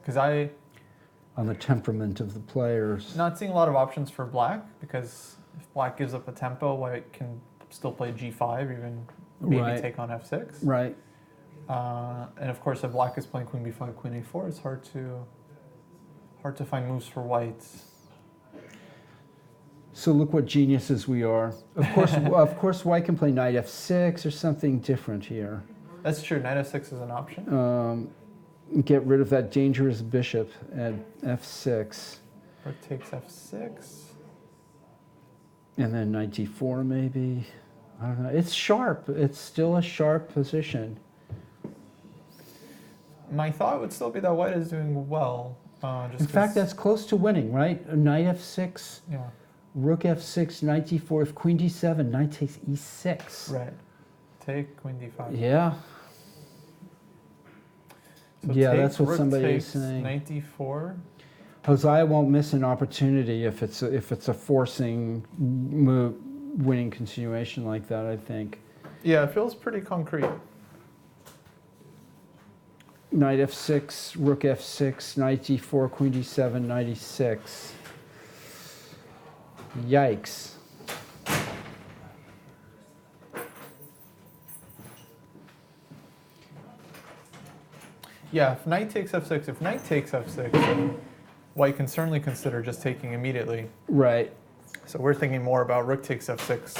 On the temperament of the players. not seeing a lot of options for black, because if black gives up a tempo, white can still play g5, even maybe Right. take on f6. Right. And of course, if black is playing queen b5, queen a4, it's hard to find moves for white. So look what geniuses we are. Of course, white can play knight f6 or something different here. That's true. Knight f6 is an option. Get rid of that dangerous bishop at f6. Rook takes f6. And then knight d4 maybe. I don't know. It's sharp. It's still a sharp position. My thought would still be that white is doing well. In fact, that's close to winning, right? Knight f6, yeah. rook f6, knight d4. If queen d7, knight takes e6. Right. Take queen d5. Yeah. So Yeah, take, that's what rook somebody is takes saying. Knight d4. Hosea won't miss an opportunity if it's a forcing move, winning continuation like that, I think. Yeah, it feels pretty concrete. Knight f6, rook f6, knight d4, queen d7, knight e6. Yikes. Yeah, if knight takes f6, if knight takes f6, white can certainly consider just taking immediately. Right. So we're thinking more about rook takes f6.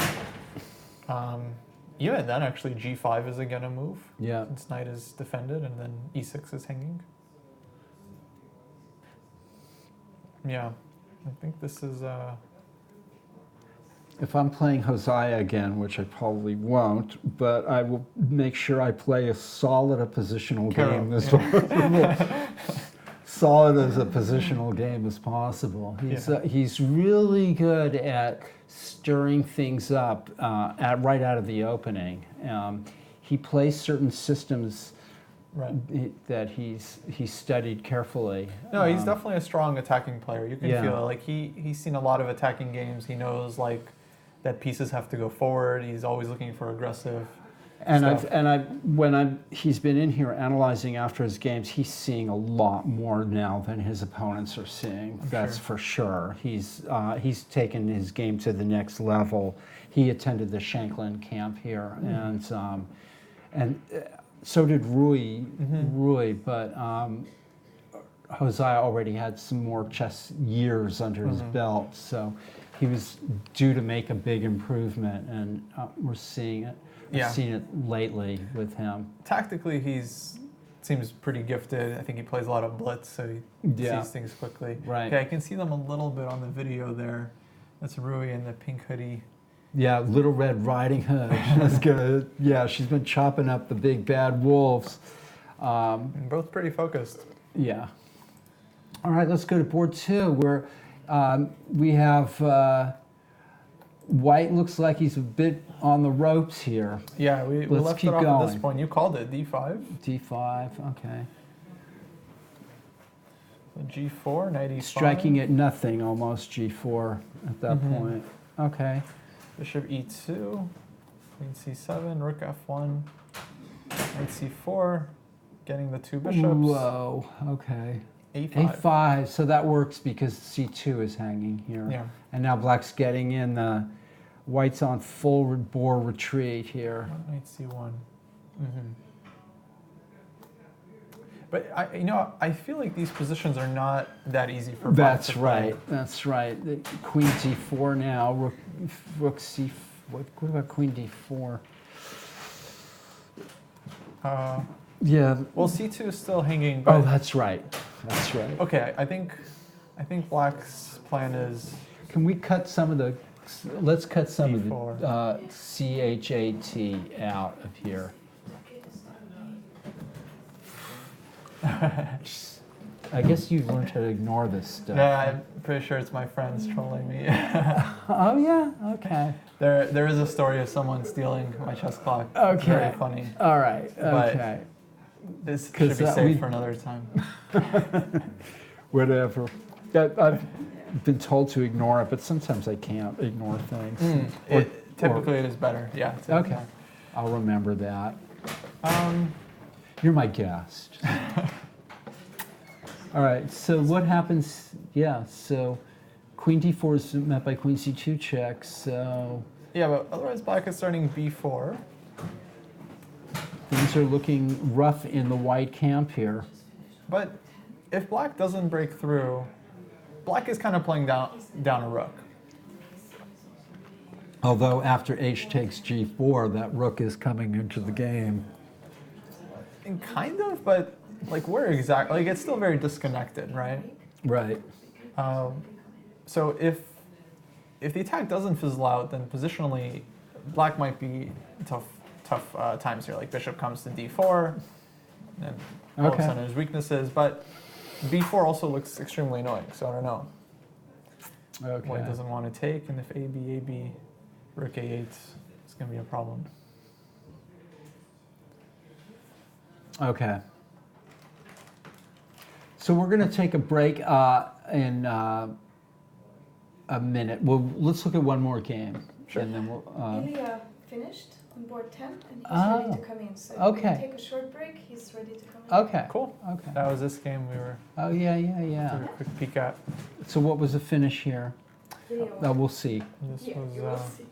Even then, actually, g5 is again a move. Yeah. Since knight is defended and then e6 is hanging. Yeah, I think this is... If I'm playing Hosea again, which I probably won't, but I will make sure I play as solid a positional game as solid as a positional game as possible. He's really good at stirring things up right out of the opening. He plays certain systems that he's studied carefully. No, he's definitely a strong attacking player. You can Yeah. feel it. Like he's seen a lot of attacking games. He knows like that pieces have to go forward. He's always looking for aggressive stuff. He's been in here analyzing after his games, he's seeing a lot more now than his opponents are seeing. That's for sure. He's taken his game to the next level. He attended the Shanklin camp here, and so did Rui, but Hosea already had some more chess years under his belt, so he was due to make a big improvement, and we're seeing it. I've seen it lately with him. Tactically, seems pretty gifted. I think he plays a lot of blitz, so he sees things quickly. Right. Okay, I can see them a little bit on the video there. That's Rui in the pink hoodie. Yeah, Little Red Riding Hood. That's good. Yeah, she's been chopping up the big bad wolves. And both pretty focused. Yeah. All right, let's go to board 2, where we have white looks like he's a bit on the ropes here. Yeah, we left it off at this point. You called it d5. D5, okay. G4, knight e5. Striking at nothing, almost G4 at that point. Okay. Bishop E2, Queen C7, Rook F1, Knight C4, getting the two bishops. Whoa, okay. A5. A5, so that works because C2 is hanging here. Yeah. And now black's getting in the, white's on full bore retreat here. Knight C1. But I feel like these positions are not that easy for black That's to play. right, that's right. The Queen D4 now, Rook C, what about Queen D4? Yeah. Well, C2 is still hanging. Oh, But that's right. That's right. okay, I think black's plan is Can we cut some of the? Let's cut some of D4. the CHAT out of here. I guess you've learned how to ignore this stuff. yeah, I'm pretty sure it's my friends trolling me. Oh yeah. Okay. There is a story of someone stealing my chess clock. Okay. Very funny. All right. But- Okay. This 'Cause should be that saved we- for another time. Whatever. I've been told to ignore it, but sometimes I can't ignore things. Typically, it is better. Yeah. to Okay. ignore. I'll remember that. Um, You're my guest. All right, so what happens? Yeah, so Queen D4 is met by Queen C2 check, so yeah, but otherwise, black is starting B4. things are looking rough in the white camp here. But if black doesn't break through, black is kind of playing down a rook. Although after H takes G4, that rook is coming into the game. And kind of, but like where exactly? Like it's still very disconnected, right? Right. So if the attack doesn't fizzle out, then positionally, black might be tough times here. Like bishop comes to D4, and all of a Okay. sudden there's weaknesses. But B4 also looks extremely annoying. So I don't know. White Okay. doesn't want to take, and if AB, Rook A8, it's going to be a problem. Okay. So we're going to take a break in a minute. Well, let's look at one more game. Sure. And then we'll. Ilya finished on board 10 and he's Oh, ready to come in. So okay. we take a short break, he's ready to come in. Okay. Cool. Okay. That was this game we were Oh yeah, yeah, took yeah. a quick peek at. So what was the finish here? Ilya We'll see. This yeah, was you will see.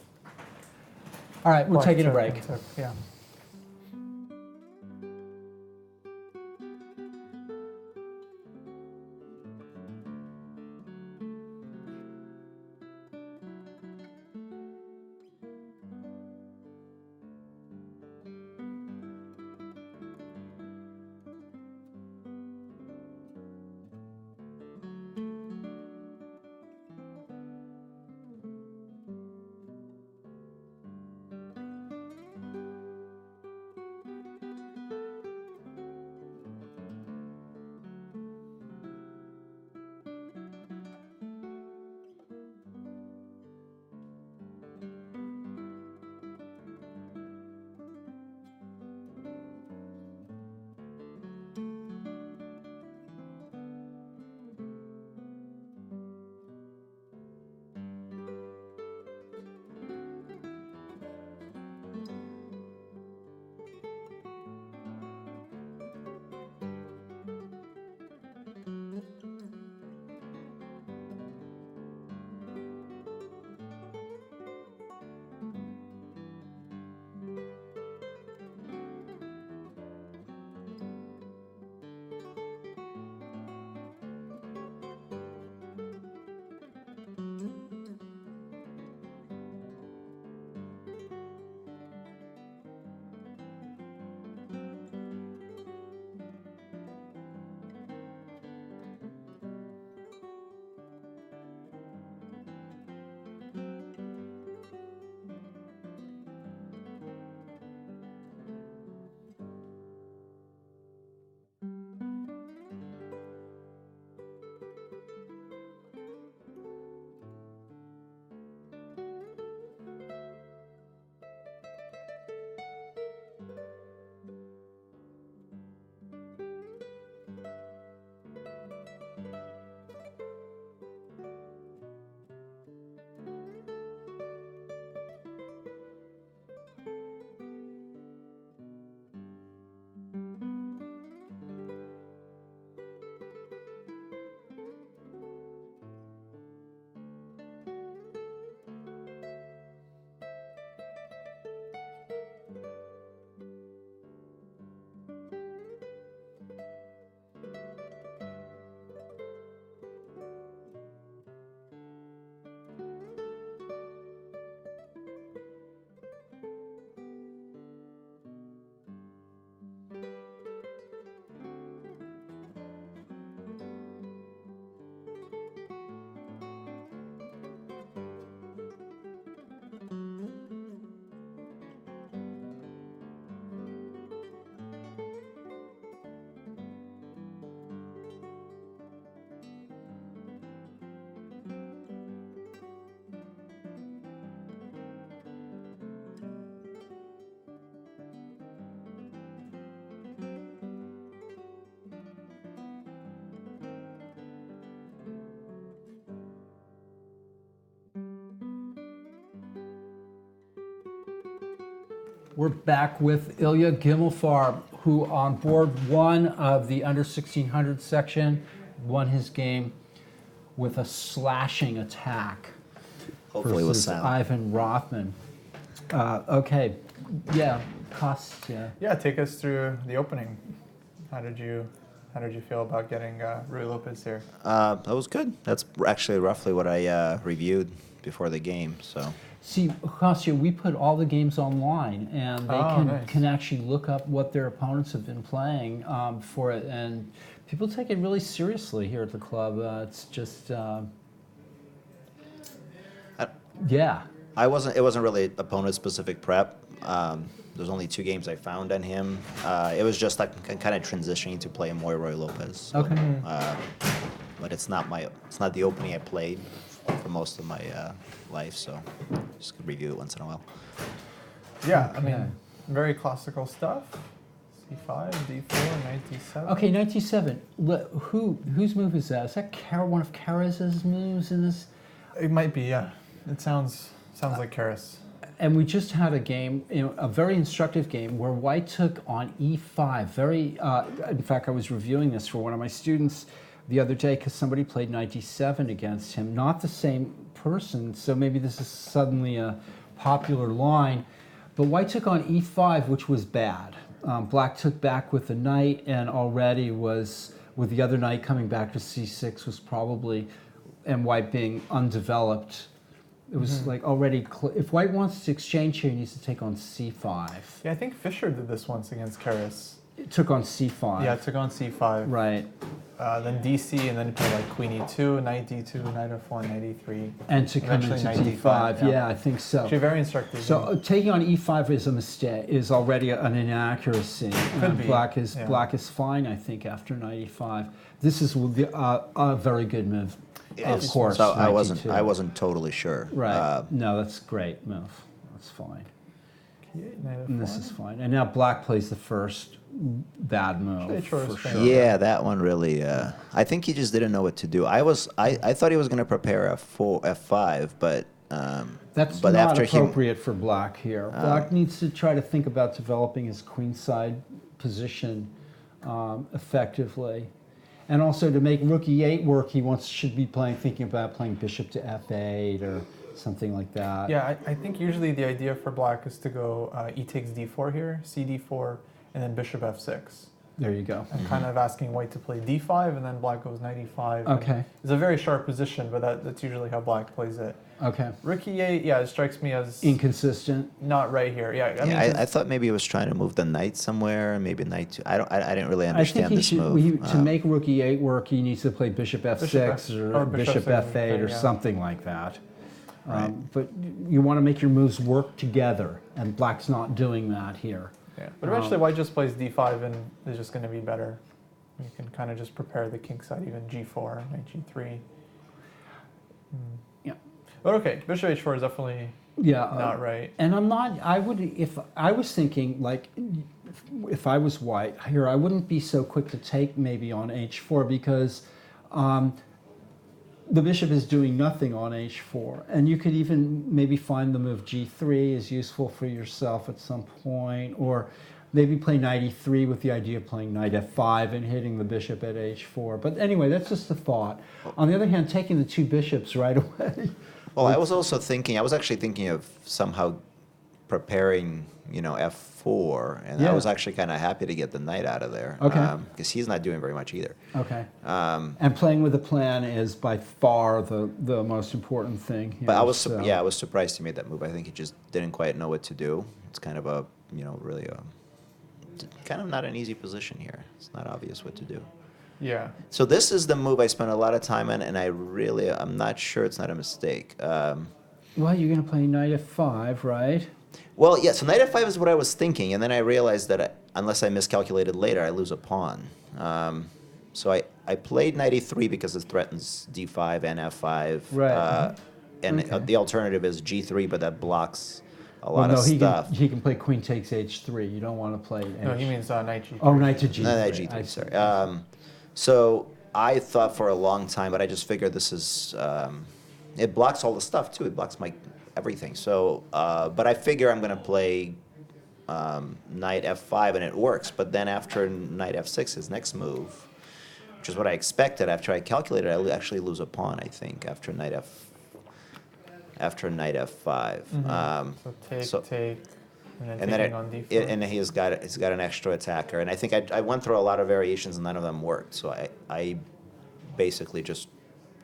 All right, we're black taking a took break. and took, yeah. We're back with Ilya Gimmelfarb, who on board 1 of the under 1600 section won his game with a slashing attack. Hopefully with versus sound. Ivan Rothman. Okay, yeah, Kostya. Yeah, take us through the opening. How did you feel about getting Rui Lopez here? That was good. That's actually roughly what I reviewed before the game. So See, Kostya, we put all the games online, and they nice. can actually look up what their opponents have been playing for it, and people take it really seriously here at the club. It's just, yeah. it wasn't really opponent-specific prep. There's only 2 games I found on him. It was just like kind of transitioning to play more Roy Lopez. Okay. But it's not the opening I played for most of my life, so just could review it once in a while. Yeah, I Okay. mean, very classical stuff. C5, D4, knight D7. Okay, 97. Whose move is that? Is that one of Karaz's moves in this? It might be, yeah. It sounds like Karas. And we just had a game, a very instructive game where White took on E5. In fact, I was reviewing this for one of my students the other day because somebody played knight D7 against him. Not the same person, so maybe this is suddenly a popular line. But White took on E5, which was bad. Black took back with the knight, and already was, with the other knight coming back to C6, was probably, and White being undeveloped. It was like already, if White wants to exchange here, he needs to take on C5. Yeah, I think Fischer did this once against Karas. It took on C5. Yeah, took on C5. Right. Then DC, and then play like Queen E2, Knight D2, Knight F1, Knight E3. And to come into Eventually D5. Knight D5, Yeah, I think so. Actually, very instructive. So taking on E5 is a mistake, is already an inaccuracy. Could be, Black is yeah. black is fine, I think, after knight E5. This is a very good move, of course. So knight I D2. wasn't totally sure. Right. No, that's a great move. That's fine. Knight And this F1. is fine. And now Black plays the first bad move Actually, sure for is sure. fair. Yeah, that one really. I think he just didn't know what to do. I thought he was going to prepare F5, but That's but not after appropriate for Black here. Black needs to try to think about developing his queenside position effectively. And also to make rook e8 work, he should be thinking about playing bishop to f8 or something like that. Yeah, I think usually the idea for Black is to go E takes D4 here, C D4, and then Bishop F6. There you go. And kind of asking White to play D5, and then Black goes Knight E5. Okay. It's a very sharp position, but that's usually how Black plays it. Okay. Rook E8, yeah, it strikes me as Inconsistent. not right here. Yeah, I mean, I thought maybe he was trying to move the knight somewhere, maybe knight 2. I didn't really I understand think he this should, move. to make rook e8 work, he needs to play bishop f6 or bishop bishop F6, f8 or yeah. something like that. Right. But you want to make your moves work together, and Black's not doing that here. yeah. But eventually White just plays D5 and is just going to be better. You can kind of just prepare the king side, even G4, Knight G3. Yeah. But okay, Bishop H4 is definitely Yeah. not right. And I'm not, if I was thinking, like, if I was White here, I wouldn't be so quick to take maybe on h4 because the bishop is doing nothing on h4. And you could even maybe find the move g3 is useful for yourself at some point, or maybe play knight e3 with the idea of playing knight f5 and hitting the bishop at h4. But anyway, that's just a thought. On the other hand, taking the 2 bishops right away. Well, I was actually thinking of somehow preparing, F4, and Yeah. I was actually kind of happy to get the knight out of there. Okay. Because he's not doing very much either. Okay. And playing with a plan is by far the most important thing here. But I was so- surprised he made that move. I think he just didn't quite know what to do. It's kind of a, really kind of not an easy position here. It's not obvious what to do. Yeah. So this is the move I spent a lot of time on, and I'm not sure it's not a mistake. Well, you're going to play knight f5, right? Well, yeah, so knight f5 is what I was thinking, and then I realized that unless I miscalculated later, I lose a pawn. So I played knight e3 because it threatens d5 and f5. Right. And Okay. the alternative is g3, but that blocks a Well, lot no, of stuff. he can play queen takes h3. You don't want to play No, he means Knight G3. Oh, knight to g3. No, I g3, see. sorry. So I thought for a long time, but I just figured this is, it blocks all the stuff too. It blocks my everything. So, but I figure I'm going to play knight f5, and it works. But then after knight f6, his next move, which is what I expected. After I calculated, I actually lose a pawn. I think after knight f5. So take, and then And taking then on d4. and he's got an extra attacker, and I think I went through a lot of variations, and none of them worked. So I basically just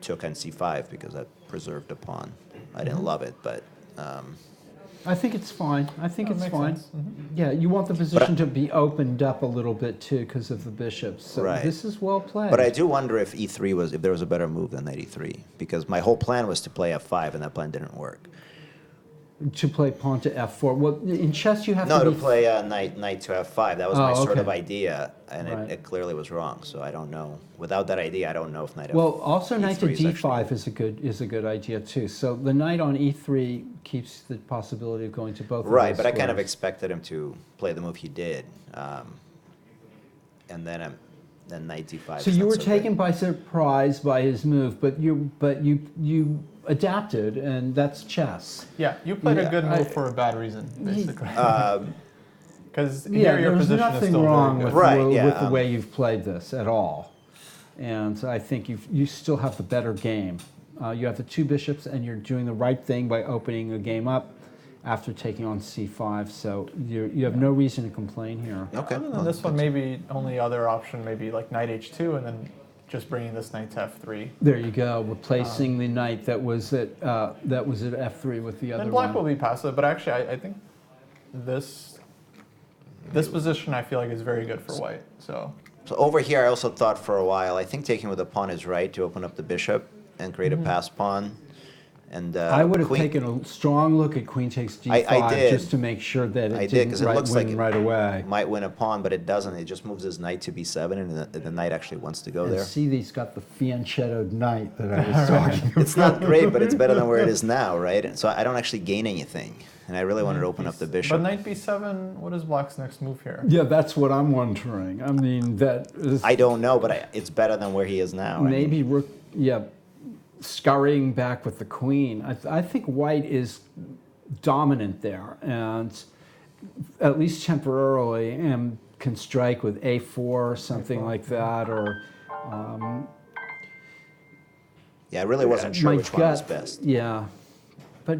took on c5 because that preserved a pawn. I didn't love it, but I think it's fine. I think it's makes fine. sense. Yeah, you want the position to be opened up a little bit too because of the bishops. So Right. this is well played. but I do wonder if if there was a better move than knight e3, because my whole plan was to play f5, and that plan didn't work. To play pawn to f4. Well, in chess you have No, to to be play knight to f5. That was my Oh, sort of okay. idea, and Right. it clearly was wrong. So I don't know. Without that idea, I don't know if knight Well, also knight to E3 is d5 is a good idea too. So the knight on e3 keeps the possibility of going to both. Right, of those but I kind of squares. expected him to play the move he did, and then knight d5. So is you not were good. taken by surprise by his move, but you adapted, and that's chess. Yeah, you played Yeah, a good move I- for a bad reason, basically. Um, Because Yeah, here your there's position is nothing still wrong very with, good. Right, with yeah, the way you've played this at all. And I think you still have the better game. You have the two bishops, and you're doing the right thing by opening the game up after taking on c5. So you have no reason to complain here. Okay. Other well, than this one, maybe only other option, maybe like knight h2, and then just bringing this knight to f3. There you go, replacing the knight that was at f3 with the other And black one. will be passive, but actually I think this position I feel like is very good for white. So over here, I also thought for a while, I think taking with the pawn is right to open up the bishop and create a pass pawn. And I would have queen- taken a strong look at queen takes d5 I did. just to make sure that it I did, didn't 'cause it looks win like it right away. might win a pawn, but it doesn't. It just moves his knight to b7, and the knight actually wants to go And there. see, he's got the fianchettoed knight that I was talking about. It's not great, but it's better than where it is now, right? And so I don't actually gain anything, and I really wanted to open up the but bishop. knight b7, what is black's next move here? Yeah, that's what I'm wondering. I mean, that is I don't know, but it's better than where he is now. I mean, maybe scurrying back with the queen. I think white is dominant there, and at least temporarily, and can strike with a4 or something like that, or yeah, I really wasn't sure my which one was gut- best. Yeah, but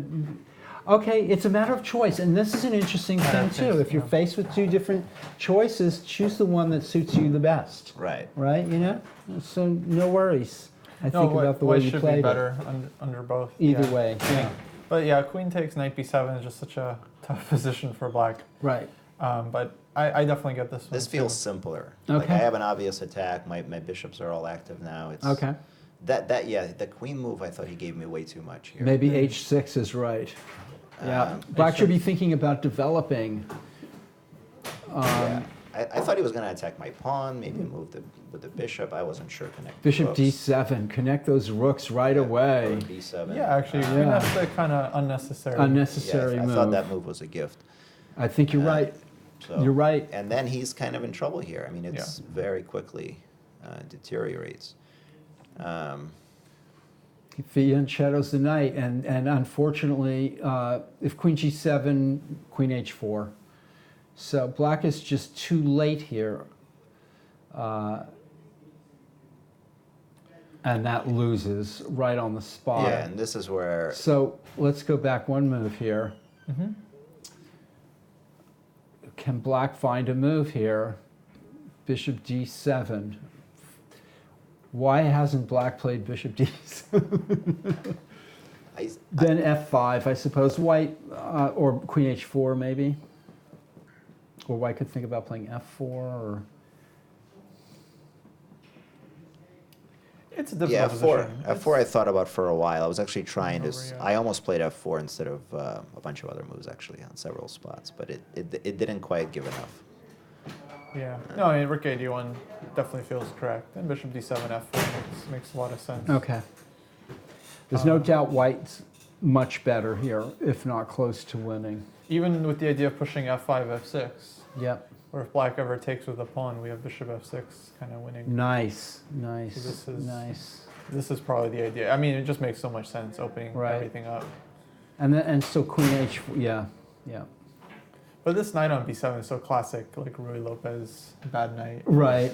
okay, it's a matter of choice, and this is an interesting thing too. If you're faced with two different choices, choose the one that suits you the best. Right. Right? You know, so no worries. I No, think about the way white you should played be it. better under both. Either yeah. way, yeah. But yeah, queen takes knight b7 is just such a tough position for black. Right. But I definitely get this one. This too. feels simpler. Like Okay. I have an obvious attack. My bishops are all active now. It's Okay. The queen move I thought he gave me way too much here. Maybe h6 is right. Yeah. Black should be thinking about developing. Yeah. I thought he was going to attack my pawn, maybe move with the bishop. I wasn't sure connect. the Bishop rooks. d7. Connect those rooks right away. Rook b7. Yeah, actually, I think that's the kind of unnecessary. Unnecessary Yeah, I move. thought that move was a gift. I think you're right. So, You're right. And then he's kind of in trouble here. I mean, it's very quickly deteriorates. Fianchetto's the knight, and unfortunately, if queen g7, queen h4. So black is just too late here. And that loses right on the spot. Yeah, and this is where So let's go back one move here. Can black find a move here? Bishop d7. Why hasn't black played bishop d7? Then f5, I suppose. White, or queen h4 maybe? Or white could think about playing f4 or... It's a difficult yeah, position. F4 I thought about for a while. I was actually trying to. Over, yeah. I almost played F4 instead of a bunch of other moves actually on several spots, but it didn't quite give enough. Yeah. No, I mean, Rook A1 definitely feels correct. And Bishop D7, F4 makes a lot of sense. Okay. There's no doubt white's much better here, if not close to winning. Even with the idea of pushing F5, F6, Yep. or if black ever takes with a pawn, we have Bishop F6 kind of winning. Nice, nice, So this is- nice. This is probably the idea. I mean, it just makes so much sense opening Right. everything up. And so queen h, yeah, yeah. But this knight on b7 is so classic, like Rui Lopez, bad knight. Right.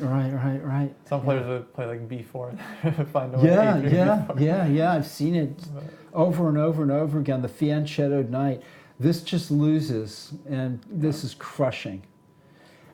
Some players would play like b4, find a way to a3, Yeah. I've seen it over and over and over again. The fianchettoed knight. This just loses, and this is crushing.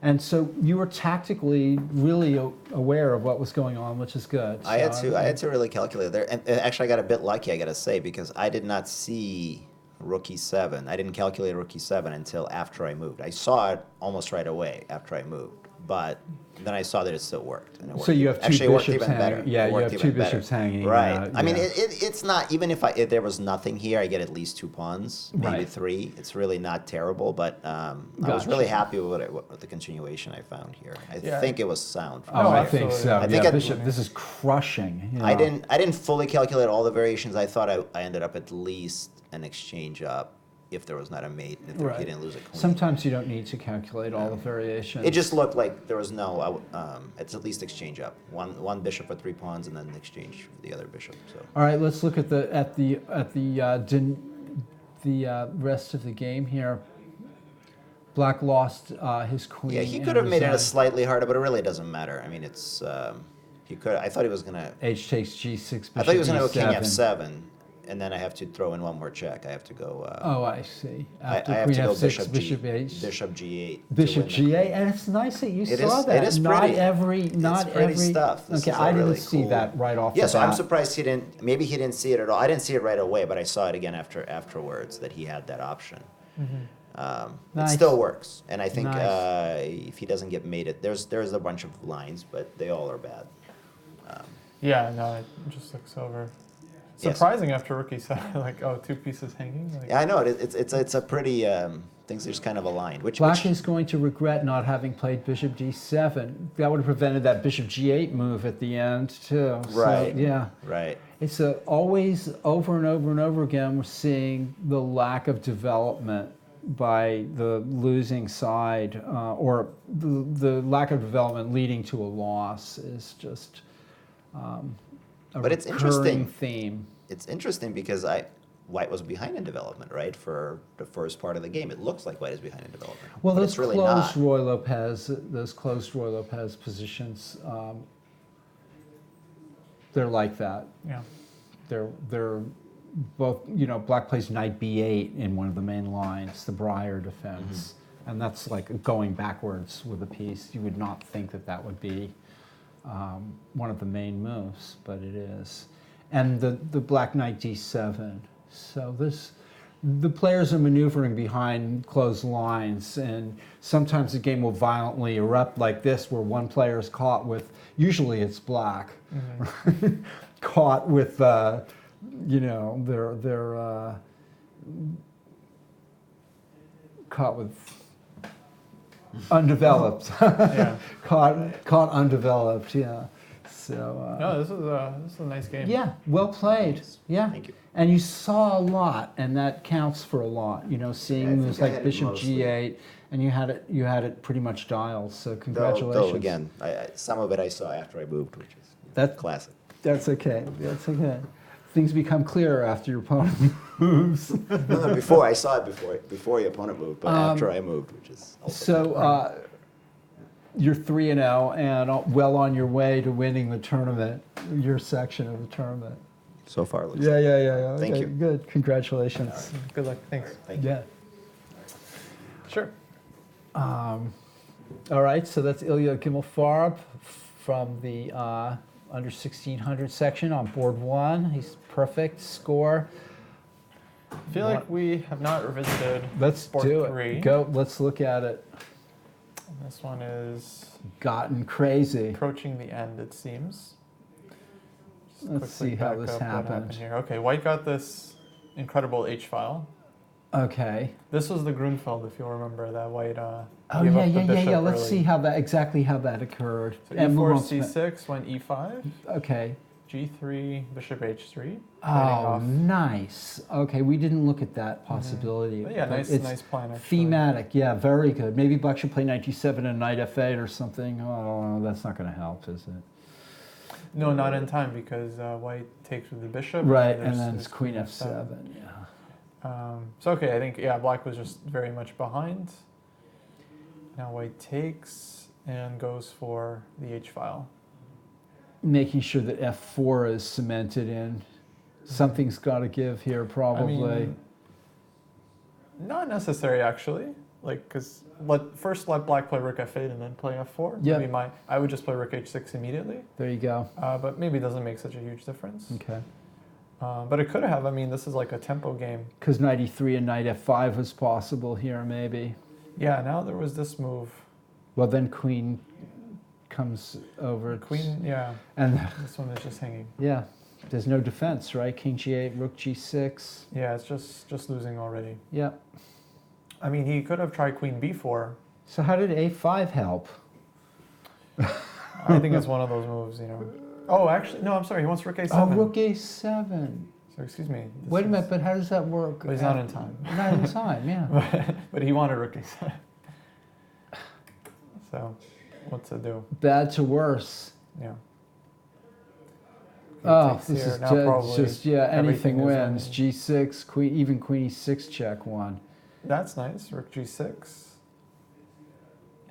And so you were tactically really aware of what was going on, which is good. I had to really calculate there. And actually, I got a bit lucky, I got to say, because I did not see rook e7. I didn't calculate rook e7 until after I moved. I saw it almost right away after I moved, but then I saw that it still worked. And it So you have two actually, it worked bishops even better. hanging. Yeah, It you worked have two even better. bishops hanging. Right. I mean, yeah. it's not, even if there was nothing here, I get at least 2 pawns, maybe Right. 3. It's really not terrible, but I was Gotcha. really happy with the continuation I found here. I Yeah. think it was sound. Oh, I absolutely. think so. I think yeah, it- bishop. This is crushing. You know. I didn't fully calculate all the variations. I thought I ended up at least an exchange up if there was not a mate, and if Right. he didn't lose a queen. Sometimes you don't need to calculate all the variations. It just looked like there was no. It's at least exchange up. One bishop for 3 pawns, and then exchange for the other bishop. So All right, let's look at the rest of the game here. Black lost his queen. yeah, he and could have made it a resigned. slightly harder, but it really doesn't matter. I mean, it's he could. I thought he was gonna. H takes g6. Bishop I thought he was gonna go king e7. f7, and then I have to throw in one more check. I have to go. Oh, I see. I After have queen to go f6, bishop bishop G, h, bishop g8. to bishop win the g8, queen. and it's nice that you It saw is- that. it is not pretty. every, not It's pretty every stuff. This Okay, is a I didn't really see cool- that right off. Yeah, the so I'm bat. surprised he didn't. Maybe he didn't see it at all. I didn't see it right away, but I saw it again afterwards that he had that option. Nice. It still works, and I think Nice. if he doesn't get mated, there's a bunch of lines, but they all are bad. Yeah, no, it just looks over. Yes. Surprising after rook e7, like, oh, 2 pieces hanging. Like, Yeah, I know it's a pretty things are just kind of aligned. Black is going to regret not having played bishop d7. That would have prevented that bishop g8 move at the end too. Right. So, yeah. right. It's always over and over and over again we're seeing the lack of development by the losing side, or the lack of development leading to a loss is just a But it's recurring interesting. theme. It's interesting because White was behind in development, right, for the first part of the game. It looks like White is behind in development. Well, but those it's really closed not. Those closed Roy Lopez positions, they're like that. yeah. They're both, Black plays knight b8 in one of the main lines, the Breyer defense. And that's like going backwards with a piece. You would not think that would be one of the main moves, but it is. And the Black knight d7. So the players are maneuvering behind closed lines, and sometimes the game will violently erupt like this, where one player is caught with, usually it's Black, caught with, their caught with undeveloped, Yeah. caught undeveloped, yeah. So No, this is a nice game. yeah, well played, yeah. Thank you. And you saw a lot, and that counts for a lot. Seeing I moves think I like had it bishop mostly. g8, and you had it pretty much dialed. So Though congratulations. again, some of it I saw after I moved, which is That- classic. That's okay. That's okay. Things become clearer after your opponent moves. No, before I saw it before your opponent moved, but after I moved, which is also So you're 3-0 and well on your way to winning the tournament, your section of the tournament. so far. It looks Yeah. Thank Okay, you. Good. Congratulations. Good luck. Thanks. Thank you. Yeah. Sure. All right, so that's Ilya Gimmelfarb from the under 1600 section on board 1. He's perfect score. I feel like we have not revisited Let's board do 3. it. Go. Let's look at it. This one is Gotten crazy. approaching the end, it seems. Just Let's quickly see how back this up what happened. here. Okay, White got this incredible H file. Okay. This was the Grunfeld, if you'll remember, that White Oh gave yeah, up the bishop yeah. Let's early. see exactly how that occurred. So And move E4, on to- C6, went E5, Okay. G3, bishop H3. trading Oh, off. nice. Okay, we didn't look at that possibility. But yeah, but nice, it's nice plan. Actually. thematic. Yeah, very good. Maybe Black should play knight d7 and knight f8 or something. Oh, that's not going to help, is it? No, not in time because White takes with the bishop. Right, and there's- then there's it's queen f7. Yeah. So okay, I think Black was just very much behind. Now white takes and goes for the H file. Making sure that f4 is cemented in. Something's got to give here, probably. I mean, not necessary actually. Like, because first let black play rook f8 and then play f4. Yeah. Maybe I would just play rook h6 immediately. There you go. But maybe it doesn't make such a huge difference. Okay. But it could have. I mean, this is like a tempo game. Because knight e3 and knight f5 was possible here, maybe. Yeah. Now there was this move. Well, then queen comes over. Queen. Yeah. And This one is just hanging. yeah, there's no defense, right? King g8, rook g6. Yeah. It's just losing already. Yeah. I mean, he could have tried queen b4. So how did a5 help? I think it's one of those moves, you know. Oh, actually, no. I'm sorry. He wants rook a7. Oh, rook a7. So excuse me. this Wait a is- minute, but how does that work? But he's not in time. Not in time, yeah. But he wanted rook a7. So, what to do? Bad to worse. Yeah. Oh, takes this here. is Now probably just yeah, anything everything wins. is G6, queen, even queen e6 check won. That's nice. Rook g6.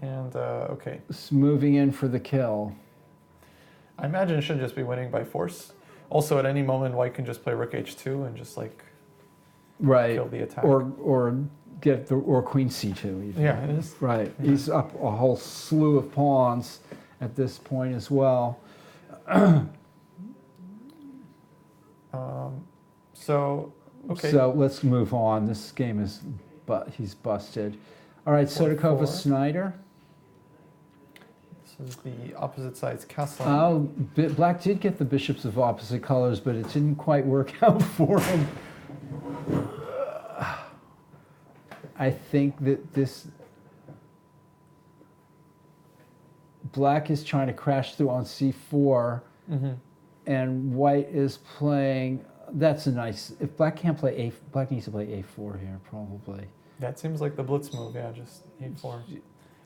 And okay. It's moving in for the kill. I imagine it should just be winning by force. Also, at any moment, white can just play rook h2 and just like Right. kill the attack. Or get the or queen c2 even. Yeah, it is. Right. He's up a whole slew of pawns at this point as well. So okay. So let's move on. This game is, but he's busted. All right, Sodakova 4-4. Snyder. This is the opposite side's castle. Oh, black did get the bishops of opposite colors, but it didn't quite work out for him. I think that this black is trying to crash through on c4, and white is playing. That's a nice. If black can't play black needs to play a4 here probably. That seems like the blitz move. Yeah, just a4.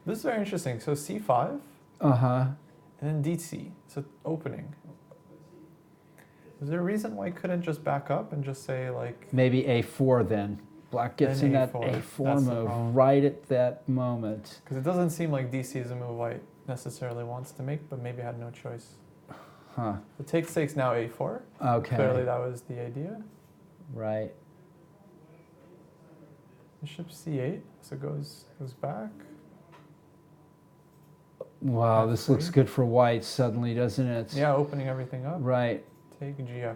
This is very interesting. So c5. And then dc, so opening. Is there a reason why I couldn't just back up and just say like... Maybe a4 then. Black gets Then in that A4. a4 That's the move problem. right at that moment. Because it doesn't seem like dc is a move white necessarily wants to make, but maybe had no choice. Huh. The takes now a4. Okay. Clearly that was the idea. Right. Bishop c8, so goes back. Wow, this looks F3. good for white suddenly, doesn't it? Yeah, opening everything up. Right. Take gf.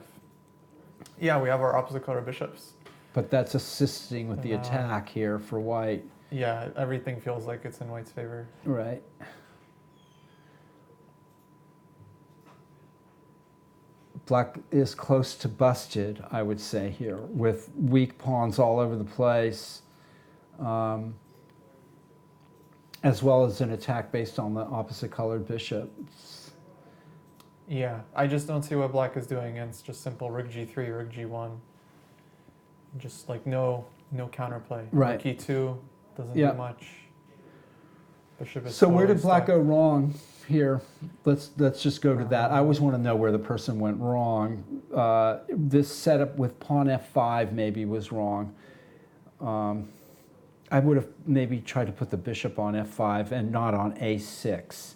Yeah, we have our opposite color bishops. But that's assisting with the And, attack here for white. Yeah, everything feels like it's in white's favor. Right. Black is close to busted, I would say here, with weak pawns all over the place, as well as an attack based on the opposite colored bishops. Yeah, I just don't see what black is doing against just simple rook g3, rook g1. Just like no counterplay. Right. Rook e2 doesn't Yeah. do much. Bishop is So where totally did black stuck. go wrong here? Let's just go to that. I always want to know where the person went wrong. This setup with pawn f5 maybe was wrong. I would have maybe tried to put the bishop on f5 and not on a6.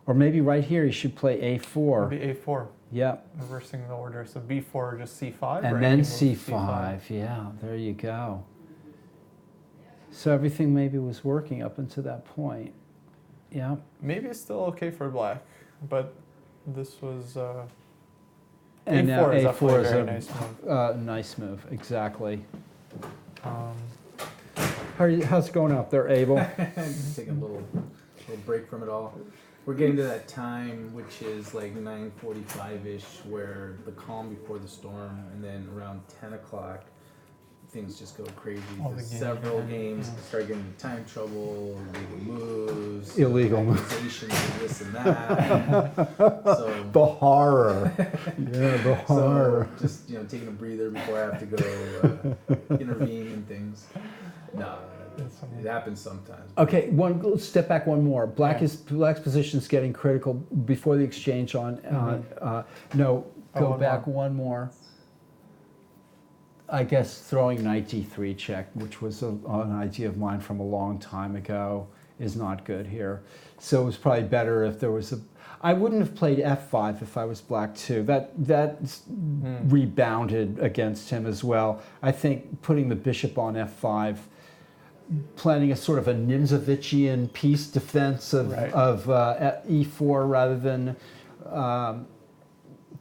Or maybe right here he should play a4. Maybe a4, Yep. reversing the order. So b4, just c5. or And any then move c5. Yeah, there you go. So everything maybe was working up until that point. Yeah. Maybe it's still okay for black, but this was... And now a4 is definitely a4 a is very a nice move. nice move, exactly. Um, How's it going out there, Abel? Take a little break from it all. We're getting to that time, which is like 9:45-ish, where the calm before the storm, and then around 10 o'clock, things just go crazy. All the There's games, several yeah. games start getting into time trouble, illegal moves, Illegal moves. accusations of this and that. So, The horror. Yeah, the horror. so just taking a breather before I have to go intervene in things. No, it happens sometimes. Okay, let's step back one more. Black's position's getting critical before the exchange on. No, go one back one more. I guess throwing knight d3 check, which was an idea of mine from a long time ago, is not good here. So it was probably better if there was a. I wouldn't have played f5 if I was black too. That rebounded against him as well. I think putting the bishop on f5, planning a sort of a Nimzovician piece defense of e4 rather than.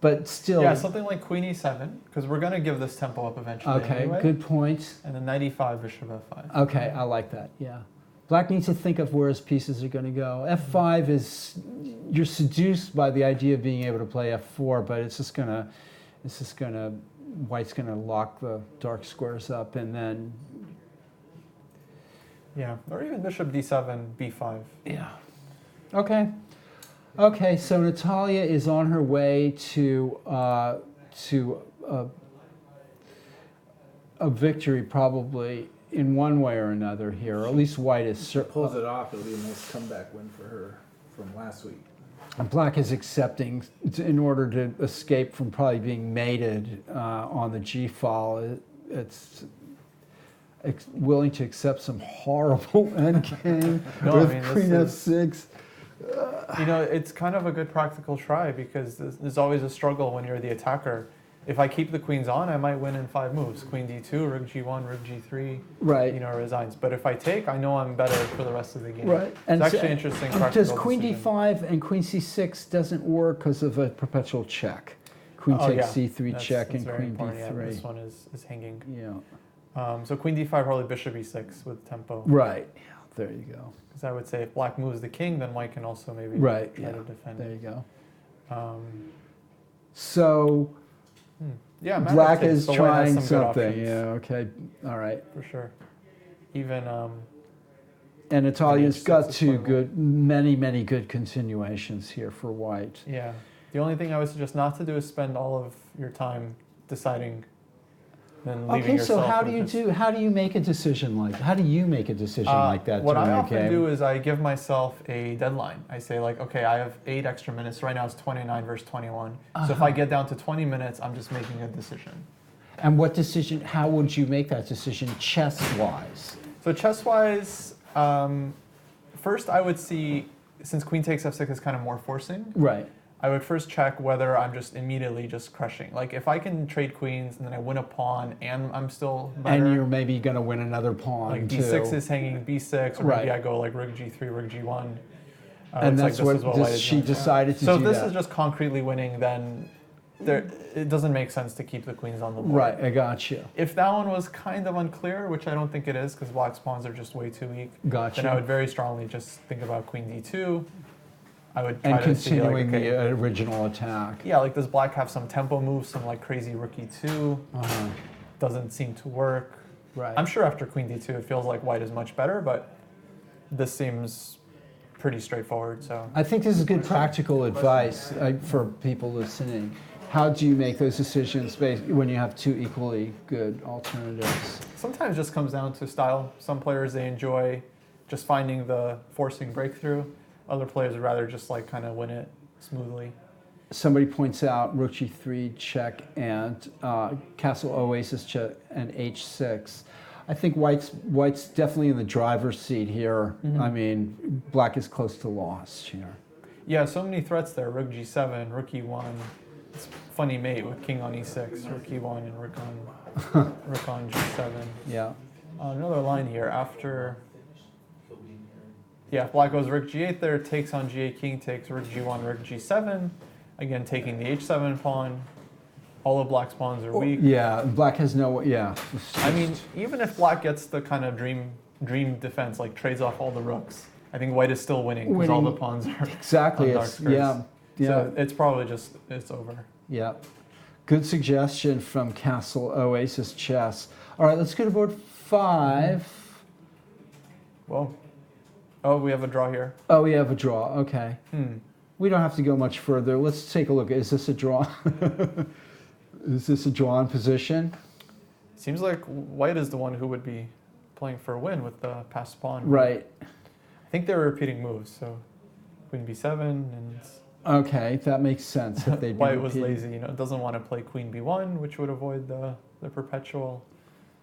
But still. Yeah, something like queen e7, because we're going to give this tempo up eventually. Okay, anyway. good point. And then knight e5, bishop f5. Okay, I like that. Yeah. Black needs to think of where his pieces are going to go. f5 is, you're seduced by the idea of being able to play f4, but white's going to lock the dark squares up and then. Yeah, or even bishop d7, b5. Yeah. Okay. Okay, so Natalia is on her way to a victory probably in one way or another here, or at least white is Pulls it off, it'll be a nice comeback win for her from last week. And black is accepting, in order to escape from probably being mated on the g file, it's willing to accept some horrible endgame with queen f6. You know, it's kind of a good practical try because there's always a struggle when you're the attacker. If I keep the queens on, I might win in 5 moves. Queen d2, rook g1, rook g3, right. You know, resigns. But if I take, I know I'm better for the rest of the game. Right. And it's actually interesting practical does queen decision. d5 and queen c6 doesn't work because of a perpetual check. Queen takes c3 check and queen b3. Yeah, this one is hanging. Yeah. So queen d5, probably bishop e6 with tempo. Right. Yeah, there you go. Because I would say if black moves the king, then white can also maybe try to defend. There you go. Yeah, black is so trying something. Yeah, okay. All right. For sure. Even and Natalia's got many good continuations here for white. Yeah. The only thing I would suggest not to do is spend all of your time deciding, then leaving yourself. Okay, so how do you make a decision like that? What I during a often game? do is I give myself a deadline. I say like, okay, I have 8 extra minutes. Right now it's 29 versus 21. So if I get down to 20 minutes, I'm just making a decision. And what decision? How would you make that decision chess-wise? So chess-wise, first I would see, since queen takes f6 is kind of more forcing. Right. I would first check whether I'm just immediately just crushing. Like if I can trade queens and then I win a pawn and I'm still better. And you're maybe going to win another pawn like too. d6 is hanging b6, or maybe I go like rook g3, rook g1. And that's what she decided to do. So if this is just concretely winning, then it doesn't make sense to keep the queens on the board. Right, I got you. If that one was kind of unclear, which I don't think it is because black's pawns are just way too weak, gotcha. then I would very strongly just think about queen d2. I would try and to see, continuing like, the original attack. Yeah, like does black have some tempo moves, some like crazy rook e2? Doesn't seem to work. Right. I'm sure after queen d2 it feels like white is much better, but this seems pretty straightforward. So I think this is good practical advice for people listening. How do you make those decisions when you have 2 equally good alternatives? Sometimes it just comes down to style. Some players, they enjoy just finding the forcing breakthrough. Other players would rather just like kind of win it smoothly. Somebody points out rook g3 check and castle oasis check and h6. I think white's definitely in the driver's seat here. I mean, black is close to loss here. Yeah, so many threats there. Rook g7, rook e1. It's funny mate with king on e6, rook e1, and rook on g7. Yeah. Another line here after. Yeah, if black goes rook g8 there, takes on g8, king takes rook g1, rook g7. Again, taking the h7 pawn. All of black's pawns are weak. Yeah, black has no, I mean, even if black gets the kind of dream defense, like trades off all the rooks, I think white is still winning because all the pawns are exactly. on dark squares. Yeah. So it's probably just, it's over. Yeah. Good suggestion from Castle Oasis Chess. All right, let's go to board 5. Well, oh, we have a draw here. Oh, we have a draw. Okay. We don't have to go much further. Let's take a look. Is this a draw? Is this a drawn position? Seems like white is the one who would be playing for a win with the passed pawn. Right. I think they were repeating moves, so queen b7 and... Okay, that makes sense. If they'd be white was repeating. lazy, doesn't want to play queen b1, which would avoid the perpetual.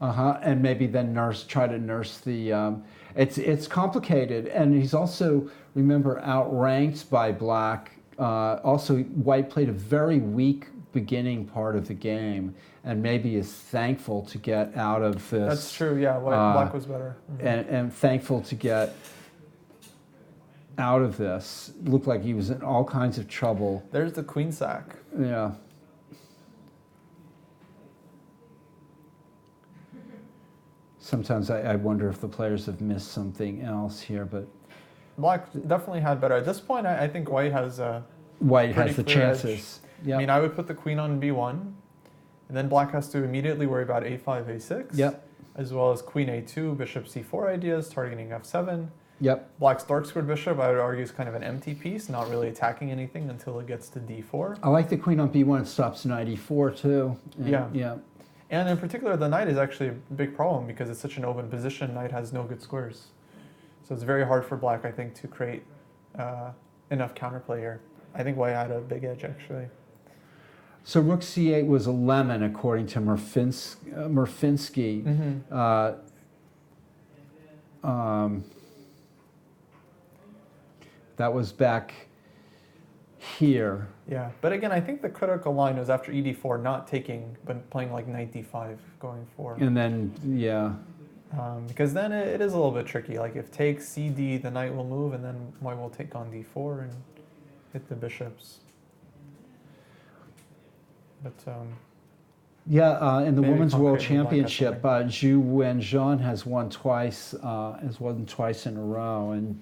And maybe then try to nurse the. It's complicated, and he's also, remember, outranked by Black. Also, White played a very weak beginning part of the game, and maybe is thankful to get out of this. That's true. Yeah, Black was better. And thankful to get out of this. Looked like he was in all kinds of trouble. There's the queen sack. Yeah. Sometimes I wonder if the players have missed something else here, but Black definitely had better. At this point, I think White has White pretty has the clear edge. chances. I Yep. mean, I would put the queen on b1, and then Black has to immediately worry about a5, a6, Yep. as well as queen a2, bishop c4 ideas, targeting f7. Yep. Black's dark squared bishop, I would argue, is kind of an empty piece, not really attacking anything until it gets to d4. I like the queen on b1. It stops knight e4 too. And, Yeah. Yeah. And in particular, the knight is actually a big problem because it's such an open position. Knight has no good squares. So it's very hard for Black, I think, to create enough counterplay here. I think White had a big edge, actually. So rook c8 was a lemon, according to Murfinski. That was back here. Yeah, but again, I think the critical line was after ed4, not taking, but playing like knight d5, going for. And then, yeah. Because then it is a little bit tricky. Like if take cd, the knight will move, and then White will take on d4 and hit the bishops. But Yeah, in the Maybe Women's World concretely Black has Championship, Zhu Wenjuan has won twice in a row, and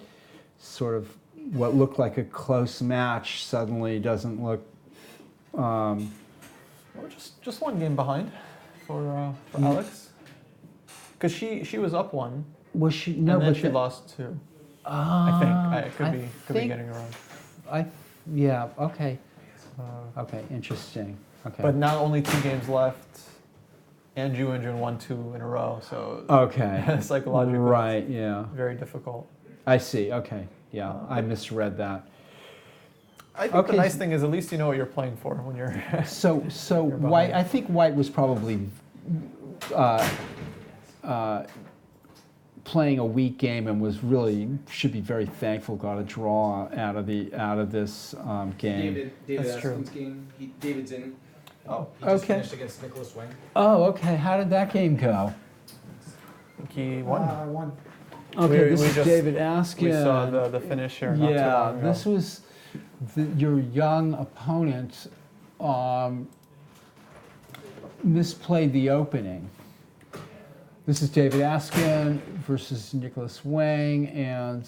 sort of what looked like a close match suddenly doesn't look. we're just one game behind for Alex. Because she was up one, Was she? No, and then but she lost two. I think I could be getting it wrong. Yeah. Okay. Okay. Interesting. Okay. But now only 2 games left, and Zhu Wenjuan won 2 in a row, so okay. psychologically, Right. Yeah. very difficult. I see. Okay. Yeah. I misread that. I think Okay. the nice thing is at least you know what you're playing for when you're. So White. behind. I think White was probably playing a weak game and was really should be very thankful got a draw out of this game. David That's true. Askin's game. David's in. Oh, He just Okay. finished against Nicholas Wang. Oh, okay. How did that game go? he won. I won. Okay, We- this we is just- David Askin. We saw the finish here not too Yeah, long ago. this was your young opponent misplayed the opening. This is David Askin versus Nicholas Wang, and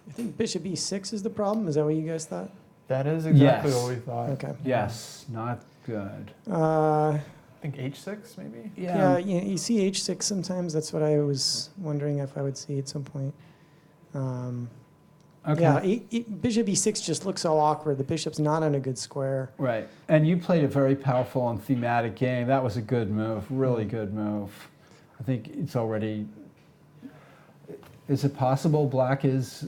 I think bishop e6 is the problem. Is that what you guys thought? That is exactly Yes. what we thought. Okay. yes, not good. I think h6 maybe. Yeah, you see h6 sometimes. That's what I was wondering if I would see at some point. Okay. Yeah, bishop e6 just looks so awkward. The bishop's not on a good square. Right. And you played a very powerful and thematic game. That was a good move, really good move. I think it's already. Is it possible Black is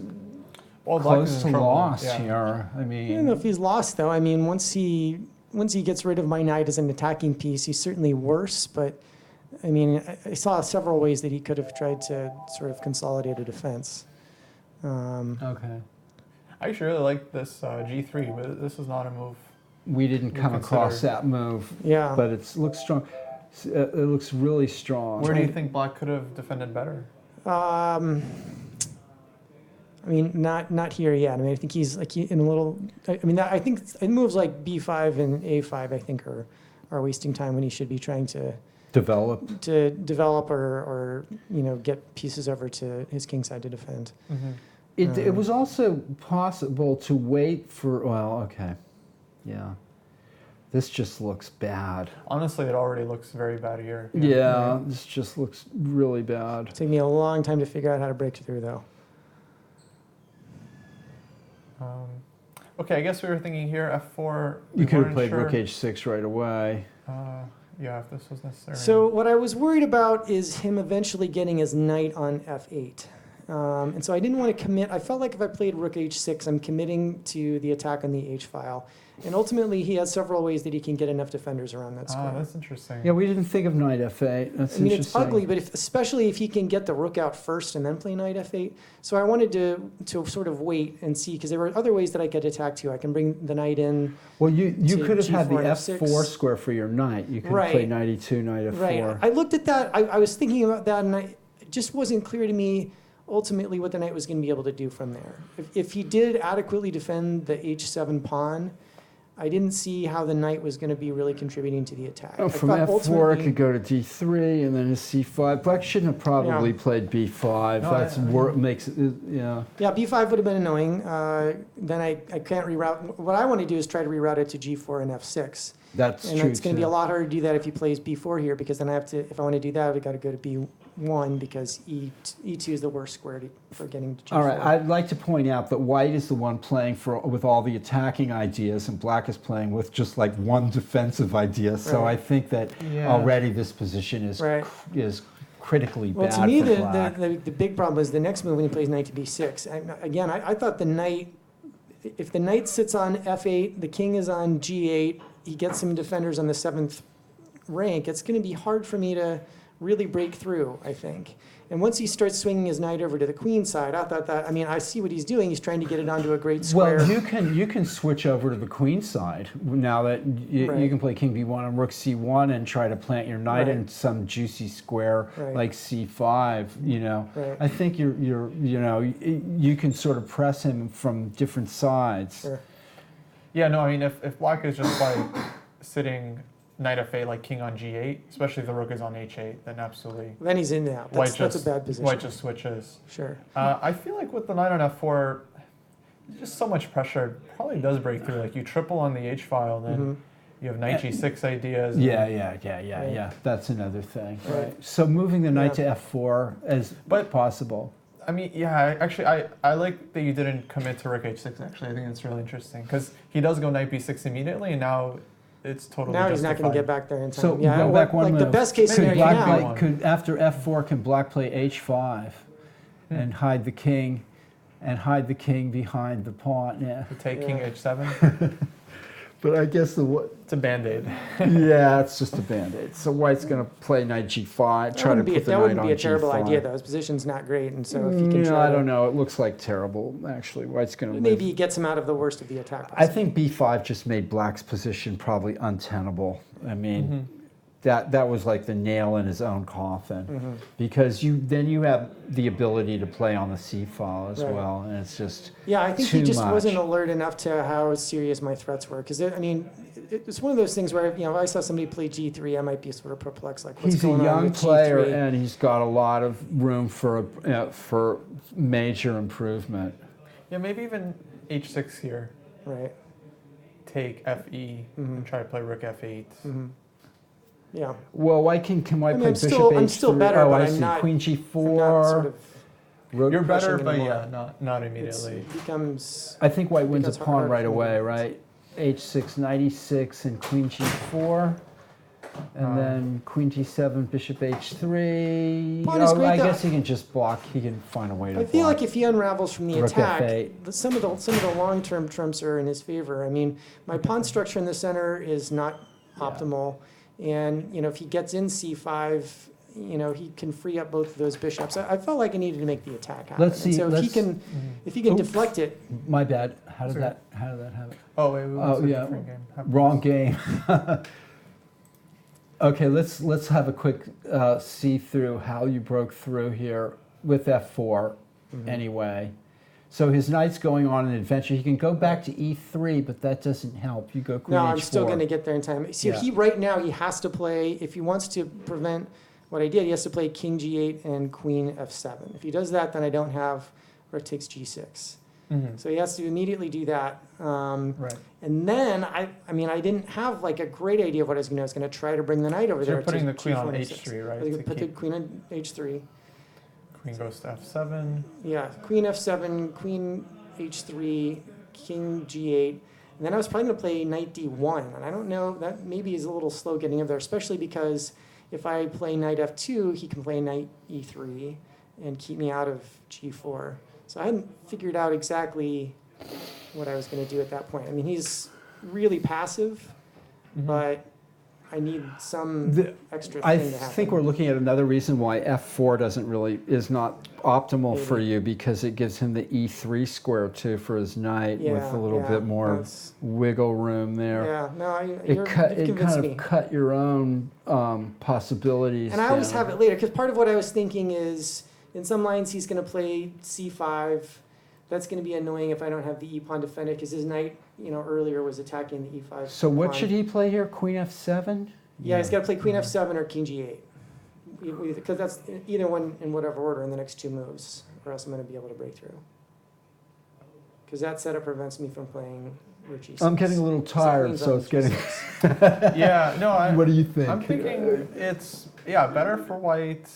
Well, Black is close in to trouble. loss Yeah. here? I I don't know mean, if he's lost though. I mean, once he gets rid of my knight as an attacking piece, he's certainly worse. But I mean, I saw several ways that he could have tried to sort of consolidate a defense. okay. I actually really like this g3, but this is not a move. We didn't You come across consider- that move, Yeah. but it looks strong. It looks really strong. Where do you think Black could have defended better? I mean, not here yet. I mean, I think he's like in a little. I mean, I think moves like b5 and a5. I think are wasting time when he should be trying to Develop. or get pieces over to his king side to defend. Mm-hmm. It was also possible to wait for. Well, okay, yeah. This just looks bad. Honestly, it already looks very bad here. Yeah, this just looks really bad. It took me a long time to figure out how to break through, though. Okay, I guess we were thinking here f4. You we could have weren't played sure. rook h6 right away. Yeah, if this was necessary. So what I was worried about is him eventually getting his knight on f8. And so I didn't want to commit. I felt like if I played rook h6, I'm committing to the attack on the h file. And ultimately, he has several ways that he can get enough defenders around that square. Oh, that's interesting. Yeah, we didn't think of knight f8. That's I mean, interesting. it's ugly, but especially if he can get the rook out first and then play knight f8. So I wanted to sort of wait and see, because there were other ways that I could attack too. I can bring the knight in. Well, you to could have had the G4 and f4 F6. square for your knight. You could Right. play knight e2, knight f4. Right. I looked at that. I was thinking about that, and it just wasn't clear to me ultimately what the knight was going to be able to do from there. If he did adequately defend the h7 pawn, I didn't see how the knight was going to be really contributing to the attack. Oh, I from thought f4 it ultimately- could go to d3 and then to c5. Black shouldn't have probably Yeah. played b5. No, That's I- makes it, yeah. Yeah, b5 would have been annoying. Then I can't reroute. What I want to do is try to reroute it to g4 and f6. That's And true it's going to be too. a lot harder to do that if he plays b4 here, because then I have to, if I want to do that, I've got to go to b1, because e2 is the worst square for getting to g4. All right, I'd like to point out that white is the one playing with all the attacking ideas, and black is playing with just like one defensive idea. So Right. I think that Yeah. already this position is Right. is critically Well, bad to me, for black. the big problem is the next move when he plays knight to b6. Again, I thought the knight, if the knight sits on f8, the king is on g8, he gets some defenders on the 7th rank, it's going to be hard for me to really break through, I think. And once he starts swinging his knight over to the queen side, I thought that, I mean, I see what he's doing. He's trying to get it onto a great square. Well, you can switch over to the queen side now that you Right. can play king b1 and rook c1 and try to plant your knight Right. in some juicy square Right. like c5. You know, Right. I think you can sort of press him from different sides. Sure. Yeah, no, I mean, if black is just like sitting knight f8 like king on g8, especially if the rook is on h8, then absolutely. Then he's in now. That's a bad position. White just switches. Sure. I feel like with the knight on f4, there's just so much pressure. It probably does break through. Like you triple on the h file, then Mhm. you have knight g6 ideas. and- Yeah. That's another thing. Right. Right. So moving the knight Yeah. to f4 as But- possible. I mean, yeah, actually, I like that you didn't commit to rook h6, actually. I think that's really interesting. Because he does go knight b6 immediately, and now it's totally Now he's not going to get justified. back there in time. So yeah, go back one like move. the best case Could scenario black now. could after f4 can black play h5 and hide the king behind the pawn? Yeah. To take king Yeah. h7, But I guess it's a band-aid. yeah, it's just a band-aid. So white's going to play knight g5, try to put the That knight wouldn't on be a terrible g5. idea, though. His position's not great, and so if he can No, try I to, don't know. It looks like terrible, actually. White's going to maybe he gets him out of the worst of the attack. I think b5 just made black's position probably untenable. I mean, that was like the nail in his own coffin, because then you have the ability to play on the c file as Right. well, and it's just Yeah, I think he too just much. wasn't alert enough to how serious my threats were. Because I mean, it's one of those things where if I saw somebody play g3, I might be sort of perplexed, like what's He's a going on young with player, G3? and he's got a lot of room for major improvement. Yeah, maybe even h6 here. Right. Take fe and try to play rook f8. Yeah. Well, can white I mean, play I'm bishop still- h3? I'm still better, oh, but I I'm see. not- Queen I'm g4. not sort of. rook- You're better, pushing but anymore. yeah, not It immediately. becomes. I think white wins a Because pawn harder right for me to away, do. right? h6, knight e6, and queen g4. And then queen g7, bishop h3. Pawn is great, I though. guess he can just block. He can find a way to I feel block. like if he unravels from the Rook attack, F8. some of the long-term trumps are in his favor. I mean, my pawn structure in the center is not optimal, and if he gets in c5, he can free up both of those bishops. I felt like I needed to make the attack happen. Let's see, And so if he can Oops. deflect it, My bad. How did Sorry. that happen? Oh, wait, we went Oh, to a yeah. different game. Wrong game. Okay, let's have a quick see through how you broke through here with f4 anyway. So his knight's going on an adventure. He can go back to e3, but that doesn't help. You go queen no, h4. I'm still going to get there in time. See, Yeah. right now he has to play, if he wants to prevent what I did, he has to play king g8 and queen f7. If he does that, then I don't have rook takes g6. So he has to immediately do that. Right. And then, I didn't have like a great idea of what I was going to do. I was going to try to bring the knight over So there. you're putting to the queen on G4 and F6. h3, right, I was to put the keep- queen on h3. Queen goes to f7. Yeah, queen f7, queen h3, king g8. And then I was probably going to play knight d1. And I don't know, that maybe is a little slow getting up there, especially because if I play knight f2, he can play knight e3. and keep me out of G4. So I hadn't figured out exactly what I was going to do at that point. I mean, he's really passive, but I need some extra I thing to happen. think we're looking at another reason why F4 is not optimal for you, because it gives him the E3 square too for his knight with a little bit more wiggle room there. Yeah, no, It kind convinced me. of cut your own possibilities. And I always down. have it later, because part of what I was thinking is, in some lines he's going to play C5. That's going to be annoying if I don't have the E pawn defended, because his knight, earlier was attacking the E5. So what pawn. should he play here? Queen F7? Yeah, he's got to play Queen F7 or King G8, because that's either one in whatever order in the next two moves, or else I'm going to be able to break through. Because that setup prevents me from playing Rook G6. I'm getting a little tired, so it's getting. Yeah, no. What do you think? I'm thinking it's better for white.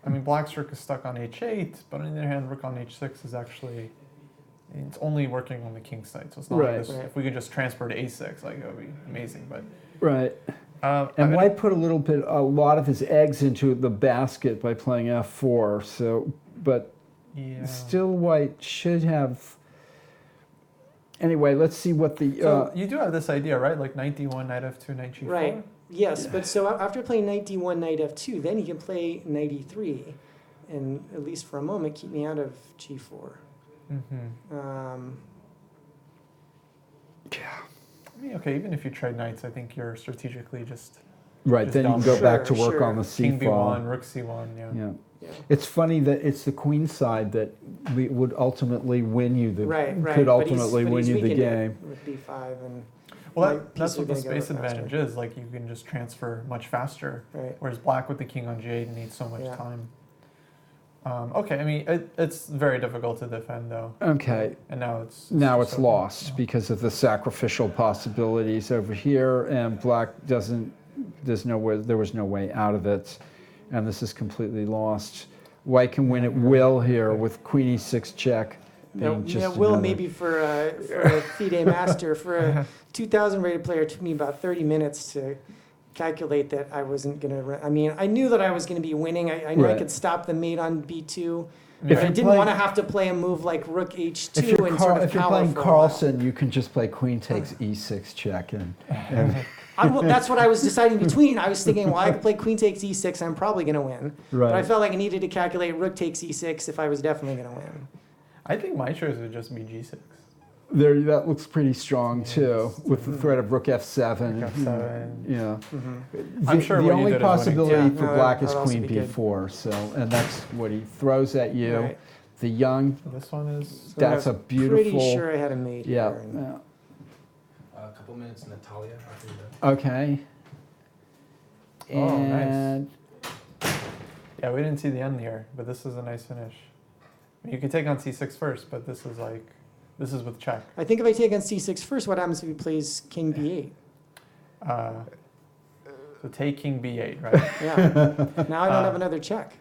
I mean, black's rook is stuck on H8, but on the other hand, rook on H6 is actually. It's only working on the king side, so it's not like this. If we could just transfer to A6, like, it would be amazing. But Right. And White put a lot of his eggs into the basket by playing F4. So, but still, White should have. Anyway, let's see what the. So you do have this idea, right? Like knight D1, knight F2, knight G4. Right. Yes, but so after playing knight D1, knight F2, then he can play knight E3, and at least for a moment keep me out of G4. I mean, okay, even if you trade knights, I think you're strategically just. Right, just then you can go back to work on the King C B1, file. rook C1, Yeah. It's funny that it's the queen side that would ultimately win you the could ultimately win you the game. With B5 and. Well, that's what the space advantage is. Like, you can just transfer much faster. Right. Whereas black with the king on G8 needs so much time. Okay, I mean, it's very difficult to defend, though. Okay. And now it's lost because of the sacrificial possibilities over here, and black doesn't. There was no way out of it, and this is completely lost. White can win at will here with Queen E6 check. Will maybe for a FIDE master. For a 2,000 rated player, it took me about 30 minutes to calculate that I wasn't going to. I mean, I knew that I was going to be winning. I knew I could stop the mate on B2. But I didn't want to have to play a move like Rook H2 if you're and sort of if you're playing Carlsen, you can just play Queen takes E6 check and that's what I was deciding between. I was thinking, well, I could play Queen takes E6, I'm probably going to win. Right. But I felt like I needed to calculate Rook takes E6 if I was definitely going to win. I think my choice would just be G6. There, that looks pretty strong too, with the threat of Rook F7. Rook F7. Yeah. I'm sure the only possibility for black is that Queen B4. So, and that's what he throws at you. Right. The young. This one is. That's a beautiful. Pretty sure I had a mate here. Yeah. A couple minutes, Natalia. Okay. Oh, And nice. Yeah, we didn't see the end here, but this is a nice finish. I mean, you could take on C6 first, but this is with check. I think if I take on C6 first, what happens if he plays King B8? So take King B8, right? Yeah. Now I don't have another check.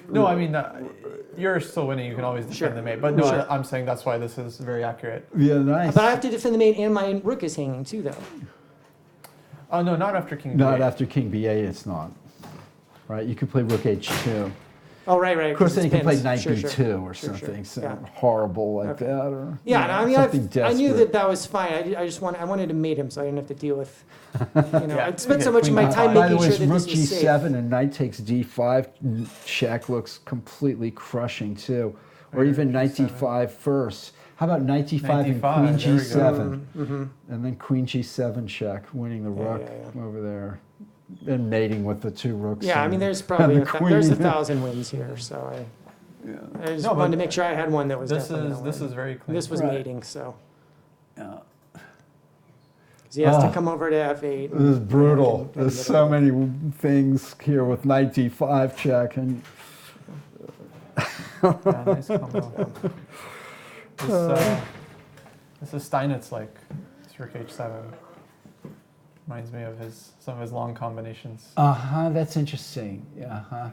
No, I mean, you're still winning. You can always defend the mate. But no, I'm saying that's why this is very accurate. Yeah, nice. But I have to defend the mate, and my rook is hanging too, though. Oh, no, not after King B8. Not after King B8, it's not. Right? You could play Rook H2. Oh, right. Of course, then you can play Knight B2 or something horrible like that. Or, I mean, something I knew that was fine. I wanted to mate him, so I didn't have to deal with. I spent so much of my time making sure that this was safe. Rook G7 and Knight takes D5 check looks completely crushing too, or even Knight D5 first. How about Knight D5 and Queen G7, and then Queen G7 check, winning the rook over there. And mating with the two rooks. Yeah, I mean, there's probably there's 1,000 wins here, so I just wanted to make sure I had one that was definitely this is very clean. This was mating, so. Yeah. Because he has to come over to F8. This is brutal. There's so many things here with Knight D5 check and. Nice combo. This is Steinitz like. It's Rook H7. Reminds me of some of his long combinations. That's interesting. Yeah.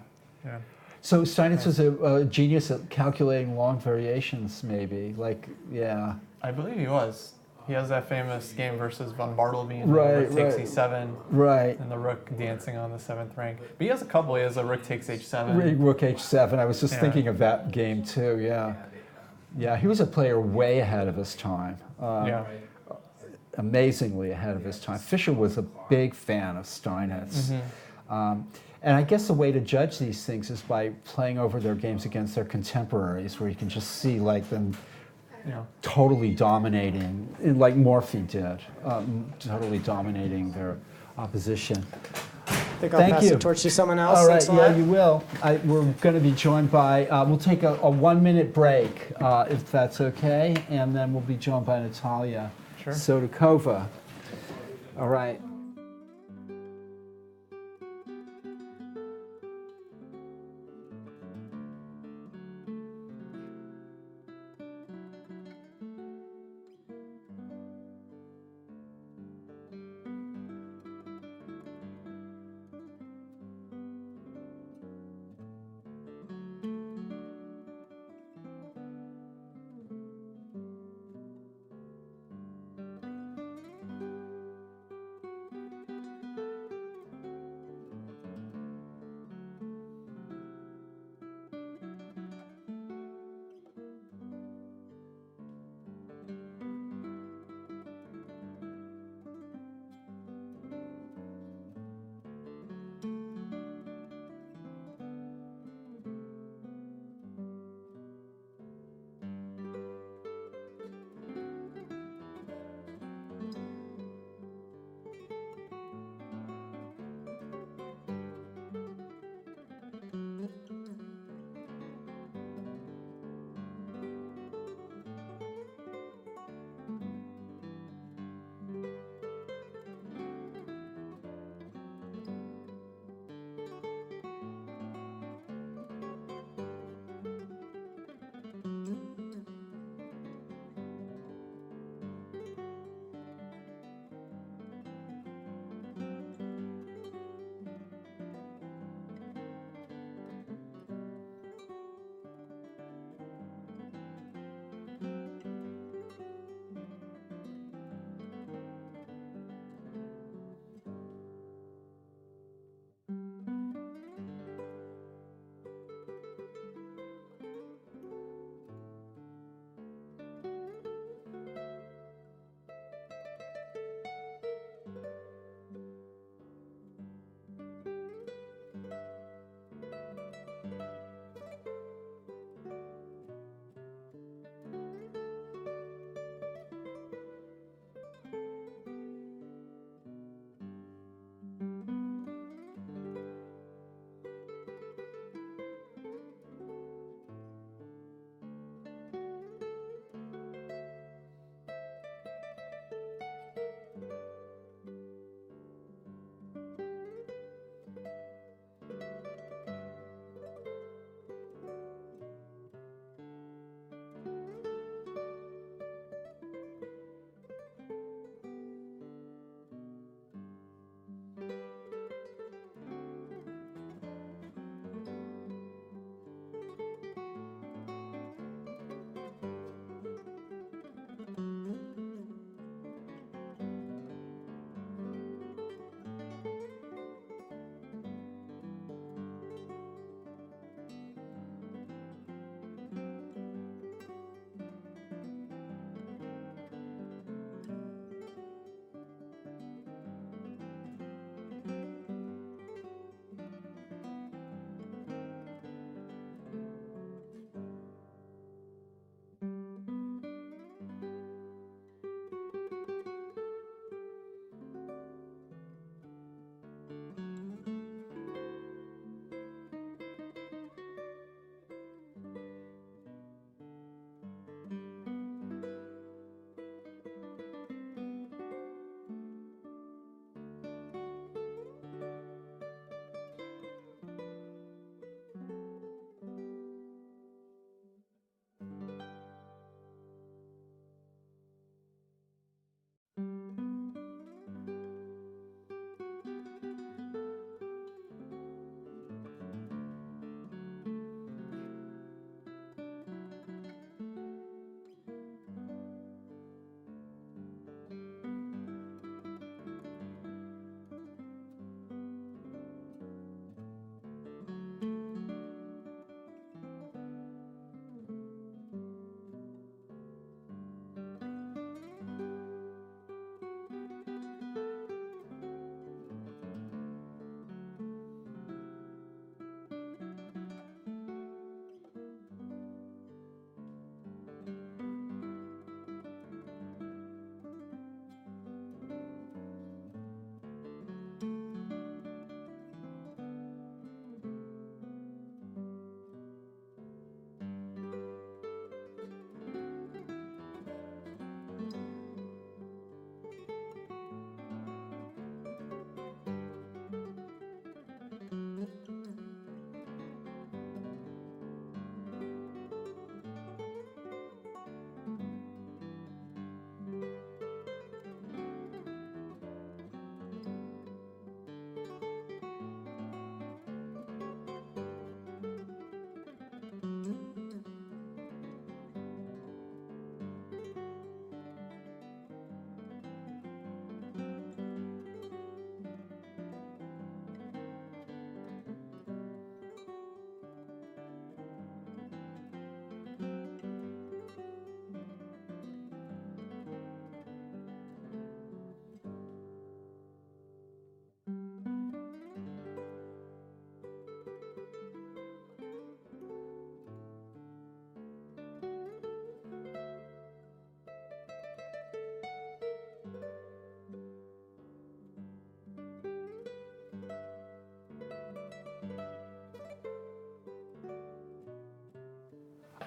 So Steinitz was a genius at calculating long variations, maybe. I believe he was. He has that famous game versus Von Bartleby. Right, Rook takes right. E7. Right. And the rook dancing on the 7th rank. But he has a couple. He has a rook takes H7. Rook H7. I was just Yeah. thinking of that game too. Yeah. Yeah, he was a player way ahead of his time. Yeah. Amazingly ahead of his time. Fischer was a big fan of Steinitz. And I guess the way to judge these things is by playing over their games against their contemporaries, where you can just see like them Yeah. totally dominating, like Morphy did, totally dominating their opposition. I think I'll Thank pass you. the torch to someone else. All right, Thanks a yeah, lot. you will. We're going to be joined by, we'll take a 1-minute break, if that's okay, and then we'll be joined by Natalia Sure. Sodakova. All right.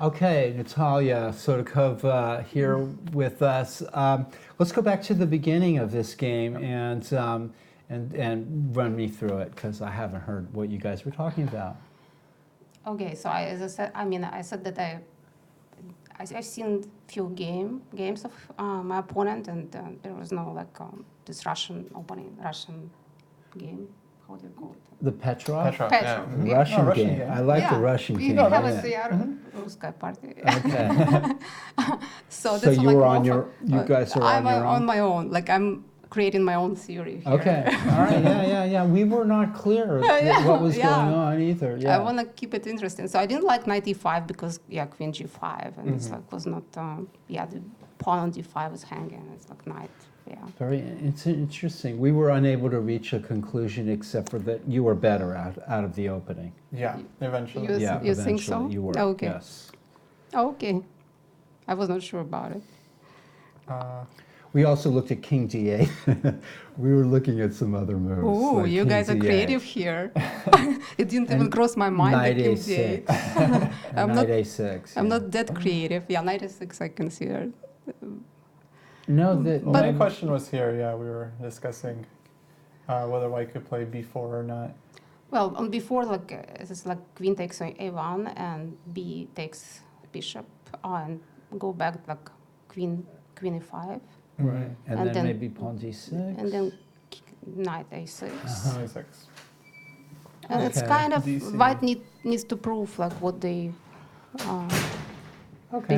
Okay, Natalia Sodakova here with us. Let's go back to the beginning of this game and run me through it because I haven't heard what you guys were talking about. Okay, so as I said, I said that I've seen few games of my opponent, and there was no this Russian game. How do you call it? The Petrov? Petrov. Yeah. Russian, Russian game. game. I like the Russian We game. have yeah. a Ruskaya party. Okay. So So that's you like were an on offer. your, you guys are I'm on your own? on my own. Like I'm creating my own theory here. Okay, all right, yeah. We were not clear what was going on either. Yeah. I want to keep it interesting. So I didn't like knight e5 because queen g5, and it's like was not the pawn on d5 was hanging. It's like knight. Yeah. It's interesting. We were unable to reach a conclusion except for that you were better out of the opening. Yeah, eventually. You think so? Eventually you were. Okay. Yes. Okay. I was not sure about it. We also looked at king d8. We were looking at some other moves. Ooh, like you king guys are d8. creative here. It didn't even cross my mind. Knight King a6. d8. Knight a6. I'm not that creative. Yeah, knight a6 I consider. No, My question was here. Yeah, we were discussing whether white could play b4 or not. Well, on before, it's like queen takes a1 and b takes bishop and go back like queen e5. Right. And then then maybe pawn d6. And then knight a6. A6. And it's Okay. kind of DC. white needs to prove like what they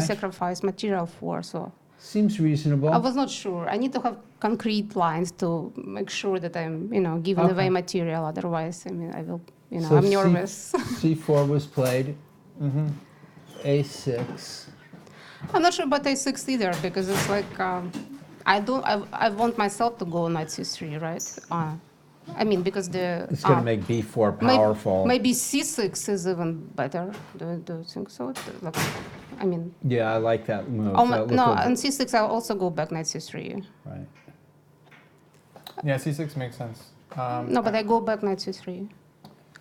sacrifice material for. So Seems reasonable. I was not sure. I need to have concrete lines to make sure that I'm giving away material. Otherwise, I will So I'm nervous. C4 was played. A6. I'm not sure about a6 either because it's like I want myself to go knight c3, right? Because It's going to make b4 powerful. Maybe c6 is even better. Do you think so? Yeah, I like that move. On c6 I'll also go back knight c3. Right. Yeah, c6 makes sense. No, but I go back knight c3.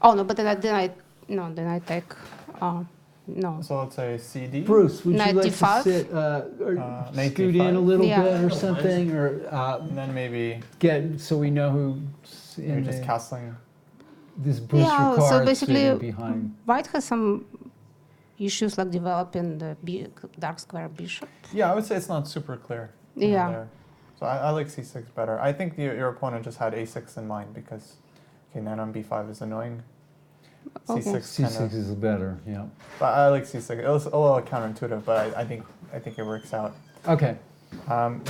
Oh no, but then I take no. So let's say CD. Bruce, would Knight you like d5? to sit or Knight scoot d5? in a little Yeah. bit or something, or And then maybe get so we know who's you're in just the, castling. this Bruce Yeah, so Ricard basically sitting behind. white has some issues like developing the dark square bishop. Yeah, I would say it's not super clear. Yeah. There. So I like c6 better. I think your opponent just had a6 in mind because knight on b5 is annoying. Okay. C6 kind C6 of. is better. Yeah. But I like c6. It was a little counterintuitive, but I think it works out. Okay.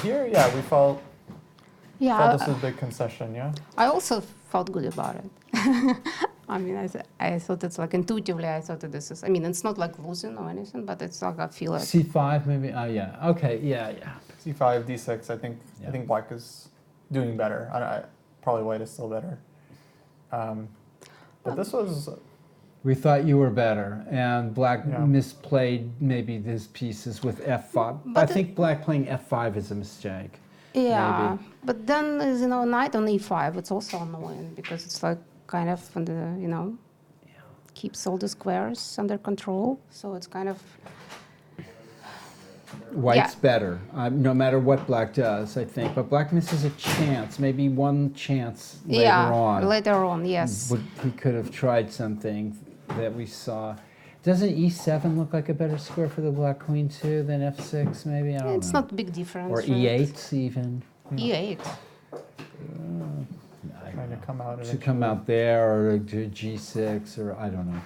Here, yeah, we felt Yeah, this was a big concession. Yeah. I also felt good about it. I thought it's like intuitively, I thought that this is, it's not like losing or anything, but it's like I feel like. C5 maybe. Oh yeah. Okay. Yeah. c5, d6. I think Yeah. black is doing better. Probably white is still better. But this was. We thought you were better, and black Yeah. misplayed maybe these pieces with f5. But I think black playing f5 is a mistake. Yeah, maybe. but then knight on e5, it's also annoying because it's like kind of on the keeps all the squares under control. So it's kind of White's better, no matter what black does, I think. But black misses a chance, maybe one chance later on. Later on, yes. He could have tried something that we saw. Doesn't e7 look like a better square for the black queen too than f6 maybe? I don't know. It's not a big difference. Or right? e8 even. E8. Trying to come out. To come out there or to g6 or I don't know.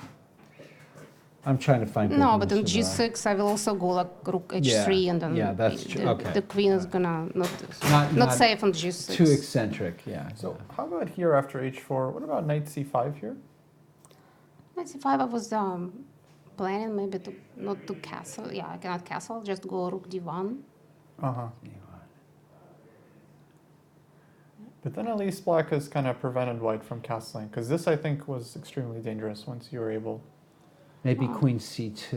I'm trying to find. No, but on on g6 I will also go like rook h3 and then that's true. Okay. the queen is gonna not safe on g6. Too eccentric, yeah. So how about here after h4? What about knight c5 here? Knight c5 I was planning maybe not to castle. Yeah, I cannot castle, just go rook d1. But then at least black has kind of prevented white from castling, because this I think was extremely dangerous once you were able. Maybe queen c2.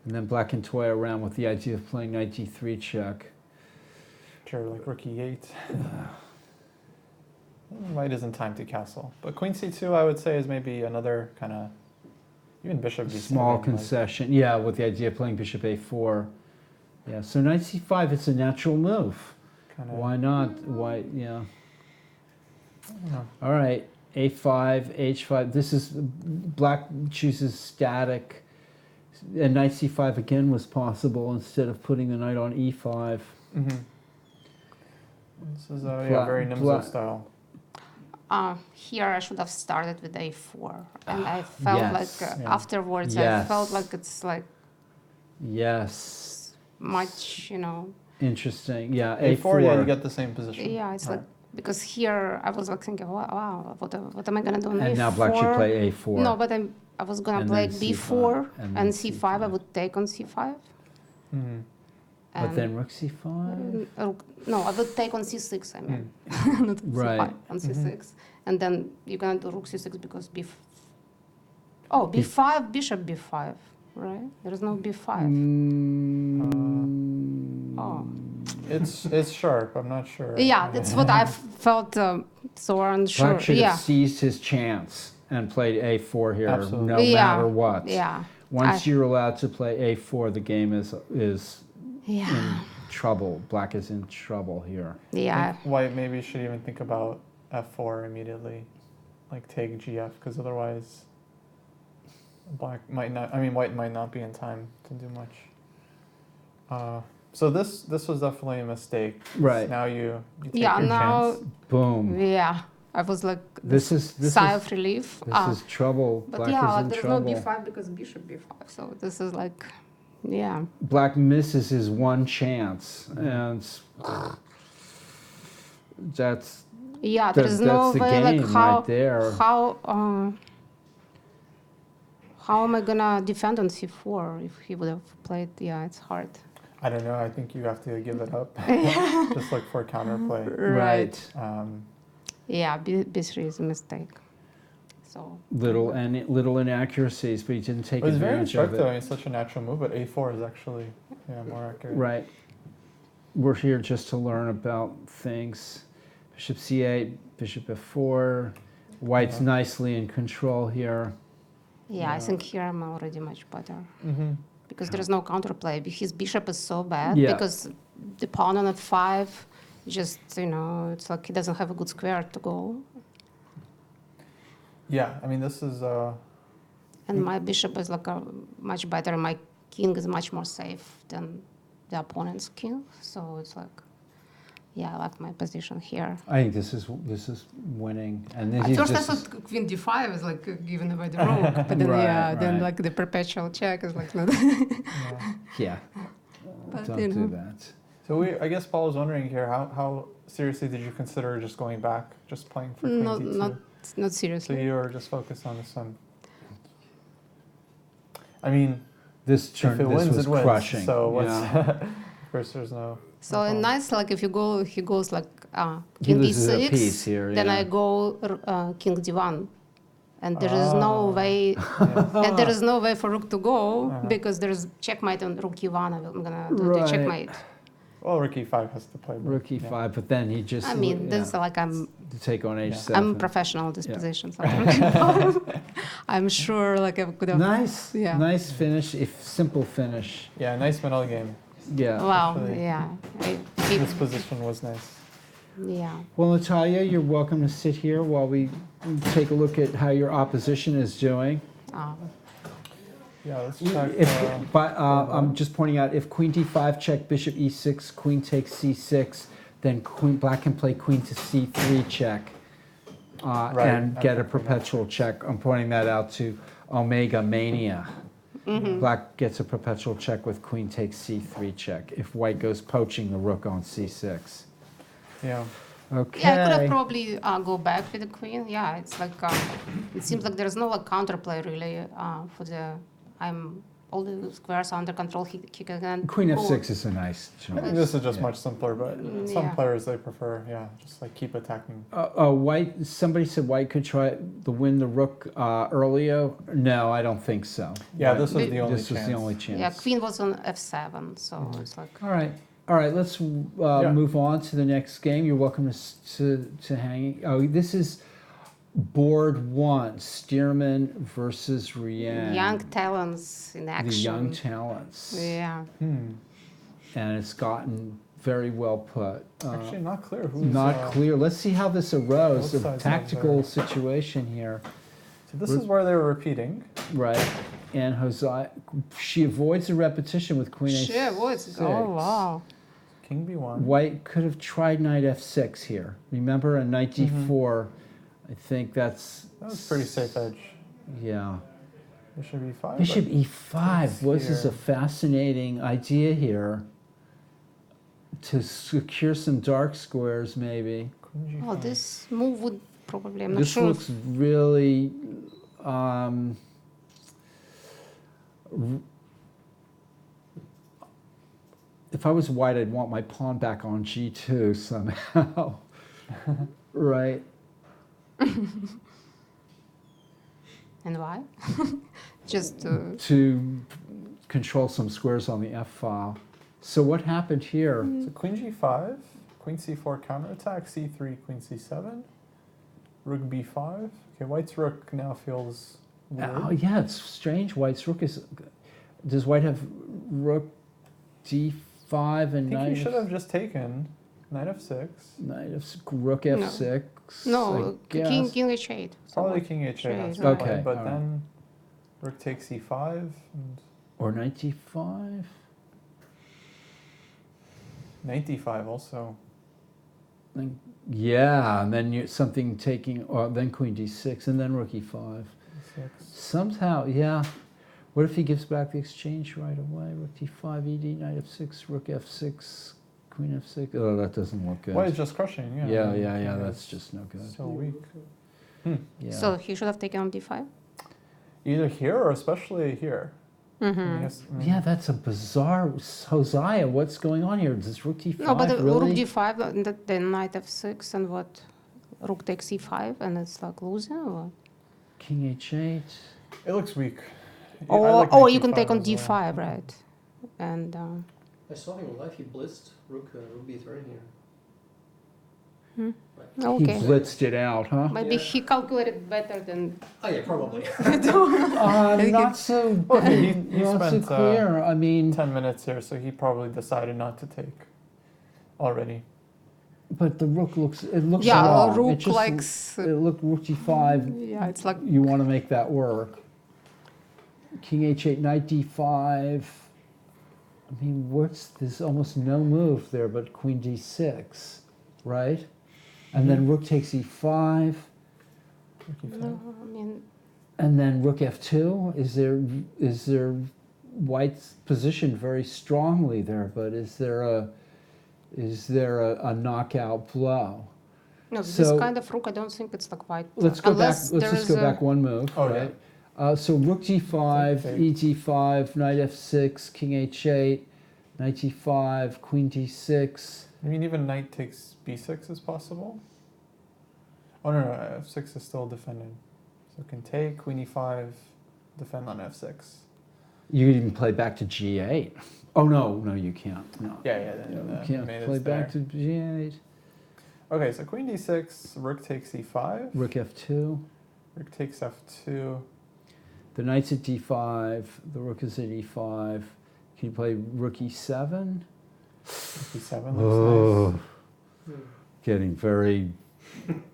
And then black can toy around with the idea of playing knight d3 check. Sure, like rook e8. White isn't time to castle. But queen c2 I would say is maybe another kind of Even bishop d7. small like, concession. Yeah, with the idea of playing bishop a4. Yeah, so knight c5, it's a natural move. kinda, Why not? Why, yeah. know. All right, a5, h5. This is, black chooses static. And knight c5 again was possible instead of putting the knight on e5. Mm-hmm. This is very Nimzo style. Here I should have started with a4, and I felt Yes. afterwards Yes. I felt like it's like Yes. much, Interesting. Yeah, a4, yeah, you get the same position. Yeah, it's like because here I was like thinking, wow, what am I gonna do on And a4? now black should play a4. No, but I was gonna And play then b4 C5, and and then c5. I would take on c5. Mm-hmm. But then rook c5? No, I would take on c6, I mean. Not Right. c5, on c6. And then you're going to do rook c6 because b5, bishop b5, right? There is no b5. Oh. It's sharp, I'm not sure. Yeah, that's what I felt so unsure. Black should have seized his chance and played a4 here, Absolutely. no matter what. Yeah. Once you're allowed to play a4, the game is in trouble. Black is in trouble here. Yeah. White maybe should even think about f4 immediately, like take gf, because otherwise white might not be in time to do much. So this was definitely a mistake. Right. Now you take Yeah, your now, chance. Boom. Yeah. I was like, This is sigh of relief. This is trouble. But Black yeah, is like in there's trouble. no b5 because bishop b5. So this is like, yeah. Black misses his one chance, and that's Yeah, there is no that's the way game like how right there. how am I gonna defend on c4 if he would have played? Yeah, it's hard. I don't know. I think you have to give it up. Just look for a counterplay. Right. Yeah, b3 is a mistake. So little inaccuracies, but he didn't take It was very advantage of instructive. I it. mean, it's such a natural move, but a4 is actually more accurate. Right. We're here just to learn about things. Bishop c8, bishop f4. White's nicely in control here. yeah, I think here I'm already much better. Mm-hmm. Because there's no counterplay. His bishop is so bad Yeah. because the pawn on f5, just, it's like he doesn't have a good square to go. Yeah, I mean, this is... And my bishop is like much better. My king is much more safe than the opponent's king. So it's like, yeah, I like my position here. I think this is winning. And then At first I thought queen d5 is like given away the rook, but then then like the perpetual check is like not. Yeah. But, Don't do that. So I guess Paul was wondering here, how seriously did you consider just going back, just playing for queen d2? Not seriously. So you were just focused on this one. I mean, this turn, if it this wins, was it wins. crushing. So what's Yeah. of course there's no. So in nice, like if he goes like He king loses a d6, piece here, then yeah. I go king d1, and there is no way, and there is no way for rook to go because there's checkmate on rook e1. I'm gonna do the checkmate. Well, rook e5 has to play. Rook e5, but then he just. I mean, this is like I'm. To take on h7. I'm professional at this position. So I'm sure, like I could have. Nice. Yeah. Nice finish. Simple finish. Yeah, nice middle game. Yeah. Wow. Actually, Yeah. This position was nice. Yeah. Well, Natalia, you're welcome to sit here while we take a look at how your opposition is doing. Yeah, let's check. I'm just pointing out, if queen d5 check, bishop e6, queen takes c6, then black can play queen to c3 check and get a perpetual check. I'm pointing that out to Omega Mania. Mm-hmm. Black gets a perpetual check with queen takes c3 check if white goes poaching the rook on c6. Yeah. Okay. Yeah, I could have probably go back with the queen. Yeah, it's like it seems like there's no like counterplay really for the. All the squares are under control. He can. Queen f6 is a nice choice. I think this is just much simpler, but some players they prefer, just like keep attacking. White. Somebody said white could try to win the rook earlier. No, I don't think so. Yeah, this was the only chance. This was the only chance. Yeah, queen was on f7, so it's like. All right. Let's move on to the next game. You're welcome to hang. Oh, this is Board 1, Stearman versus Rien. Young talents in action. The young talents. Yeah. And it's gotten very well put. Actually, not clear who's. Not clear. Let's see how this arose. both A sides tactical have situation here. So this is where they were repeating. Right. And Jose, she avoids a repetition with Queen A6. She avoids. Oh, wow. King B1. White could have tried Knight F6 here. Remember, a Knight D4. I think that was pretty safe edge. Yeah. Bishop E5. Bishop E5. This is a fascinating idea here. To secure some dark squares, maybe. Oh, this move would probably, I'm not sure. This looks really... if I was white, I'd want my pawn back on G2 somehow. Right? And why? Just to control some squares on the F file. So what happened here? So Queen G5, Queen C4 counterattack, C3, Queen C7, Rook B5. Okay, White's Rook now feels weird. Oh yeah, it's strange. White's Rook is... Does White have Rook D5 and I think Knight? he should have just taken Knight F6. Knight F6, Rook F6. No, King H8. Probably King H8. Okay, but all then Rook takes C5. And or Knight D5. Knight D5 also. Yeah, and then something taking, or then Queen D6, and then Rook E5. Somehow, yeah. What if he gives back the exchange right away? Rook D5, ED, Knight F6, Rook F6, Queen F6. Oh, that doesn't look good. White is just crushing, yeah. Yeah, that's just no good. So weak. Yeah. So he should have taken on D5? Either here or especially here. Yeah, that's a bizarre... Hosea, what's going on here? Does Rook D5 No, but really? Rook D5, then Knight F6, and what? Rook takes E5, and it's like losing, or what? King H8. It looks weak. Or you can take on D5, right? And I saw him live. He blitzed Rook B3 here. Okay. He blitzed it out, huh? Maybe he calculated better than. Oh yeah, probably. Not so. He not so spent clear. I mean, 10 minutes here, so he probably decided not to take already. But the rook looks. It looks Yeah, wrong. rook it just, likes. It looked Rook G5. Yeah, it's like. You want to make that work. King H8, Knight D5. I mean, there's almost no move there, but Queen D6, right? And then Rook takes E5. No, I mean. And then Rook F2. Is there White's positioned very strongly there, but is there a knockout blow? No, this So- kind of rook, I don't think it's like white. Let's go back. unless Let's there just is go a- back one move. Oh, right? So Rook G5, E G5, Knight F6, King H8, Knight G5, Queen D6. I mean, even Knight takes B6 is possible. Oh, no, F6 is still defending. So can take, Queen E5, defend on F6. You could even play back to G8. Oh no, you can't. No. Yeah, You can't play back to G8. Okay, so Queen D6, Rook takes E5. Rook F2. Rook takes F2. The knight's at D5. The rook is at E5. Can you play Rook E7? E7 looks nice. Getting very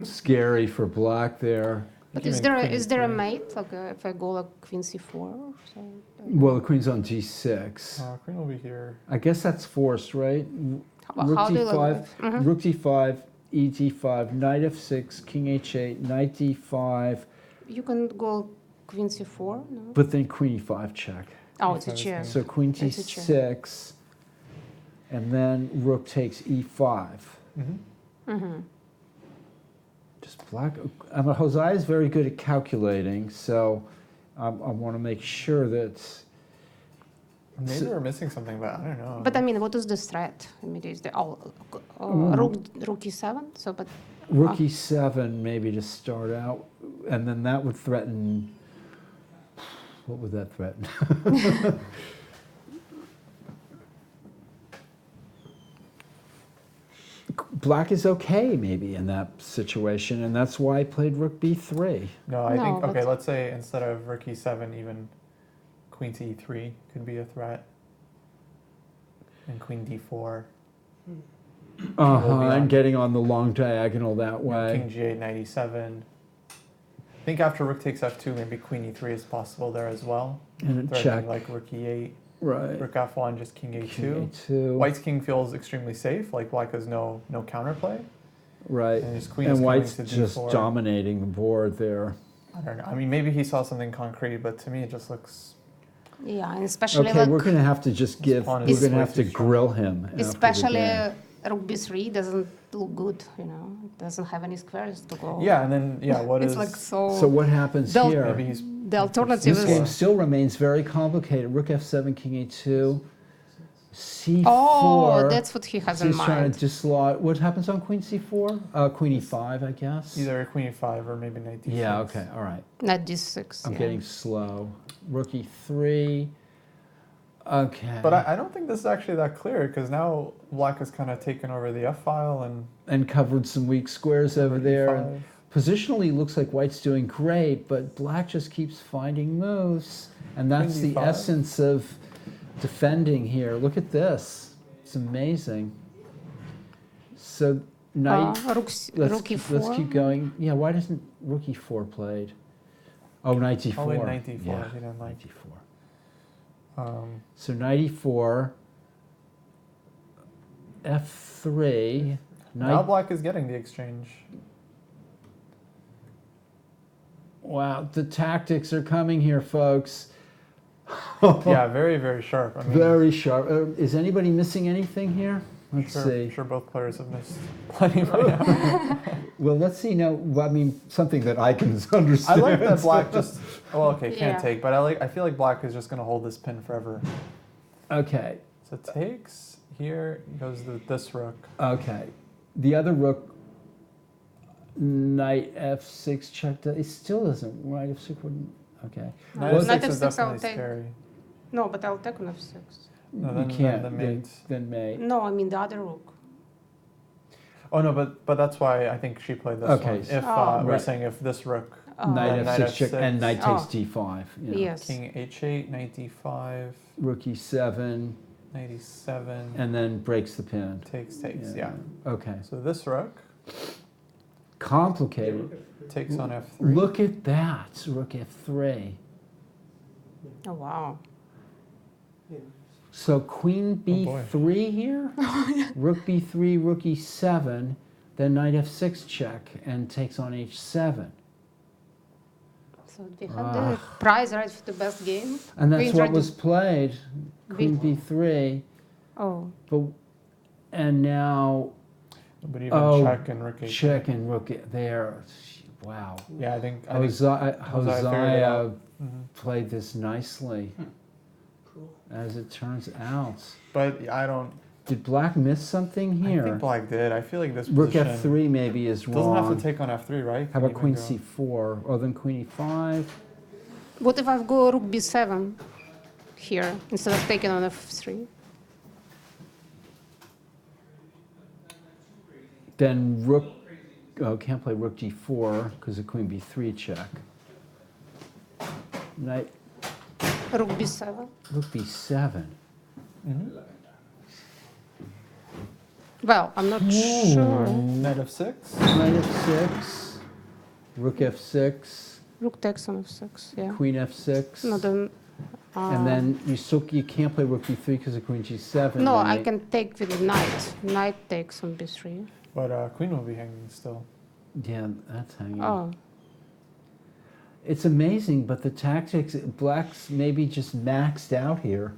scary for black there. But is there a mate? Like if I go like Queen C4 or something? Well, the queen's on G6. Queen will be here. I guess that's forced, right? How do you like that? Rook D5, E D5, Knight F6, King H8, Knight D5. You can go Queen C4, no? But then Queen E5 check. Oh, it's a check. So Queen It's a check. T6, and then Rook takes E5. Just black. Hosea is very good at calculating, so I want to make sure that. Maybe we're missing something, but I don't know. But I mean, what is the threat? I mean, is the Rook E7? So, but Rook E7 maybe to start out, and then that would threaten. What would that threaten? Black is okay maybe in that situation, and that's why I played rook b3. No, I think, No, okay, but- let's say instead of rook e7, even queen to e3 could be a threat. And queen d4. And getting on the long diagonal that way. King g8, knight e7. I think after rook takes f2, maybe queen e3 is possible there as well. And a Threatening check. like rook e8. Right. Rook f1, just king a2. King a2. White's king feels extremely safe, like black has no counterplay. Right. And his queen And is White's coming to just d4. dominating the board there. I don't know. I mean, maybe he saw something concrete, but to me it just looks... Yeah, and especially Okay, like, we're going to have to just give, pawn we're is going to way have to too strong. grill him. after the especially game. rook b3 doesn't look good, you know. It doesn't have any squares to go. Yeah, and then, yeah, what it's is... like so. So what happens They'll- here? Maybe he's... The alternative This is. game still remains very complicated. Rook f7, king a2, c4. Oh, that's what he has in He's trying mind. to dislodge. What happens on queen c4? Queen e5, I guess. Either queen e5 or maybe knight d6. Yeah. Okay. All right. Not d6. I'm yeah. getting slow. Rook e3. Okay. But I don't think this is actually that clear, because now black has kind of taken over the f-file and... covered some weak squares over there. e5. And positionally, looks like White's doing great, but Black just keeps finding moves, and that's Queen the d5. essence of defending here. Look at this; it's amazing. So knight. rook let's e4. keep going. Yeah, why doesn't rook e4 played? Oh, knight d4. Probably knight d4, Yeah, he didn't like. knight d4. So knight e4, f3, Now knight. black is getting the exchange. Wow, the tactics are coming here, folks. Yeah, very, very sharp. I mean, Very sharp. Is anybody missing anything here? Let's sure, see. I'm sure both players have missed plenty by now. Well, let's see now. Well, I mean, something that I can I understand. like that black just... Well, okay, can't Yeah. take, but I feel like black is just going to hold this pin forever. Okay, So takes, here goes this rook. okay. The other rook, knight f6 checked. It still doesn't. Knight f6 wouldn't. Okay. Knight Well, f6 Knight is f6 I'll definitely take. scary. No, but I'll take on f6. No, you then can't. the then, mate. then mate. No, I mean the other rook. Oh no, but that's why I think she played this Okay, one. so- If Oh. we're Right. saying if this rook, Knight then f6 knight check f6. and knight takes Oh. d5. you know. Yes. king h8, knight d5, Rook e7, knight e7, and then breaks the pin. takes, yeah. Okay. So this rook Complicated. takes on f3. Look at that. Rook f3. Oh wow. So queen boy. b3 here, rook b3, rook e7, then knight f6 check and takes on h7. So we had the prize right for the best game. And that's Queen what tried to- was played, queen b3. Oh, But, and now But even Oh, check and rook h8. check and rook there. Wow. Yeah, I think Hosea figured it out. played this nicely, Cool. as it turns out. But I don't. Did black miss something I here? think black did. I feel like this Rook position f3 maybe is doesn't wrong. have to take on f3, right? How Can about even queen go- c4? Or then queen e5? what if I go rook b7 here instead of taking on f3? Then rook, oh, can't play rook g4 because of queen b3 check. Knight, Rook b7. rook b7. Well, I'm not sure. Knight f6. Knight f6, rook f6, Rook takes on f6. Yeah. queen f6. No, then. And then you can't play rook b3 because of queen g7. No, then I you- can take with the knight. Knight takes on b3. But queen will be hanging still. Yeah, that's hanging. Oh. It's amazing, but the tactics, black's maybe just maxed out here.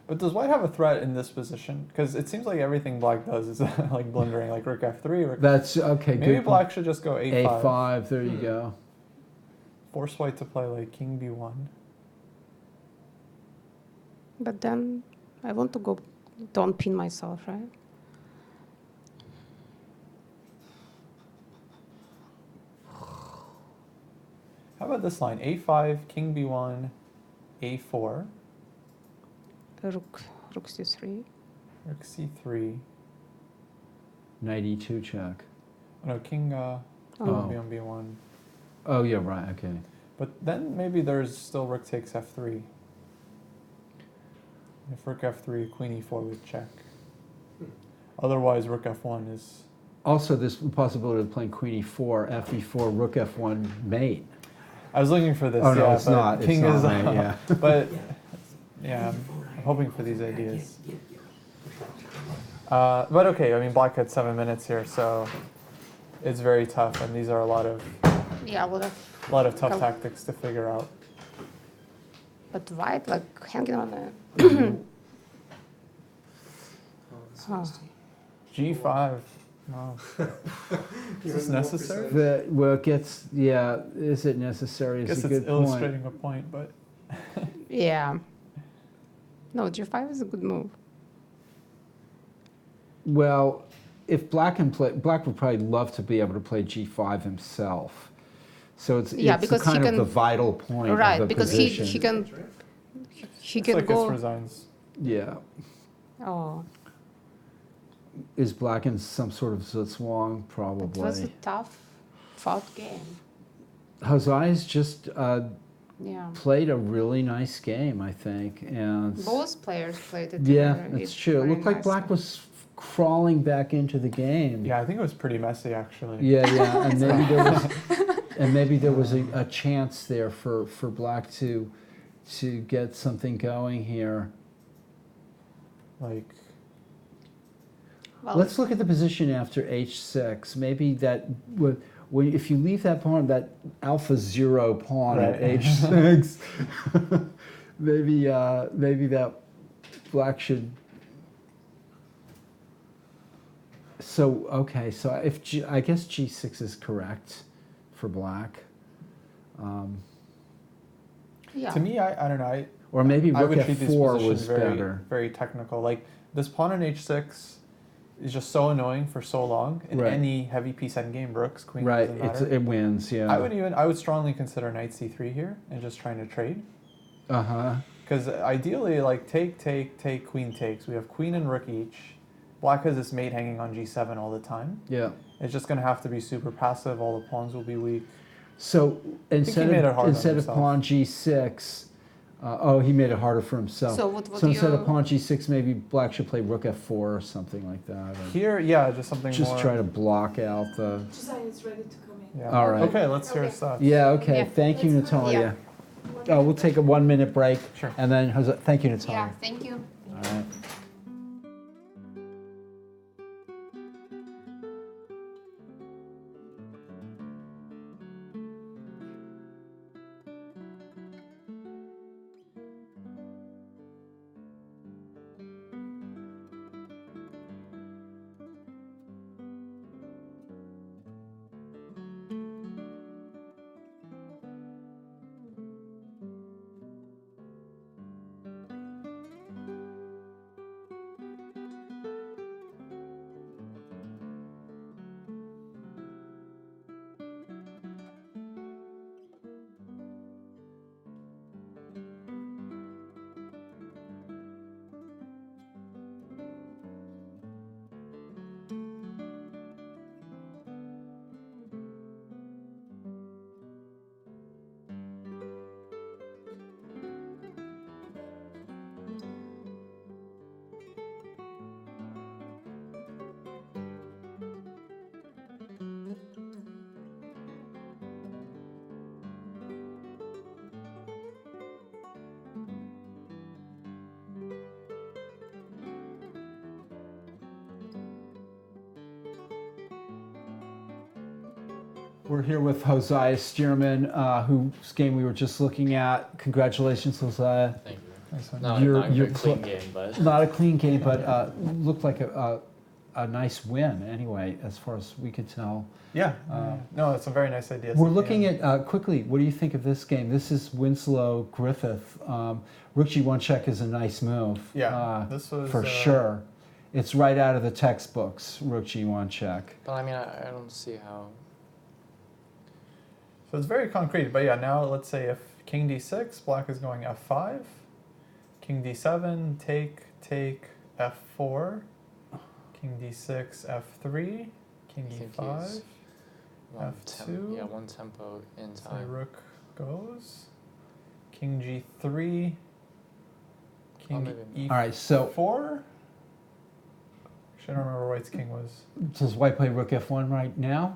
But does white have a threat in this position? Because it seems like everything black does is like blundering, like rook f3. Rook That's okay. Maybe good. black should just go a5. a5. There you go. Force white to play like king b1. But then I want to go, don't pin myself, right? How about this line? a5, king b1, a4, Rook c3. rook c3. Knight e2 check. No, king would be on b1. Oh, yeah, right, okay. But then maybe there's still rook takes f3. If rook f3, queen e4 with check. Otherwise, rook f1 is... Also, there's the possibility of playing queen e4, f e4, rook f1, mate. I was looking for this. Oh, no, yeah, it's but not. King It's is, not mate, yeah. But yeah, I'm hoping for these ideas. But okay, I mean, black had 7 minutes here, so it's very tough, and these are a lot of a lot of tough tactics to figure out. But white, like hanging on the. G5. Wow. Is this necessary? Well, it gets, yeah, is it necessary? I guess Is a good it's illustrating a point, but... Yeah. No, G5 is a good move. Well, if Black would probably love to be able to play G5 himself. So it's because kind he of can, the vital point right, of the because position. he can like go. resigns. Yeah. Oh. Is Black in some sort of Sitzwong? It Probably. was a tough, fought game. Hosai's just played a really nice game, I think, and Both players played it. yeah, it's true. It looked like Black was crawling back into the game. Yeah, I think it was pretty messy, actually. Yeah, and maybe there was a chance there for Black to get something going here. Like. Well, let's look at the position after h6. Maybe that would, if you leave that pawn, that alpha 0 pawn at h6, maybe that Black should. So okay, so if I guess g6 is correct for Black. Yeah. To me, I don't know. Or maybe rook would treat these f4 positions was better. Very technical. Like this pawn on h6 is just so annoying for so long. In any heavy piece endgame, rooks, queen doesn't matter. It wins. Yeah. I would strongly consider knight c3 here and just trying to trade. Because ideally, like take, queen takes. We have queen and rook each. Black has this mate hanging on g7 all the time. Yeah. It's just going to have to be super passive. All the pawns will be weak. So instead of pawn g6, he made it harder for himself. So instead of pawn g6, maybe Black should play rook f4 or something like that. Here, yeah, just something just more. try to block out the. Design is ready to come in. Yeah. All right. Okay, let's hear his thoughts. Yeah. Okay. Yeah. Thank you, Natalia. Yeah. We'll take a 1 minute break. Sure. And then thank you, Natalia. Yeah. Thank you. All right. We're here with Hosea Stearman, whose game we were just looking at. Congratulations, Hosea. Thank you. Not a clean game, but not a clean game, but looked like a nice win anyway, as far as we could tell. Yeah. No, it's a very nice idea. We're looking at quickly. What do you think of this game? This is Winslow Griffith. Rook G1 check is a nice move. Yeah, this was for sure. It's right out of the textbooks. Rook G1 check. But I mean, I don't see how. So it's very concrete. But yeah, now let's say if King D6, Black is going F5. King D7, take, F4. King D6, F3, King I think E5, he's F2. one tempo in Say time. rook goes. King G3. King maybe E4. All right, so Actually, I don't remember where White's king was. does White play rook F1 right now?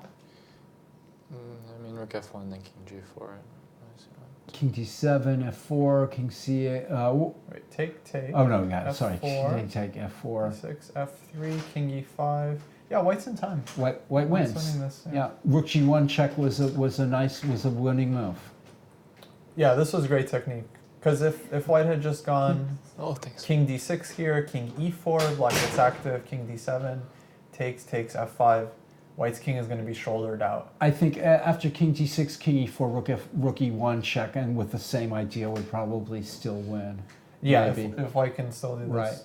I mean, rook F1, then King G4. King D7, F4, King C8. Wait, take. Oh no, got it. Sorry, F4, take F4. D6, F3, King E5. Yeah, White's in time. White White's wins. winning this, Yeah, rook G1 check was a winning move. Yeah, this was great technique. Because if White had just gone King D6 here, King E4, Black gets active, King D7, takes F5, White's king is going to be shouldered out. I think after King G6, King E4, rook E1 check, and with the same idea would probably still win. Yeah, maybe. if White can still do this. Right.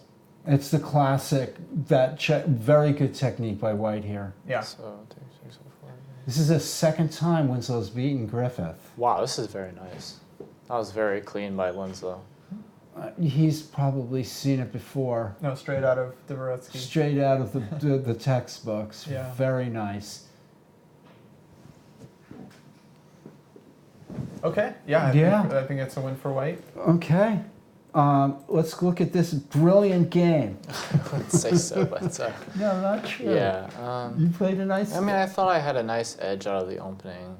It's the classic, that check, very good technique by White here. Yeah. So, This is the second time Winslow's beaten Griffith. wow, this is very nice. That was very clean by Winslow. He's probably seen it before. No, straight out of Dvoretsky. Straight out of the textbooks. Yeah. Very nice. Okay, yeah, I think it's a win for White. Okay. Let's look at this brilliant game. I wouldn't say so, but... No, not true. Yeah. You played a nice... I mean, I thought I had a nice edge out of the opening.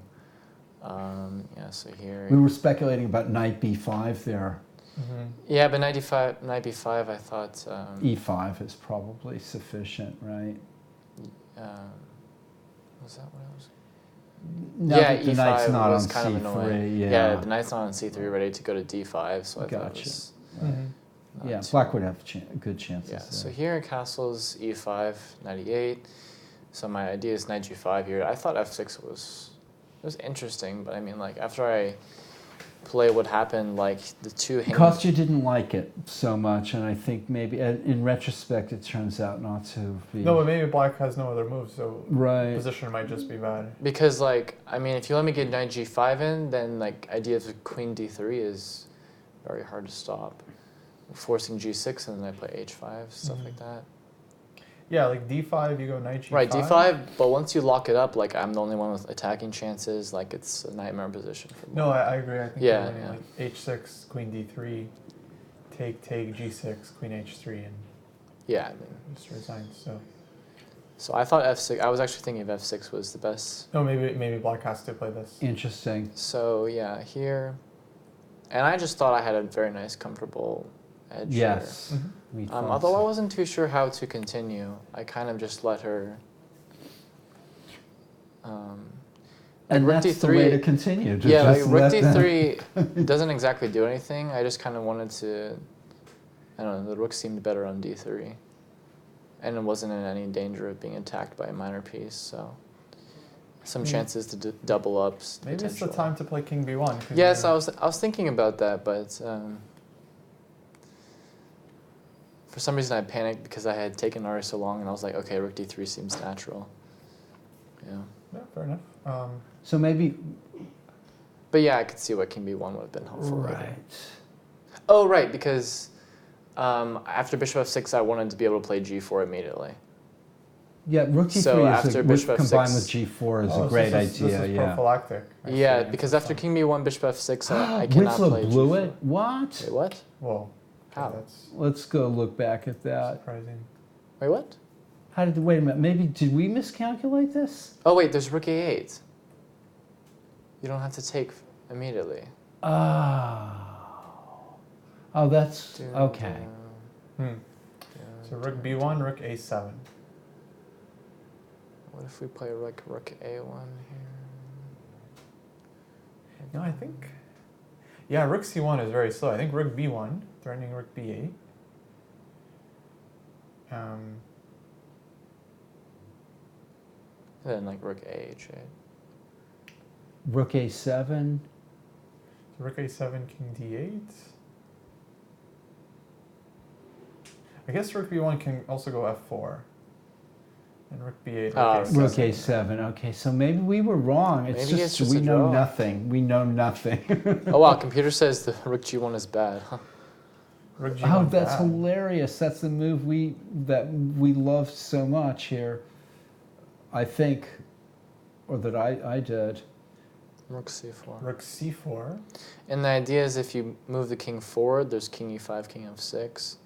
Yeah, so here... We were speculating about knight b5 there. Mm-hmm. Yeah, but knight b5, I thought... e5 is probably sufficient, right? Was that what I was... No, yeah, the e5 knight's not was on kind of c3, annoying. yeah. The knight's not on c3, ready to go to d5, so I thought it was... Yeah, Black would have good chances. Yeah, there. so here in castles, e5, knight e8. So my idea is knight g5 here. I thought f6 was interesting, but I mean, like, after I play what happened, like, the two... Kostya didn't like it so much, and I think maybe, in retrospect, it turns out not to be... No, but maybe Black has no other moves, so right. position might just be bad. Because, like, I mean, if you let me get knight g5 in, then, like, idea of queen d3 is very hard to stop. Forcing g6, and then I play h5, stuff like that. Yeah, like d5, you go knight g5. Right, d5, but once you lock it up, like, I'm the only one with attacking chances, like, it's a nightmare position for me. No, I agree. I think yeah, you're winning, like h6, queen d3, take, g6, queen h3, and yeah, I mean, just resign. So I thought f6. I was actually thinking of f6 was the best. No, maybe Black has to play this. Interesting. So yeah, here, and I just thought I had a very nice, comfortable edge. Yes. Here. Although I wasn't too sure how to continue, I kind of just let her. And rook that's d3, the way to continue. To yeah, like just rook d3 doesn't exactly do anything. I just kind of wanted to. I don't know. The rook seemed better on d3, and it wasn't in any danger of being attacked by a minor piece. So, some chances to double ups. Maybe it's the time to play king b1. Yes, I was thinking about that, but. For some reason, I panicked because I had taken already so long, and I was like, okay, rook d3 seems natural. Yeah. Yeah, fair enough. So maybe... But yeah, I could see what king b1 would have been helpful. Right. Oh, right, because after bishop f6, I wanted to be able to play g4 immediately. Yeah, rook d3 so after bishop combined f6, with g4 is a great idea. This is yeah. prophylactic. Yeah, because after king b1, bishop f6, I cannot Winslow play blew g4. it? What? Wait, what? Whoa. How? That's Let's go look back at that. surprising. Wait, what? How did, wait a minute, maybe, did we miscalculate this? Oh, wait, there's rook a8. You don't have to take immediately. Oh. Oh, that's, okay. So rook b1, rook a7. What if we play rook a1 here? No, I think... Yeah, rook c1 is very slow. I think rook b1, threatening rook b8. Then like rook a8. Rook a7. Rook a7, king d8. I guess rook b1 can also go f4. And rook b8, rook a7. Okay, so maybe we were wrong. It's Maybe just, it's we a know draw. nothing. We know nothing. Oh wow, computer says the rook g1 is bad. Huh. Rook G1 Oh, that's bad. hilarious. That's the move we love so much here. I think, or that I did. Rook c4. Rook C4. And the idea is if you move the king forward, there's king e5, king f6.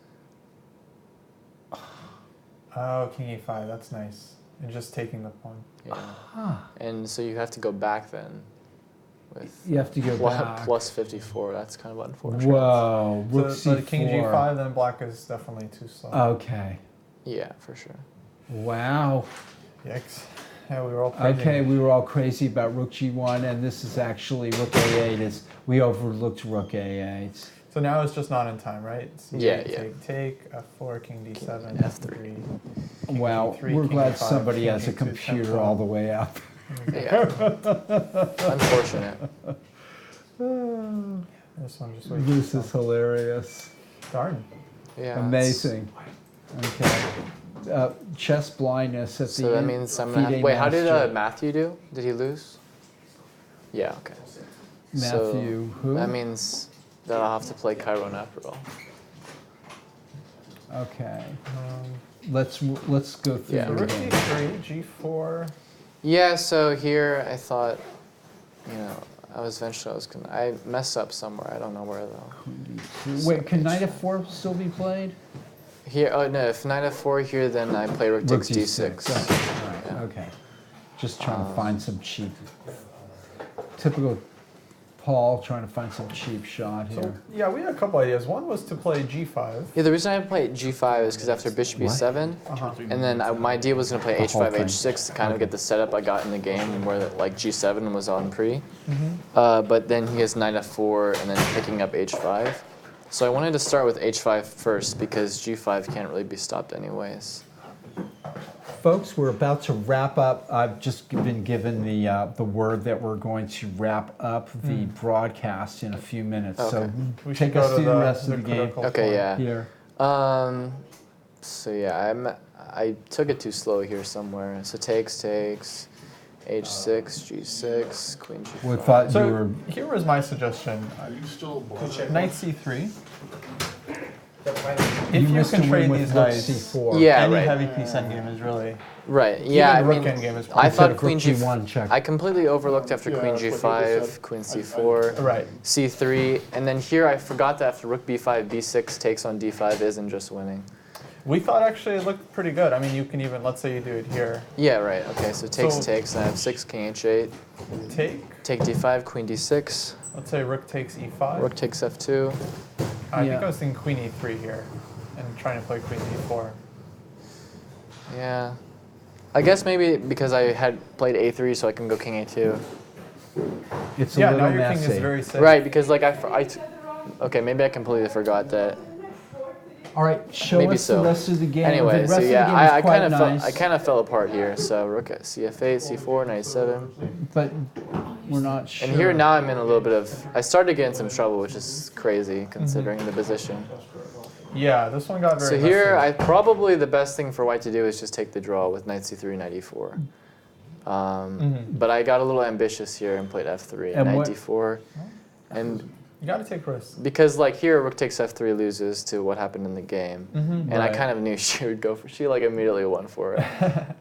Oh, king E5. That's nice. And just taking the pawn. Yeah. And so you have to go back then. With You have to go back. plus 54. That's kind of unfortunate. Whoa, Rook So C4. king G5, then black is definitely too slow. Okay. Yeah, for sure. Wow. Yikes. Yeah, we were all crazy. Okay, we were all crazy about Rook G1, and this is actually Rook A8. We overlooked Rook A8. So now it's just not in time, right? C8, Yeah. Take, F4, king D7, F3. King Wow, G3, we're king glad E5, somebody king has a G2, computer tempo. all the way up. Yeah. Unfortunate. This one just waits. This is hilarious. Darn. Yeah. Amazing. Okay. Chess blindness at So the that end. means I'm gonna have, FIDE wait, how did master. Matthew do? Did he lose? Yeah, okay. Matthew, who? That means that I'll have to play Cairo Naparol. Okay. Let's go through Yeah. the Rook game. D3, G4. Yeah, so here I thought, I messed up somewhere. I don't know where though. Wait, can knight f4 still be played? Here, oh no, if knight f4 here, then I play rook takes d6. Right, Yeah. okay. Just trying to find some cheap. Typical Paul trying to find some cheap shot here. So, yeah, we had a couple ideas. One was to play G5. Yeah, the reason I played g5 is because after bishop e7, and then my idea was going to play The whole h5, thing. h6 to kind of get the setup I got in the game where like g7 was on pre. Mm-hmm. But then he has knight f4 and then picking up h5. So I wanted to start with h5 first because g5 can't really be stopped anyways. Folks, we're about to wrap up. I've just been given the word that we're going to wrap up the broadcast in a few minutes. Okay. So We should take go us to through the rest of the game. critical Okay, point. yeah. Here. So yeah, I took it too slow here somewhere. So takes, h6, g6, queen g5. We thought you So were. here was my suggestion. Knight C3. If you missed can a win trade with these rook knights, C4. Yeah, any right. heavy piece endgame is really... Right. Yeah, I Even rook mean, endgame is I probably thought Rook queen G1 check. I completely overlooked after queen g5, queen c4, Right. c3, and then here I forgot that after rook b5, b6 takes on d5 isn't just winning. We thought actually it looked pretty good. I mean, you can even, let's say you do it here. Yeah, right. Okay, so takes, So- takes, and I have 6, king h8, take d5, queen d6, Let's say rook takes e5. rook takes f2. I think Yeah. I was thinking queen e3 here and trying to play queen d4. Yeah. I guess maybe because I had played a3 so I can go king a2. It's a Yeah, little now your messy. king is very safe. Right, because like okay, maybe I completely forgot that. All right, show Maybe us so. the rest of the game. Anyway, the rest so of the yeah, game I is quite kind of nice, I kind of fell apart here. So rook at cf8, c4, knight 7, but we're not sure. and here now I'm in a little bit of. I started getting some trouble, which is crazy considering the position. Yeah, this one got very So here, messy. I probably the best thing for white to do is just take the draw with knight c3, knight e4. But I got a little ambitious here and played f3, And knight what- d4, and You gotta take risks. because like here rook takes f3 loses to what happened in the game, and I Right. kind of knew she would go for. She like immediately won for it,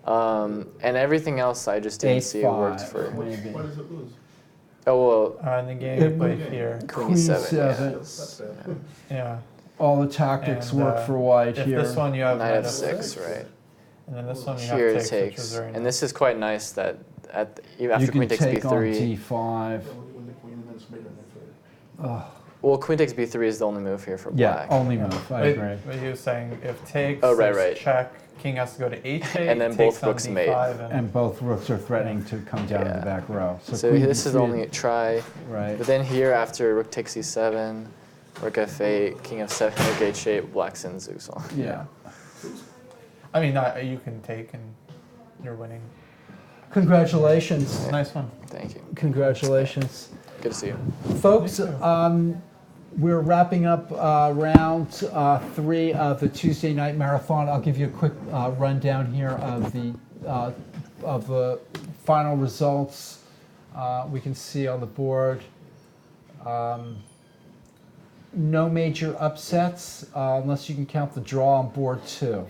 and everything else I just didn't see worked 8-5, for. maybe. Why does it lose? Oh well, In the game you play here. queen e7. Yeah. Yeah. All the tactics And, work for white if here. this one you have Knight f6, f6, right? and then this one you Here have it takes, which takes, is very and nice. this is quite nice that even after you queen can takes take on b3. d5. When the queen is made Well, queen takes b3 is the only move here for Yeah, black. only move. I agree. But he was saying if takes, Oh, right, there's right. check, king has to go to h8, And then takes both on rooks mate. d5, And both rooks are threatening to come down to Yeah. the back row. So queen this is d3 only a try. Right. But then here after rook takes e7, rook f8, king f7, rook h8, black sends Zeus on. Yeah. I mean, you can take and you're winning. Congratulations. Nice one. Thank you. Congratulations. Good to see you. Folks, we're wrapping up round 3 of the Tuesday night marathon. I'll give you a quick rundown here of the final results. We can see on the board. no major upsets unless you can count the draw on board 2.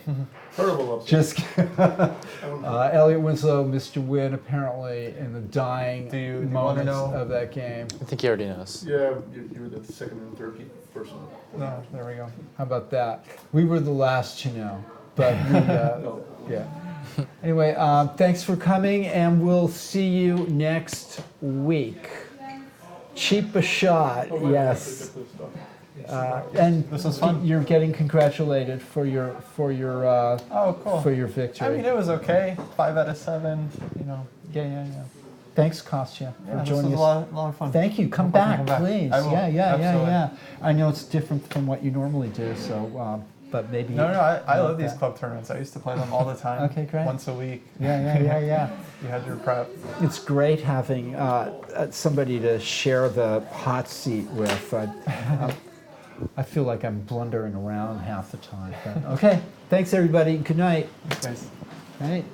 Terrible upset. Just Elliot Winslow missed a win apparently in the dying Do you wanna moments know? of that game. I think he already knows. Yeah, you were the second and third person. No, there we go. How about that? We were the last to know, but we, yeah. Anyway, thanks for coming, and we'll see you next week. Cheap a shot, yes. And This was fun. you're getting congratulated for your Oh, cool. for your victory. I mean, it was okay. 5 out of 7. You know. Yeah. Thanks, Kostya, for Yeah, this joining was us. a lot of fun. Thank you. Come No problem, back, come back. please. I will. Yeah. Absolutely. I know it's different from what you normally do, so but maybe. No, I love these that. club tournaments. I used to play them all the time. Okay, great. Once a week. Yeah. You had your prep. It's great having somebody to share the hot seat with. I feel like I'm blundering around half the time. But, okay, thanks everybody. Good night. Thanks, guys. All right.